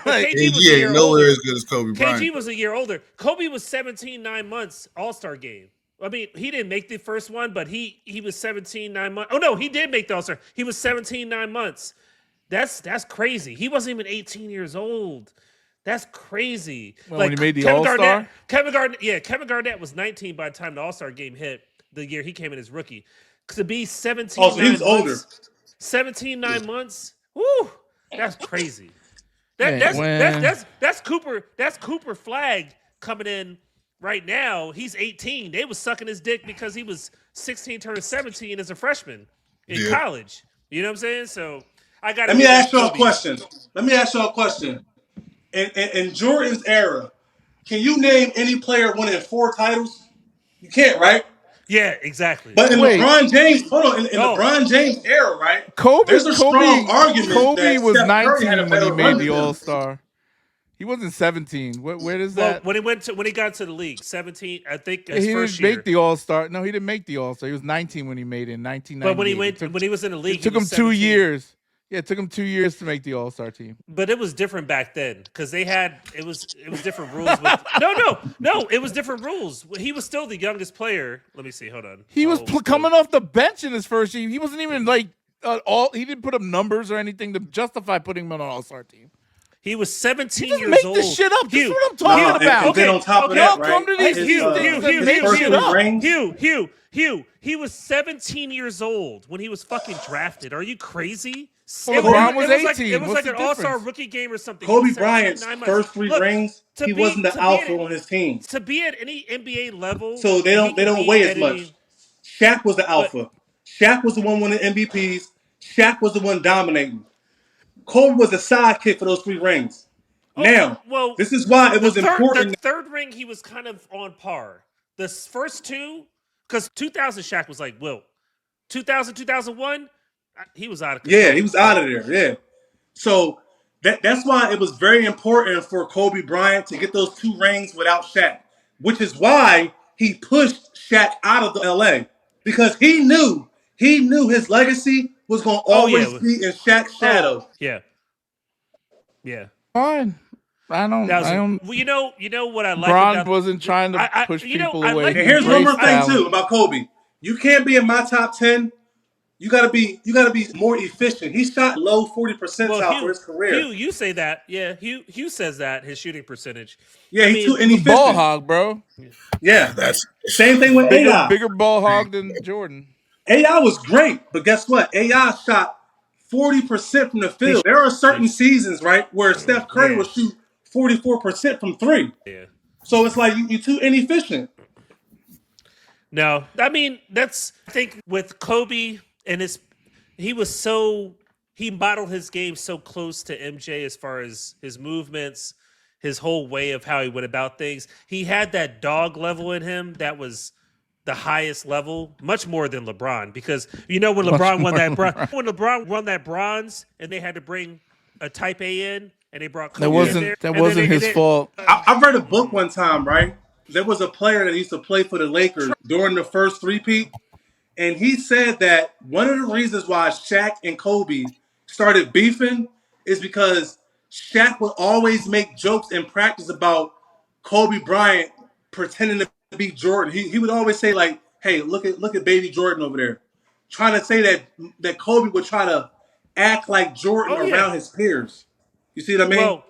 but KG was nowhere as good as Kobe Bryant. KG was a year older. Kobe was 17 9 months All-Star game. I mean, he didn't make the first one, but he was 17 9 months. Oh no, he did make the All-Star. He was 17 9 months. That's crazy. He wasn't even 18 years old. That's crazy. Well, when he made the All-Star? Kevin Garnett was 19 by the time the All-Star game hit. The year he came in as rookie. To be 17 so he was older. 17 9 months. Woo! That's crazy. That's Cooper Flag coming in right now. He's 18. They was sucking his dick because he was 16 turning 17 as a freshman in college. You know what I'm saying? So I got. Let me ask y'all a question. In Jordan's era, can you name any player winning 4 titles? You can't, right? Yeah, exactly. But in LeBron James, LeBron James era, right? There's a strong argument Kobe was Steph 19 when he made the All-Star. He wasn't 17. Where does that? When he got to the league, 17, I think his he first didn't year. make the All-Star. No, he didn't make the All-Star. He was 19 when he made it in 1998. But when he was in the league, it took him 2 years. Yeah, it took him 2 years to make the All-Star team. But it was different back then because it was different rules. No, it was different rules. He was still the youngest player. Let me see. Hold on. He was coming off the bench in his first year. He wasn't even like he didn't put up numbers or anything to justify putting him on an All-Star team. He was 17 years make old. This shit up. This is what I'm talking about. Okay. On top of that, right? Come to these things that make shit up. Hugh, he was 17 years old when he was fucking drafted. Are you crazy? Well, LeBron was 18. It was like an All-Star rookie game or something. Kobe Bryant's first 3 rings, he wasn't the alpha on his team. To be at any NBA level, so they don't weigh as much. Shaq was the alpha. Shaq was the one winning MVPs. Shaq was the one dominating. Kobe was a sidekick for those 3 rings. This is why it was important. The third ring, he was kind of on par. The first 2, because 2000 Shaq was like Wilt. 2000, 2001, he was out of control. Yeah, he was out of there. Yeah. So that's why it was very important for Kobe Bryant to get those 2 rings without Shaq, which is why he pushed Shaq out of the LA because he knew his legacy was going to always be in Shaq's shadow. Yeah. Fine. I don't. Well, you know what I like. Bron wasn't trying to push people away. And here's one more thing too about Kobe. You can't be in my top 10. You gotta be more efficient. He shot low 40% for his career. Hugh, you say that. Yeah, Hugh says that his shooting percentage. Yeah, he's too inefficient. Ball hog, bro. Yeah, that's same thing with AI. Bigger ball hog than Jordan. AI was great, but guess what? AI shot 40% from the field. There are certain seasons, right, where Steph Curry will shoot 44% from 3. Yeah. So it's like you too inefficient. No, I mean I think with Kobe and he modeled his game so close to MJ as far as his movements, his whole way of how he went about things. He had that dog level in him that was the highest level, much more than LeBron. Because when LeBron won that bronze, and they had to bring a Type A in, and they brought Kobe in there. That wasn't his fault. I read a book one time, right? There was a player that used to play for the Lakers during the first three-peat, and he said that one of the reasons why Shaq and Kobe started beefing is because Shaq would always make jokes in practice about Kobe Bryant pretending to be Jordan. He would always say like, "Hey, look at baby Jordan over there," trying to say that Kobe would try to act like Jordan around his peers. You see what I mean?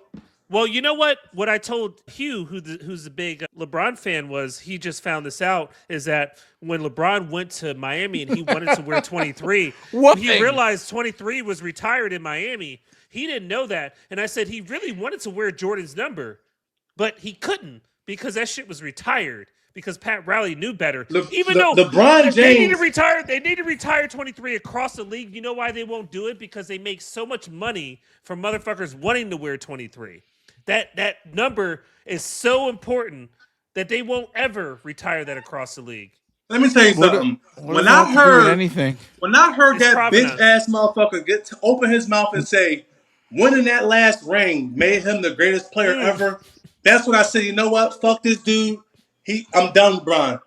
Well, you know what? What I told Hugh, who's a big LeBron fan, was he just found this out is that when LeBron went to Miami and he wanted to wear 23, he realized 23 was retired in Miami. He didn't know that. And I said he really wanted to wear Jordan's number, but he couldn't because that shit was retired. Because Pat Riley knew better. Even though LeBron James, they need to retire 23 across the league. You know why they won't do it? Because they make so much money from motherfuckers wanting to wear 23. That number is so important that they won't ever retire that across the league. Let me tell you something. When I heard that bitch ass motherfucker open his mouth and say, winning that last ring made him the greatest player ever, that's when I said, you know what? Fuck this dude. I'm done with Bron.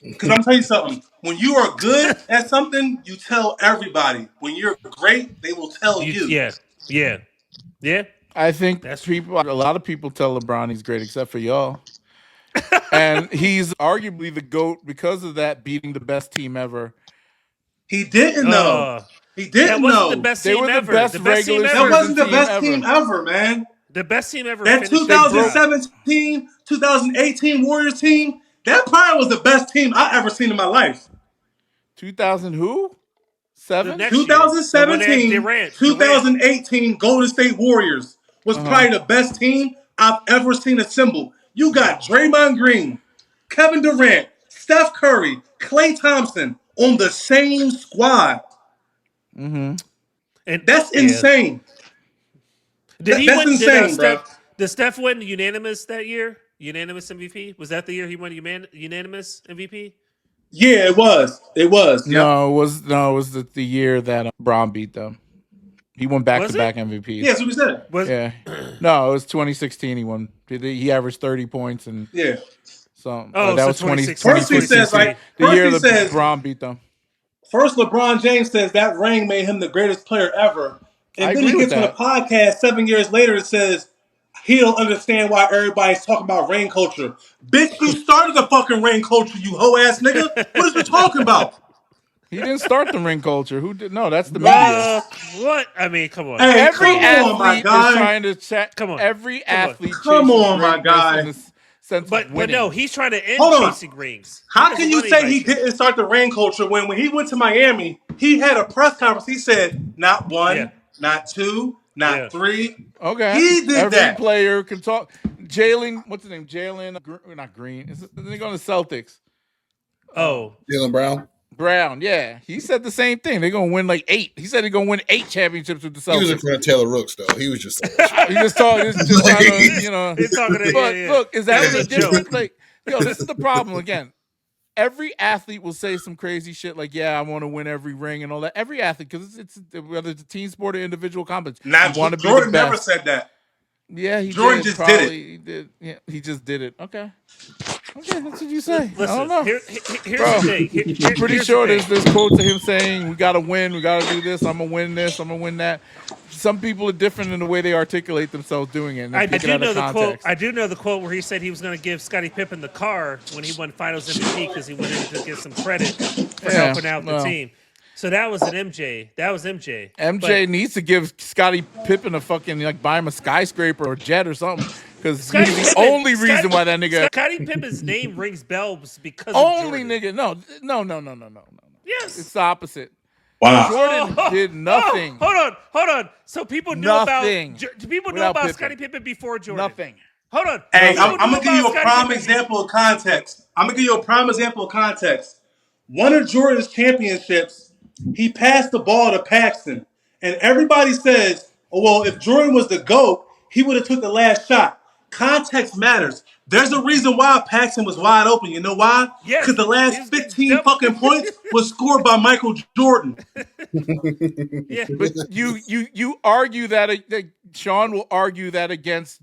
Because I'm telling you something. When you are good at something, you tell everybody. When you're great, they will tell you. Yeah. I think a lot of people tell LeBron he's great, except for y'all. And he's arguably the GOAT because of that, beating the best team ever. He didn't know. He didn't know. The best team ever. That wasn't the best team ever, man. The best team ever. That 2017, 2018 Warriors team, that probably was the best team I ever seen in my life. 2000 who? 2017, 2018 Golden State Warriors was probably the best team I've ever seen assembled. You got Draymond Green, Kevin Durant, Steph Curry, Klay Thompson on the same squad. And that's insane. That's insane, bro. Did Steph win unanimous that year? Unanimous MVP? Was that the year he won unanimous MVP? Yeah, it was. It was. No, it was the year that Bron beat them. He won back-to-back MVPs. Yeah, that's what we said. No, it was 2016 he won. He averaged 30 points and something. That was 2016. First he says, like, the year that Bron beat them. First, LeBron James says that ring made him the greatest player ever. And then he gets on a podcast 7 years later and says he don't understand why everybody's talking about ring culture. Bitch, you started the fucking ring culture, you hoe-ass nigga. What is you talking about? He didn't start the ring culture. Who did? No, that's the media. What? I mean, come on. Hey, every athlete is trying to chat. Come on. Every athlete. Come on, my guy. But no, he's trying to end chasing rings. How can you say he didn't start the ring culture when he went to Miami, he had a press conference. He said, not one, not two, not three. Okay. He did that. Every player can talk. Jalen, what's his name? Jalen, not Green. Is they going to Celtics? Oh. Jalen Brown, yeah. He said the same thing. They're going to win like 8. He said they're going to win 8 championships with the Celtics. He was in front of Taylor Rooks, though. He was just he just talking, you know. Look, is that any different? Like, this is the problem again. Every athlete will say some crazy shit like, yeah, I want to win every ring and all that. Every athlete, because it's whether it's a team sport or individual competition. Jordan never said that. Yeah, he Jordan did. just Probably, did it. He did. Yeah, he just did it. Okay, that's what you say. Listen, I don't know. Here's the thing. I'm pretty sure there's quotes of him saying, we got to win, we got to do this, I'm going to win this, I'm going to win that. Some people are different in the way they articulate themselves doing it. I do know the quote. I do know the quote where he said he was going to give Scottie Pippen the car when he won Finals MVP because he wanted to get some credit for helping out the team. So that was an MJ. That was MJ. MJ needs to give Scottie Pippen a fucking buy him a skyscraper or jet or something because he's the only reason why that nigga. Scottie Pippen's name rings bells because only of nigga. No. Yes, it's the opposite. Wow. Jordan did nothing. Hold on. So people knew nothing. about Scottie Pippen before Jordan. Nothing. Hold on. Hey, People I'm knew gonna give you about a Scottie prime Pippen. example of context. One of Jordan's championships, he passed the ball to Paxson, and everybody says, "Oh well, if Jordan was the GOAT, he would have took the last shot." Context matters. There's a reason why Paxson was wide open. You know why? Yes. Because the last He's 15 fucking points was scored by Michael Jordan. Yeah. But you argue that Sean will argue that against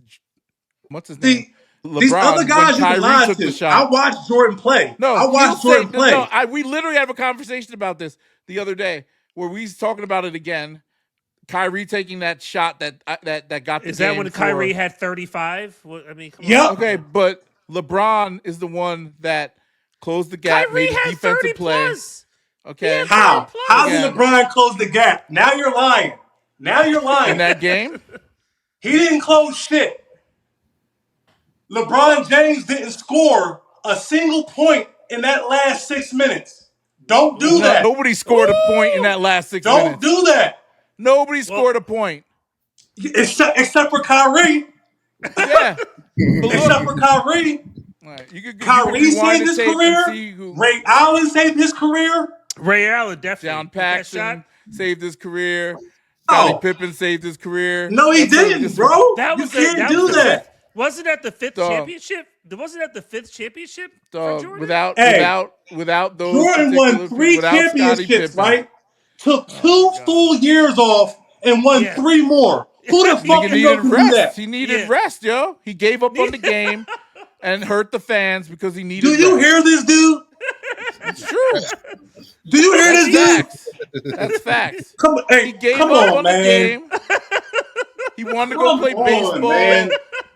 what's his name? See, LeBron, these other guys you when can Kyrie lie took the to. shot. I watched Jordan play. No, I watched Jordan play. we literally have a conversation about this the other day where we was talking about it again. Kyrie taking that shot that got the game. Is that when Kyrie had 35? I mean, come Yep. on. Okay, but LeBron is the one that closed the gap, Kyrie made the had defensive 30 play. plus. Okay, How? How Again. did LeBron close the gap? Now you're lying. in that game? He didn't close shit. LeBron James didn't score a single point in that last 6 minutes. Don't do that. Nobody scored a point in that last 6 minutes. Don't do that. Nobody scored a point. Except for Kyrie. Yeah. Except for Kyrie. Right. Kyrie saved his career. Ray Allen saved his career. Ray Allen definitely. John Paxson saved his career. Oh. Scottie Pippen saved his career. No, he didn't, bro. You can't do that. Wasn't that the fifth championship? Wasn't that the fifth championship for Jordan? Without those Jordan won 3 championships, right? Took 2 full years off and won 3 more. Who the fuck can do that? He needed rest, yo. He gave up on the game and hurt the fans because he needed rest. Do you hear this, dude? It's true. Do you hear this, dude? That's facts. He gave up on the game. He wanted to go play baseball. Man.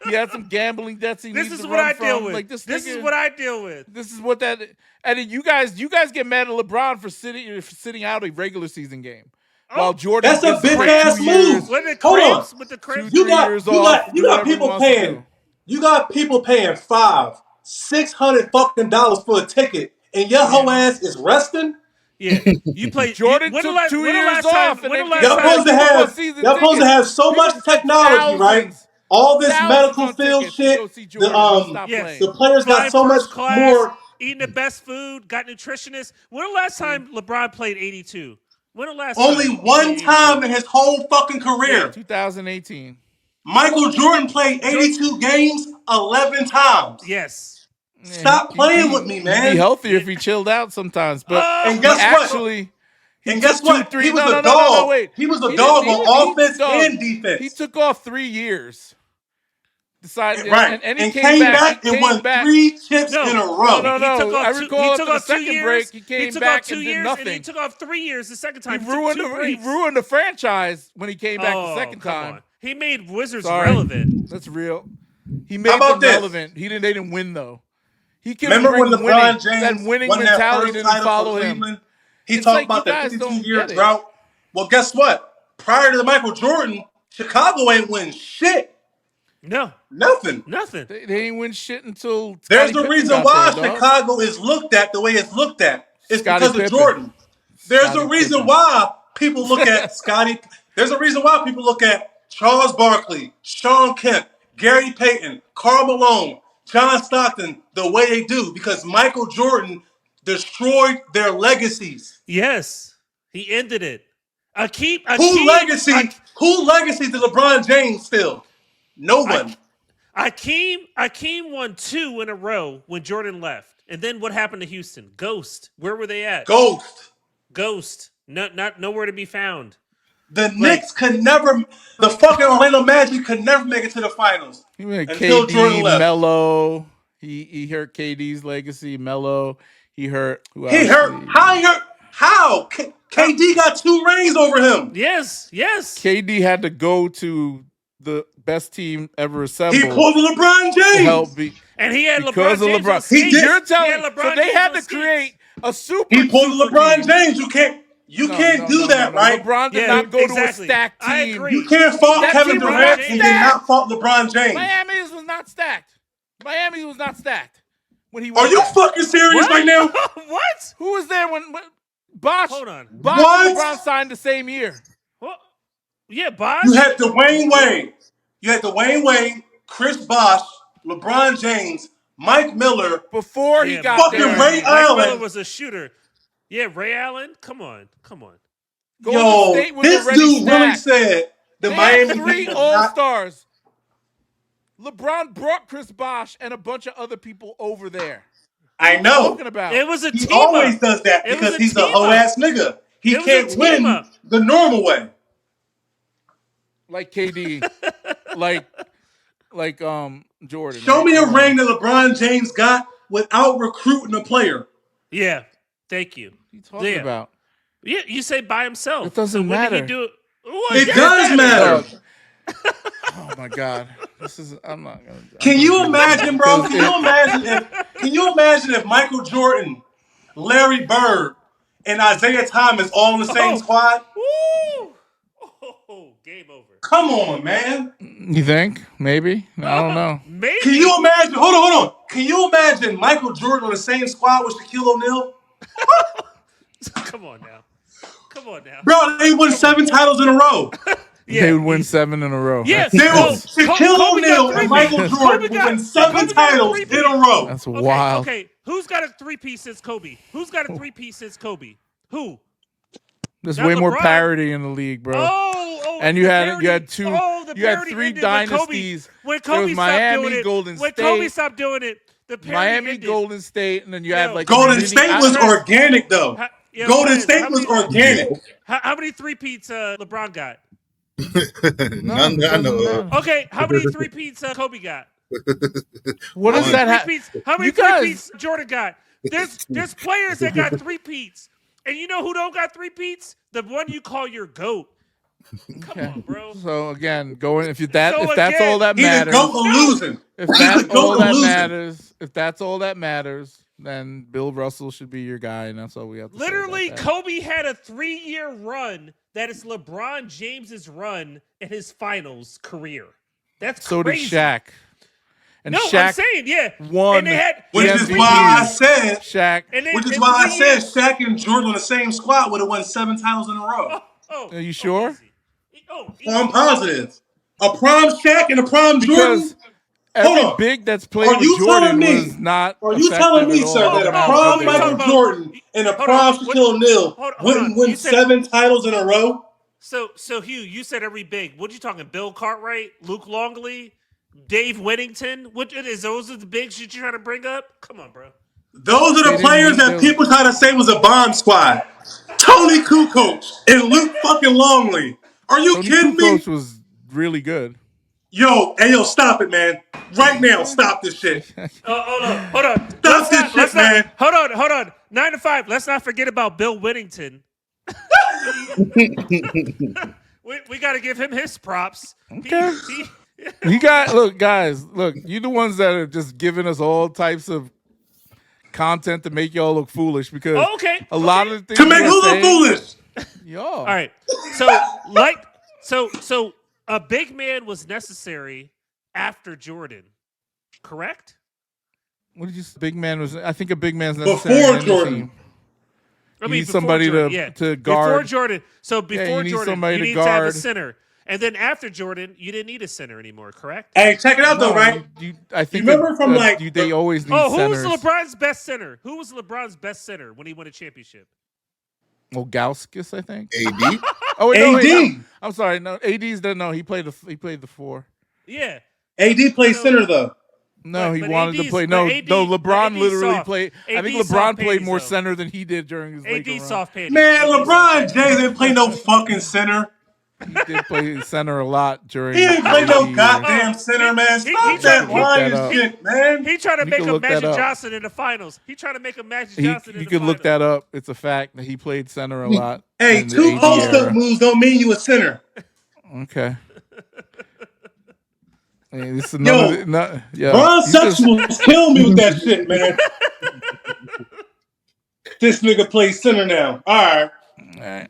He had some gambling debts he needs to run from. This is what I deal with. This is what that. And you guys get mad at LeBron for sitting out a regular season game. While Jordan, that's a bitch ass move. Hold on, with the cramps, you got people paying. You got people paying $500-$600 fucking for a ticket, and your whole ass is resting. Yeah, you play. Jordan took 2 years off, and y'all supposed to have so much technology, right? All this medical field shit. The players got so much more. Eating the best food, got nutritionists. When the last time LeBron played 82? When the last Only time? one time in his whole fucking career. 2018. Michael Jordan played 82 games 11 times. Yes. Stop playing with me, man. He'd be healthier if he chilled out sometimes. But and guess what? He was a dog. He was a dog on offense and defense. He took off 3 years. Right. And he came back and won 3 chips in a row. No. I recall after the second break, he came back and did nothing. And he took off 3 years the second time. He ruined the franchise when he came back the second time. He made Wizards relevant. That's real. He made them relevant. They didn't win though. He could remember when LeBron James that winning won mentality that first didn't follow him. He talked about the 52-year drought. Well, guess what? Prior to Michael Jordan, Chicago ain't win shit. No. Nothing. They ain't win shit until there's the reason why Chicago is looked at the way it's looked at. It's because of Jordan. There's a reason why people look at Scottie. There's a reason why people look at Charles Barkley, Sean Kemp, Gary Payton, Karl Malone, John Stockton the way they do because Michael Jordan destroyed their legacies. Yes. He ended it. Who legacy did LeBron James still? No one. Akeem won 2 in a row when Jordan left. And then what happened to Houston? Ghost. Where were they at? Ghost. Not nowhere to be found. The Knicks could never. The fucking Orlando Magic could never make it to the finals. He went until KD, Jordan left. Melo. He hurt KD's legacy. Melo. He hurt. He hurt. How he hurt? How? KD got 2 rings over him. Yes. KD had to go to the best team ever assembled. He pulled LeBron James. And he had LeBron James. He did. You're telling me. So they had to create a super. He pulled LeBron James. You can't do that, right? LeBron did not go to a stacked team. I agree. You can't fault Kevin Durant and then not fault LeBron James. Miami was not stacked. When he Are you fucking serious right now? What? Who was there when Bosh? Hold on. Bosh and LeBron signed the same year. What? Yeah, Bosh. You had Dwayne Wade, Chris Bosh, LeBron James, Mike Miller, before he got fucking there. Ray Mike Allen. Miller was a shooter. Yeah, Ray Allen. Come on. Golden State was this already dude stacked. really said the They Miami had 3 Heat was All-Stars. LeBron brought Chris Bosh and a bunch of other people over there. I know. Talking about. It was a He team always up. does that because he's a hoe ass nigga. He can't win the normal way. Like KD. like Jordan. Show me a ring that LeBron James got without recruiting a player. Yeah. Thank you. What are you talking about? Yeah, you say by himself. It doesn't matter. When did he do it? It does matter. Oh my God. I'm not gonna. Can you imagine, bro? Can you imagine if Michael Jordan, Larry Bird, and Isaiah Thomas all in the same squad? Woo! Oh, game over. Come on, man. You think? Maybe? I don't know. Maybe. Can you imagine? Hold on. Can you imagine Michael Jordan on the same squad with Shaquille O'Neal? Come on now. Bro, they won 7 titles in a row. They would win 7 in a row. Yes. Shaquille O'Neal and Michael Jordan would win 7 titles in a row. That's wild. Okay, who's got a 3-piece since Kobe? Who's got a 3-piece since Kobe? Who? There's way more parity in the league, bro. And you had 3 dynasties. When Kobe Miami, stopped doing it, Golden when State, Kobe stopped doing it, the Miami, ended. Golden State, and then you had like Golden State was organic though. Golden State was organic. How many 3-peats LeBron got? None that I know of. Okay, how many 3-peats Kobe got? What does that have? How many 3-peats Jordan got? There's players that got 3-peats. And you know who don't got 3-peats? The one you call your GOAT. Come on, bro. So again, if that's all that matters. He's the GOAT of losing. If that's all that matters, if that's all that matters, then Bill Russell should be your guy, and that's all we have to say. Literally, Kobe had a 3-year run that is LeBron James's run in his finals career. That's so crazy. did Shaq. And no, Shaq I'm saying, yeah. won. And they had, which is why I said Shaq. Shaq and Jordan on the same squad would have won 7 titles in a row. Are you sure? Easy. I'm positive. A prime Shaq and a prime Jordan. Every big that's played with Jordan was not. Are you telling me, sir, that a prime Michael Jordan and a prime Shaquille O'Neal wouldn't win 7 titles in a row? So Hugh, you said every big. What you talking? Bill Cartwright, Luke Longley, Dave Whittington? Those are the bigs you're trying to bring up? Come on, bro. Those are the players that people try to say was a bomb squad. Tony Kukoc and Luke fucking Longley. Are you kidding me? Tony Kukoc was really good. Yo, stop it, man. Right now, stop this shit. Hold on. Stop this shit, man. Hold on. 9 to 5. Let's not forget about Bill Whittington. we got to give him his props. Okay. Look, guys, you the ones that are just giving us all types of content to make y'all look foolish because a lot of the things to make who look foolish. Yo. All right. So a big man was necessary after Jordan, correct? What did you say? Big man was. I think a big man's necessary before Jordan. You need somebody to guard. Before Jordan. So before you Jordan, you need to have a center. And then after Jordan, you didn't need a center anymore, correct? Hey, check it out though, right? I think remember from they always need centers. Who was LeBron's best center? Who was LeBron's best center when he won a championship? Gauskas, I think. AD. Oh wait, no, AD. wait, no. I'm sorry. No, AD's no. He played the 4. Yeah. AD played center though. No, he wanted to play. No, LeBron literally played. I think LeBron played more center than he did during his Laker run. Soft panties. Man, LeBron James didn't play no fucking center. He did play center a lot during. He didn't play no goddamn center, man. Stop that lying shit, man. He tried to make a Magic Johnson in the finals. He tried to make a Magic Johnson in the finals. You could look that up. It's a fact that he played center a lot. Hey, 2 post-up moves don't mean you a center. Okay. Hey, this is Bronsexuals kill me with that shit, man. This nigga plays center now. All right.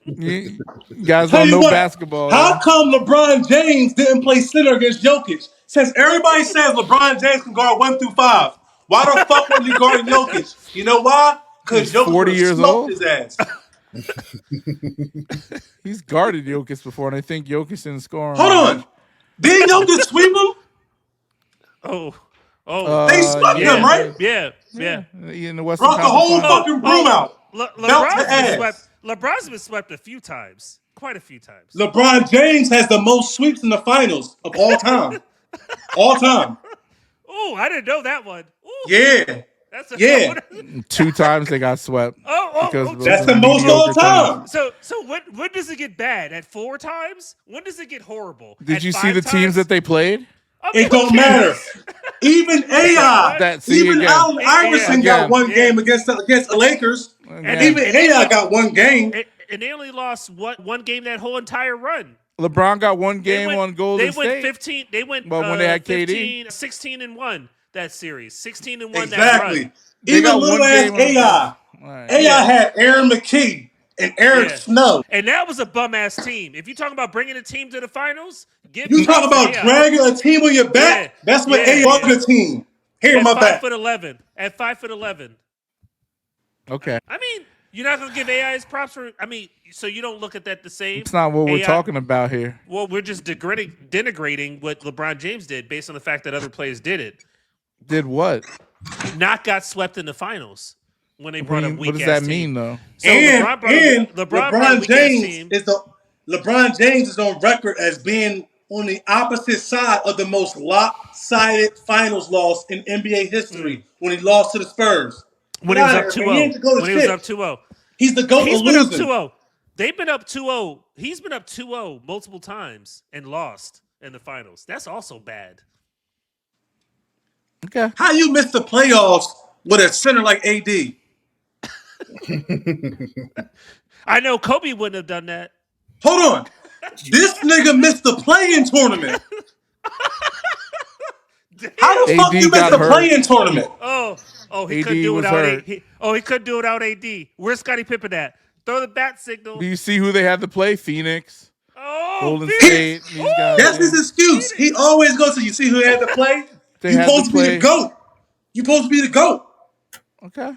You guys don't know basketball. How come LeBron James didn't play center against Jokic? Since everybody says LeBron James can guard 1 through 5, why the fuck were you guarding Jokic? You know why? Because Jokic 40 years old. His ass. He's guarded Jokic before, and I think Jokic didn't score. Hold on. Did Jokic sweep him? Oh, They swept yeah, them, right? Yeah. In the Western Brought the Conference whole Finals. fucking broom out. Belt to LeBron's been ass. swept. LeBron's been swept a few times, quite a few times. LeBron James has the most sweeps in the finals of all time. All time. Oh, I didn't know that one. Ooh. Yeah. That's a Yeah. 2 times they got swept. Because that's the most all time. So when does it get bad? At 4 times? When does it get horrible? Did At you 5 see the times? teams that they played? It don't matter. Even AI, even Allen Iverson got one game against the Lakers. And even AI got one game. And they only lost one game that whole entire run. LeBron got one game on Golden State. They went 15. They went when they had 15, 16-1 that series. 16-1 that exactly. run. Even little ass AI. AI had Aaron McKee and Eric Snow. And that was a bum ass team. If you talk about bringing a team to the finals, you talk about dragging a team on your back. That's what AI on the team. Here, my back. At 5'11". Okay. I mean, you're not gonna give AI his props for. I mean, so you don't look at that the same. It's not what we're talking about here. Well, we're just denigrating what LeBron James did based on the fact that other players did it. Did what? Not got swept in the finals when they brought a weak. What does that mean, though? So LeBron James is on record as being on the opposite side of the most lopsided finals loss in NBA history when he lost to the Spurs. When he was up 2-0. He's the GOAT of losing. Been up 2-0. They've been up 2-0. He's been up 2-0 multiple times and lost in the finals. That's also bad. Okay. How you miss the playoffs with a center like AD? I know Kobe wouldn't have done that. Hold on. This nigga missed the play-in tournament. How the fuck you missed the play-in tournament? He couldn't do it without AD. He couldn't do it without AD. Where's Scottie Pippen at? Throw the bat signal. Do you see who they had to play? Phoenix. Golden State. That's his excuse. He always goes to, you see who had to play? You're supposed to be the GOAT. You're supposed to be the GOAT. Okay.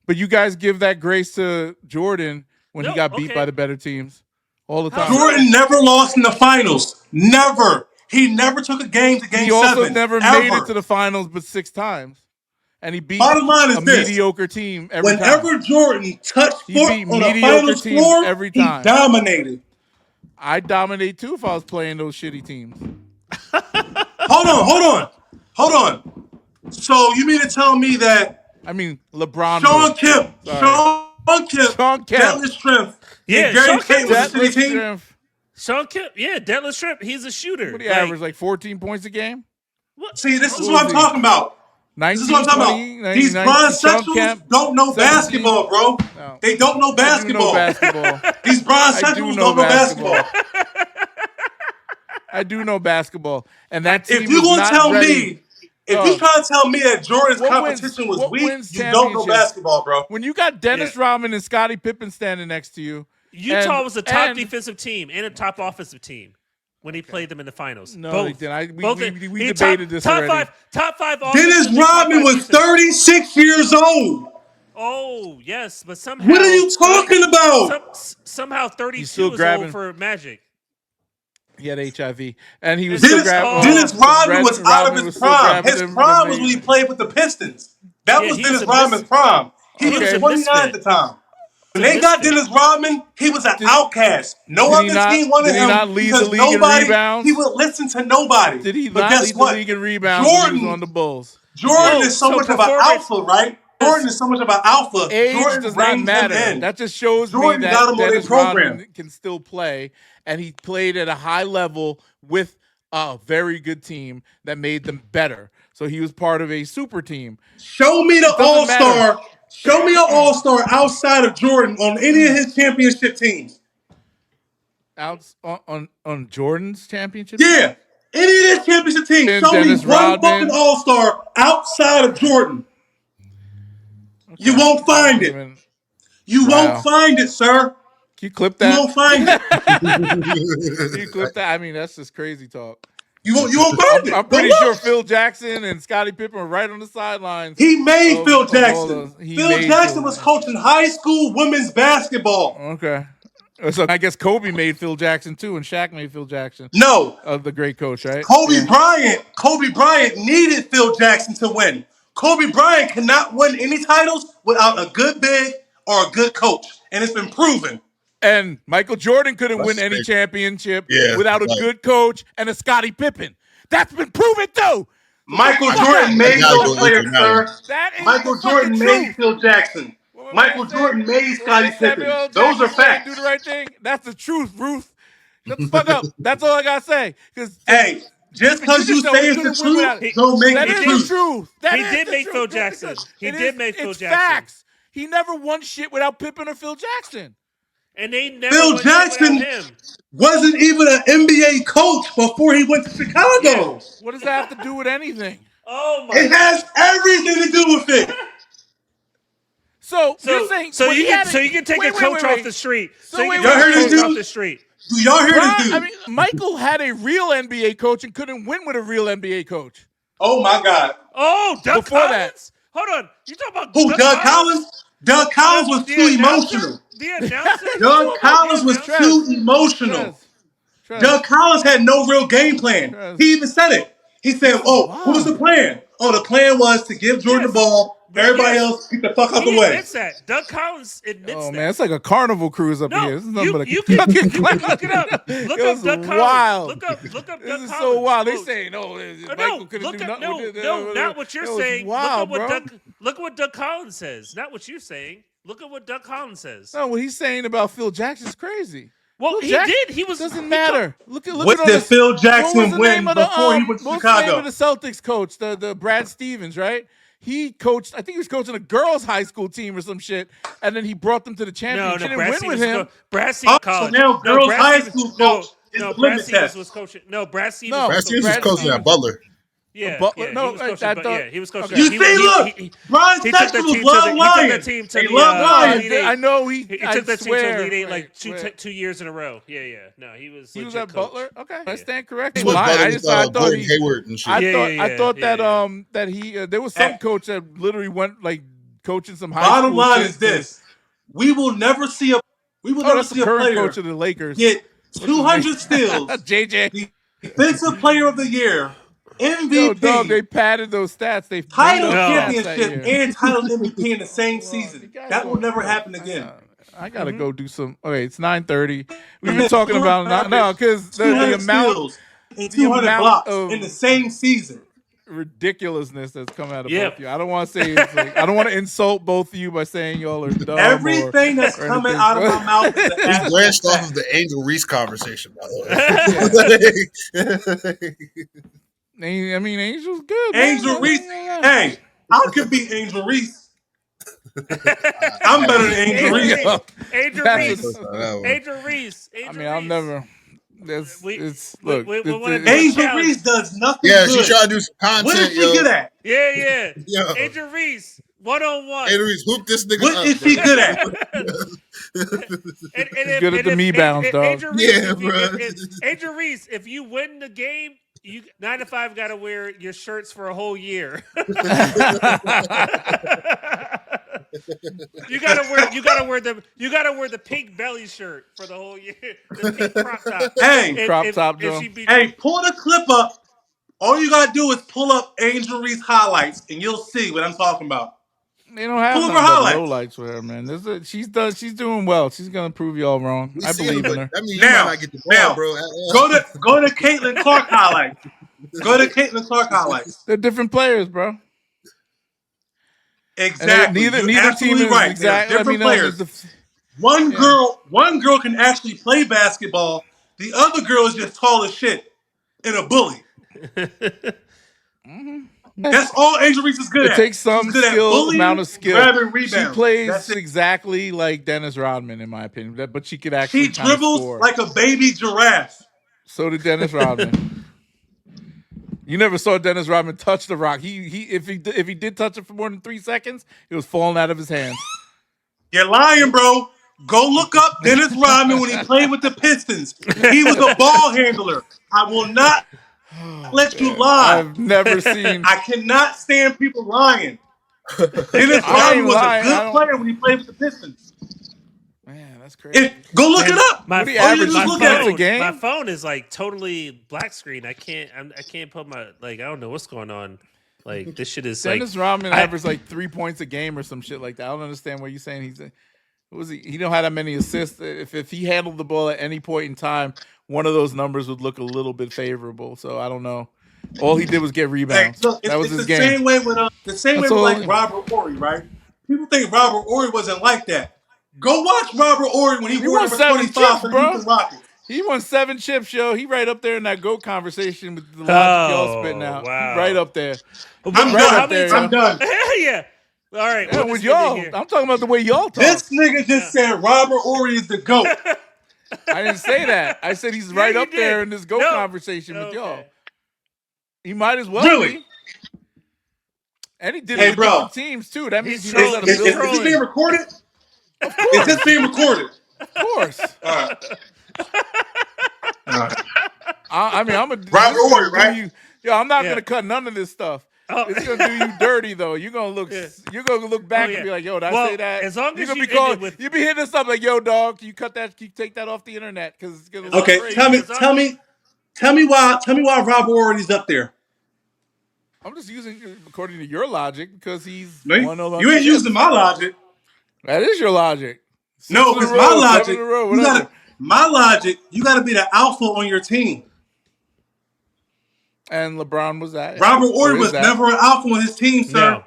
But you guys give that grace to Jordan when he got beat by the better teams all the time. Jordan never lost in the finals. Never. He never took a game to game 7. He also never made it to the finals but 6 times. And he beat a mediocre team every time. Whenever Jordan touched foot on a finals floor, every time. He dominated. I'd dominate too if I was playing those shitty teams. Hold on. So you mean to tell me that LeBron Sean Kemp, Detlef Schrempf, and Gary Payton was a shitty team? Sean Kemp, Detlef Schrempf, he's a shooter. What do you average, like 14 points a game? What? See, this is what I'm talking about. 19, this is what I'm talking about. These bronzesexuals don't know 17, basketball, bro. No. They don't know basketball. These bronzesexuals don't know basketball. I do know basketball. And that team if you're going to tell me, if you're trying to tell me that Jordan's competition was weak, you don't know basketball, bro. When you got Dennis Rodman and Scottie Pippen standing next to you. Utah was a top defensive team and a top offensive team when he played them in the finals. No, they didn't. We debated this already. Top 5 Dennis Rodman was 36 years old. Oh, yes, but somehow... What are you talking about? Somehow 32 is old for Magic. He had HIV. And he was Dennis Rodman was out of his prime. His prime was when he played with the Pistons. That was Dennis Rodman's prime. He was 29 at the time. When they got Dennis Rodman, he was an outcast. No other team wanted him because nobody. He would listen to nobody. Did he not lead the league in rebounds? Jordan on the Bulls. Jordan is so much of an alpha, right? Jordan is so much of an alpha. Age Jordan does not matter. That just shows me that Dennis Rodman can still play, and he played at a high level with a very good team that made them better. So he was part of a super team. Show me the all-star. Show me an all-star outside of Jordan on any of his championship teams. On Jordan's championship? Yeah. Any of his championship teams. Show Dennis me one Rodman. fucking all-star outside of Jordan. Okay. You won't find it. You won't find it, sir. Can you clip that? You won't find it. Can you clip that? I mean, that's just crazy talk. You won't find it. I'm pretty sure Phil Jackson and Scottie Pippen were right on the sidelines. He made Phil Jackson. Phil Jackson was coaching high school women's basketball. Okay. So I guess Kobe made Phil Jackson too, and Shaq made Phil Jackson. No, the great coach, right? Kobe Bryant needed Phil Jackson to win. Kobe Bryant cannot win any titles without a good big or a good coach, and it's been proven. And Michael Jordan couldn't win any championship without a good coach and a Scottie Pippen. That's been proven too. Michael Jordan made those players, sir. Michael Jordan made Phil Jackson. Michael Jordan made Scottie Pippen. Those are facts. Do the right thing. That's the truth, Ruth. Shut the fuck up. That's all I gotta say. Hey, just because you say it's the truth, don't make it the truth. He did make Phil Jackson. He did make Phil Jackson. Facts. He never won shit without Pippen or Phil Jackson. And they never Phil Jackson wasn't even an NBA coach before he went to Chicago. Yeah. What does that have to do with anything? Oh my! It has everything to do with it. So you're saying you can take a coach off the street. So y'all heard this dude off the street. Do y'all hear this dude? I mean, Michael had a real NBA coach and couldn't win with a real NBA coach. Oh my God! Oh, Doug Collins. Hold on, you talking about who? Doug Collins? Doug Collins was too emotional. The announcer? Doug Collins was too emotional. Doug Collins had no real game plan. He even said it. He said, what was the plan? Oh, the plan was to give Jordan the ball. Everybody else, get the fuck out the way. He admits that. Doug Collins admits that. Oh, man, it's like a Carnival Cruise up here. This is nothing but a you can look it up. Look up Doug Collins. Look up Doug Collins. This is so wild. They saying, Michael couldn't do nothing. No, not what you're saying. Wild, look at what Doug Collins says. Not what you're saying. Look at what Doug Collins says. No, what he's saying about Phil Jackson's crazy. Well, he did. He was. Doesn't matter. Look what did Phil Jackson win before he went to Chicago? What's the name of the Celtics coach? The Brad Stevens, right? He coached. I think he was coaching a girls' high school team or some shit, and then he brought them to the championship. Brad Stevens with him. Brad Stevens college. So now girls' high school coach. Brad Stevens was coaching. Brad Stevens was coaching at Butler. Yeah, Butler. he was coaching. You see, look, Brian Sexton love lying. He love lying. I know he took that team to the Elite Eight like 2 years in a row. Yeah. No, he was. He was at Butler. Okay, I stand corrected. I thought Hayward and shit. I thought that he there was some coach that literally went like coaching some high school. Bottom line is this: we will never see a player coach of the Lakers get 200 steals. JJ, defensive player of the year. MVP. Yo, dog, they padded those stats. They title championship and title MVP in the same season. That will never happen again. I gotta go do some. Okay, it's 9:30. We've been talking about because the amount and 200 blocks in the same season. Ridiculousness that's come out of both of you. I don't want to say I don't want to insult both of you by saying y'all are dumb. Everything that's coming out of my mouth is the branched off of the Angel Reese conversation, by the way. I mean, Angel's good. Angel Reese. Hey, I could beat Angel Reese. I'm better than Angel Reese. Angel Reese. I mean, I've never. Look. Angel Reese does nothing. Yeah, she tried to do some content. What is she good at? Yeah. Angel Reese. 1-on-1. Angel Reese, hoop this nigga up. What is she good at? Good at the me bounce, dog. Angel Reese, bro. Angel Reese, if you win the game, you 9 to 5 got to wear your shirts for a whole year. You gotta wear the pink belly shirt for the whole year. The pink crop top. Hey, pull the clip up. All you gotta do is pull up Angel Reese highlights, and you'll see what I'm talking about. They don't have highlights with her, man. She's doing well. She's gonna prove y'all wrong. I believe in her. That means you might not get the ball, bro. Go to Caitlin Clark highlights. Go to Caitlin Clark highlights. They're different players, bro. Exactly. Neither team is right. Exactly. Different players. One girl can actually play basketball. The other girl is just tall as shit and a bully. That's all Angel Reese is good at. It takes some amount of skill. Grabbing rebounds. She plays exactly like Dennis Rodman, in my opinion, but she could actually. She dribbles like a baby giraffe. So did Dennis Rodman. You never saw Dennis Rodman touch the rock. If he did touch it for more than 3 seconds, it was falling out of his hands. You're lying, bro. Go look up Dennis Rodman when he played with the Pistons. He was a ball handler. I will not let you lie. I've never seen. I cannot stand people lying. Dennis Rodman was a good player when he played with the Pistons. Man, that's crazy. Go look it up. My What do you average? just 2 look at points it. a game? My phone is like totally black screen. I can't put my I don't know what's going on. Like this shit is Dennis like Rodman averaged like 3 points a game or some shit like that. I don't understand what you're saying. He don't have that many assists. If he handled the ball at any point in time, one of those numbers would look a little bit favorable. So I don't know. All he did was get rebounds. Look, that was it's his the game. same way with all. Robert Horry, right? People think Robert Horry wasn't like that. Go watch Robert Horry when he wore won number 7 25 chips, for the bro. Houston Rockets. He won 7 chips, yo. He right up there in that GOAT conversation with the logic y'all spitting out. Wow. He right up there. I'm done. Yeah. All right. Yeah, with y'all. I'm talking about the way y'all talk. This nigga just said Robert Horry is the GOAT. I didn't say that. I said he's right up there in this GOAT conversation with y'all. He might as well be. And he did it with different teams, too. That means he knows how to build. Is this being recorded? Of course. Is this being recorded? Of course. All right. I mean, Robert Horry, right? I'm not gonna cut none of this stuff. It's gonna do you dirty though. You're gonna look back and be like, yo, did I say that? As long as you're you gonna be you be hitting us up like, yo, dog, you cut that, you take that off the internet because it's gonna look crazy. Tell me why Robert Horry's up there. I'm just using according to your logic because he's one of them. You ain't using my logic. That is your logic. No, because my logic, you got to be the alpha on your team. And LeBron was that. Robert Horry was never an alpha on his team, sir.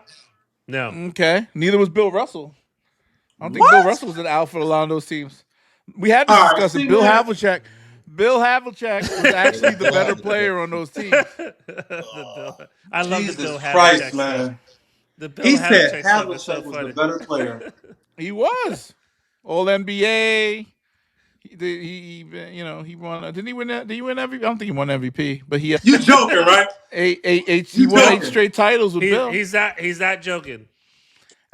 No. Okay. Neither was Bill Russell. I don't think Bill Russell was an alpha on a lot of those teams. We had to discuss it. Bill Havlicek was actually the better player on those teams. I love the Bill Havlicek. Christ, man. He said Havlicek was the better player. He was. All NBA. He won. Didn't he win that? Did he win MVP? I don't think he won MVP, but he. You joking, right? He won 8 straight titles with Bill. He's not joking.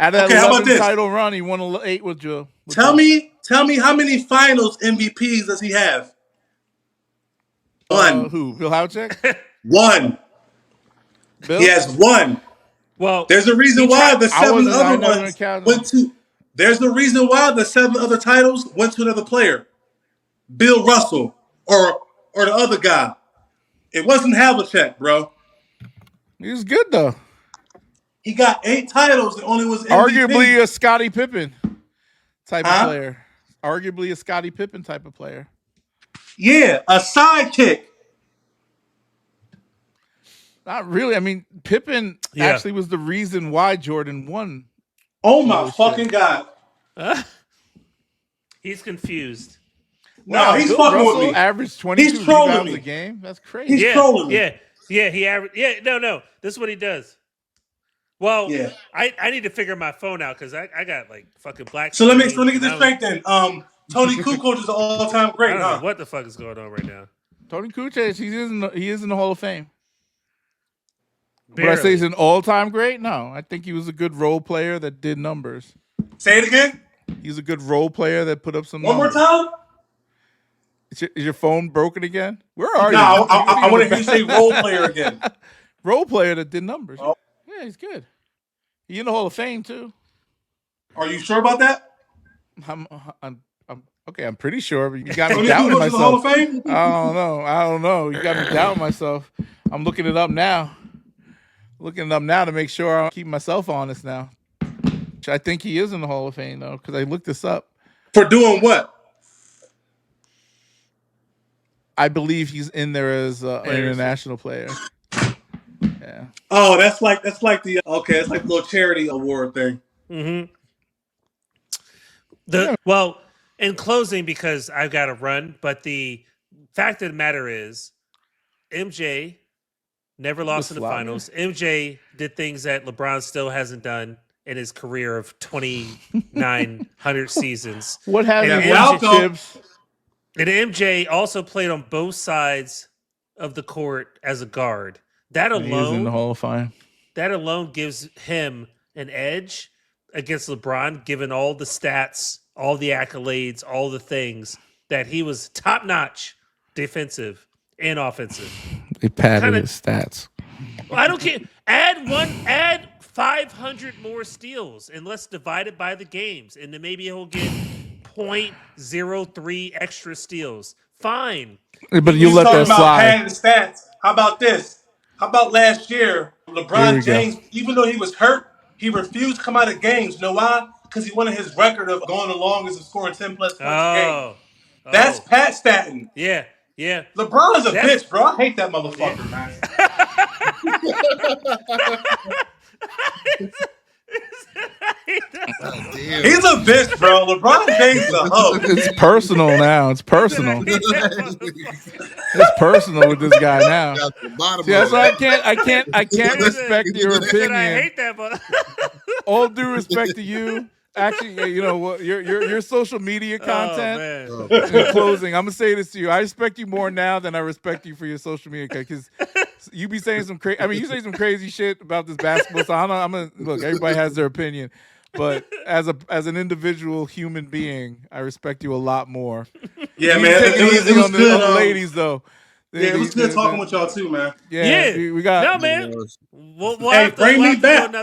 Out of that 11 title run, he won 8 with Joe. Tell me how many Finals MVPs does he have? 1. Who? Bill Havlicek? 1. Bill? He has 1. Well, there's a reason why the 7 other ones went to. There's the reason why the 7 other titles went to another player, Bill Russell or the other guy. It wasn't Havlicek, bro. He was good though. He got 8 titles and only was MVP. Arguably a Scottie Pippen type of player. Arguably a Scottie Pippen type of player. Yeah, a sidekick. Not really. I mean, Pippen actually was the reason why Jordan won. Oh my fucking God. He's confused. No, he's fucking Russell with me. Averaged 22 rebounds a game. That's crazy. He's trolling me. Yeah, he averaged. Yeah, no. This is what he does. Well, I need to figure my phone out because I got like fucking black. So let me get this straight then. Tony Kukoc is an all-time great. I don't know what the fuck is going on right now. Tony Kukoc, he is in the Hall of Fame. Barely. Would I say he's an all-time great? No, I think he was a good role player that did numbers. Say it again. He's a good role player that put up some numbers. One more time. Is your phone broken again? Where are you? No, I want to hear you say role player again. Role player that did numbers. Oh. Yeah, he's good. He's in the Hall of Fame too. Are you sure about that? I'm okay. I'm pretty sure, but you got me doubting myself. The Hall of Fame? I don't know. You got me doubting myself. I'm looking it up now. To make sure I keep myself honest now. I think he is in the Hall of Fame though, because I looked this up. For doing what? I believe he's in there as an international player. Yeah. Oh, that's like the it's like the little charity award thing. Mm-hmm. Well, in closing, because I've got to run, but the fact of the matter is, MJ never lost in the finals. MJ did things that LeBron still hasn't done in his career of 2,900 seasons. What have you won, Chips? And MJ also played on both sides of the court as a guard. That alone, he's in the Hall of Fame. That alone gives him an edge against LeBron, given all the stats, all the accolades, all the things that he was top-notch defensive and offensive. They padded his stats. Well, I don't care. Add 500 more steals, and let's divide it by the games, and then maybe he'll get 0.03 extra steals. Fine. But You you let talking that about slide. padding stats. How about this? How about last year? Here LeBron we go. James, even though he was hurt, he refused to come out of games. You know why? Because he wanted his record of going the longest and scoring 10 plus points a game. That's Pat Staten. Yeah. LeBron is a That's- bitch, bro. I hate that motherfucker, man. He's a bitch, bro. LeBron James is a hoe. It's personal now. It's personal. It's personal with this guy now. See, that's why I can't respect your opinion. I hate that, but all due respect to you. Actually, you know what? Your social media content. In closing, I'm gonna say this to you. I respect you more now than I respect you for your social media because you be saying some crazy. I mean, you say some crazy shit about this basketball. So I'm gonna look. Everybody has their opinion, but as an individual human being, I respect you a lot more. Yeah, you man. Take it easy on the ladies, though. Yeah, it was good talking with y'all too, man. Yeah, we got. No, man. Hey, bring me back.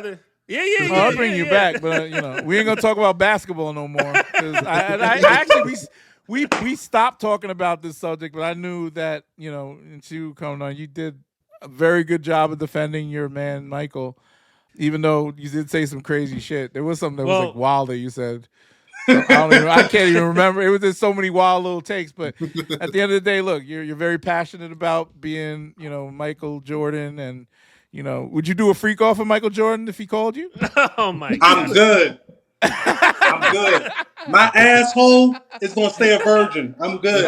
Yeah. I'll bring you back, but you know, we ain't gonna talk about basketball no more. I actually we stopped talking about this subject, but I knew that and you coming on, you did a very good job of defending your man Michael, even though you did say some crazy shit. There was something that was like wild that you said. So I can't even remember. It was just so many wild little takes, but at the end of the day, look, you're very passionate about being, Michael Jordan, and would you do a freak off of Michael Jordan if he called you? Oh my God! I'm good. I'm good. My asshole is gonna stay a virgin. I'm good.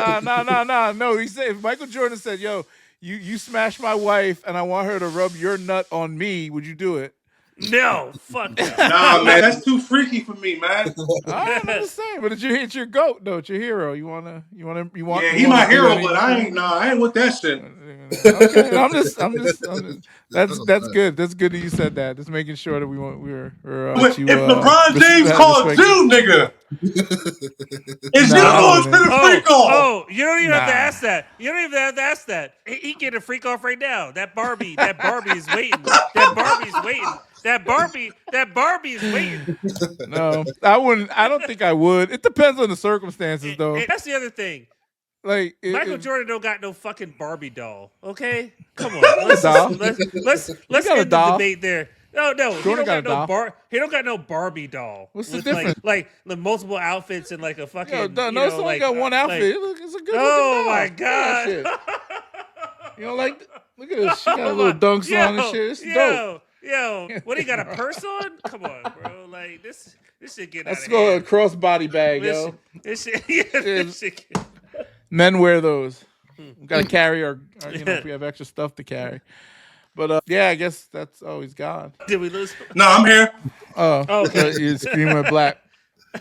No. He said if Michael Jordan said, "Yo, you smashed my wife, and I want her to rub your nut on me," would you do it? No, fuck that. Nah, man, that's too freaky for me, man. I'm just saying, but it's your GOAT, though. It's your hero. You want. Yeah, he my hero, but I ain't with that shit. Okay, I'm just. That's good. That's good that you said that. Just making sure that we're. If LeBron James called you, nigga, is you going to the freak off? Oh, you don't even have to ask that. You don't even have to ask that. He get a freak off right now. That Barbie is waiting. That Barbie is waiting. No, I wouldn't. I don't think I would. It depends on the circumstances, though. That's the other thing. Like Michael Jordan don't got no fucking Barbie doll. Okay, come on. Let's end the debate there. No, he don't got no He don't got no Barbie doll. What's the difference? Like the multiple outfits and like a fucking. No, it's only got one outfit. It's a good. Oh my God! You know, look at this. She got a little dunks on and shit. It's dope. Yo, what, he got a purse on? Come on, bro. Like this shit get out of hand. Let's go a crossbody bag, yo. This shit. Men wear those. We gotta carry our if we have extra stuff to carry. But I guess that's he's gone. Did we lose? No, I'm here. Oh, okay. You scream at black.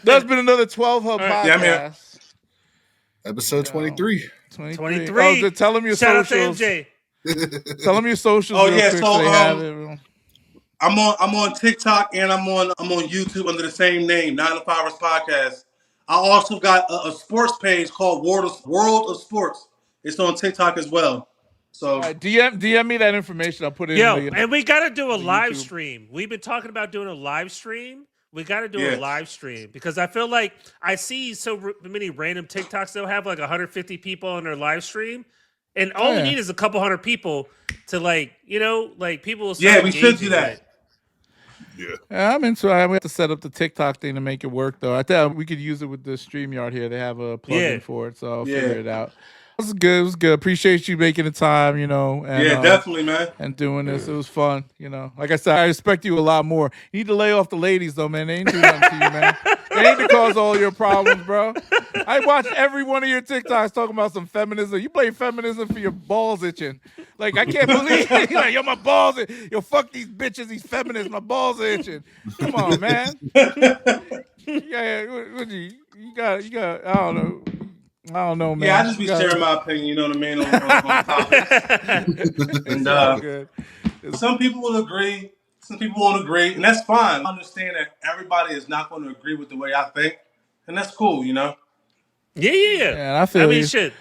There's been another 12 Hub podcast. Yeah, I'm here. Episode 23. 23. Oh, tell them your Shout socials. Out to MJ. Tell them your socials. Oh yeah, quick so they have it. I'm on TikTok and I'm on YouTube under the same name, 9 to 5ers Podcast. I also got a sports page called World of Sports. It's on TikTok as well. So DM me that information. I'll put it in. And we got to do a live stream. We've been talking about doing a live stream. We got to do a live stream because I feel like I see so many random TikToks that'll have like 150 people on their live stream, and all we need is a couple hundred people to people. Will we should do that. Yeah, I'm into it. We have to set up the TikTok thing to make it work, though. I think we could use it with the StreamYard here. They have a plugin for it, so I'll figure it out. It was good. It was good. Appreciate you making the time, And, definitely, man. And doing this. It was fun, Like I said, I respect you a lot more. You need to lay off the ladies, though, man. They ain't doing nothing to you, man. They ain't to cause all your problems, bro. I watched every one of your TikToks talking about some feminism. You blame feminism for your balls itching. Like, I can't believe it. You're like, yo, my balls itching. Yo, fuck these bitches, these feminists. My balls are itching. Come on, man. You got, I don't know, man. Yeah, I just be sharing my opinion, you know what I mean, on topics. And some people will agree, some people won't agree, and that's fine. I understand that everybody is not going to agree with the way I think, and that's cool, Yeah. Yeah, I feel shit.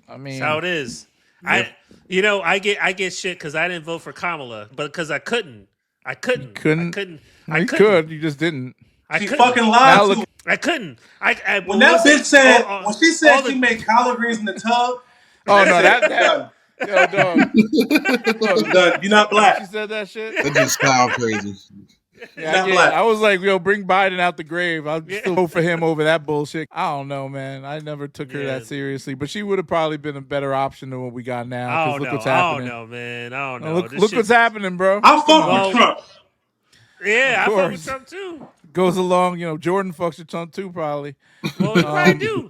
That's how it is. Yeah. I get shit because I didn't vote for Kamala, but because I couldn't. You could. You just didn't. She fucking lied to I couldn't. When that bitch said, when she said she made collard greens in the tub. Oh no, that done. yo, dog. I'm done. You're not black. She said that shit. That just sound crazy. Yeah, I was like, yo, bring Biden out the grave. I'll still vote for him over that bullshit. I don't know, man. I never took her that seriously, but she would have probably been a better option than what we got now. Because look what's happening. I don't know, man. I don't know. Look what's happening, bro. I fuck with Trump. Yeah, I fuck with Trump too. Goes along, Jordan fucks with Trump too, probably. Well, he probably do.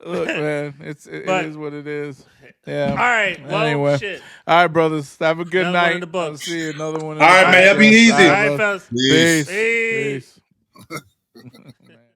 Look, man, it is what it is. Yeah. All right. Well, anyway. shit. All right, brothers. Have a good Another night. one in the books. I'll see you. Another one. All right, man. Be easy. All right, fellas. Peace. Peace.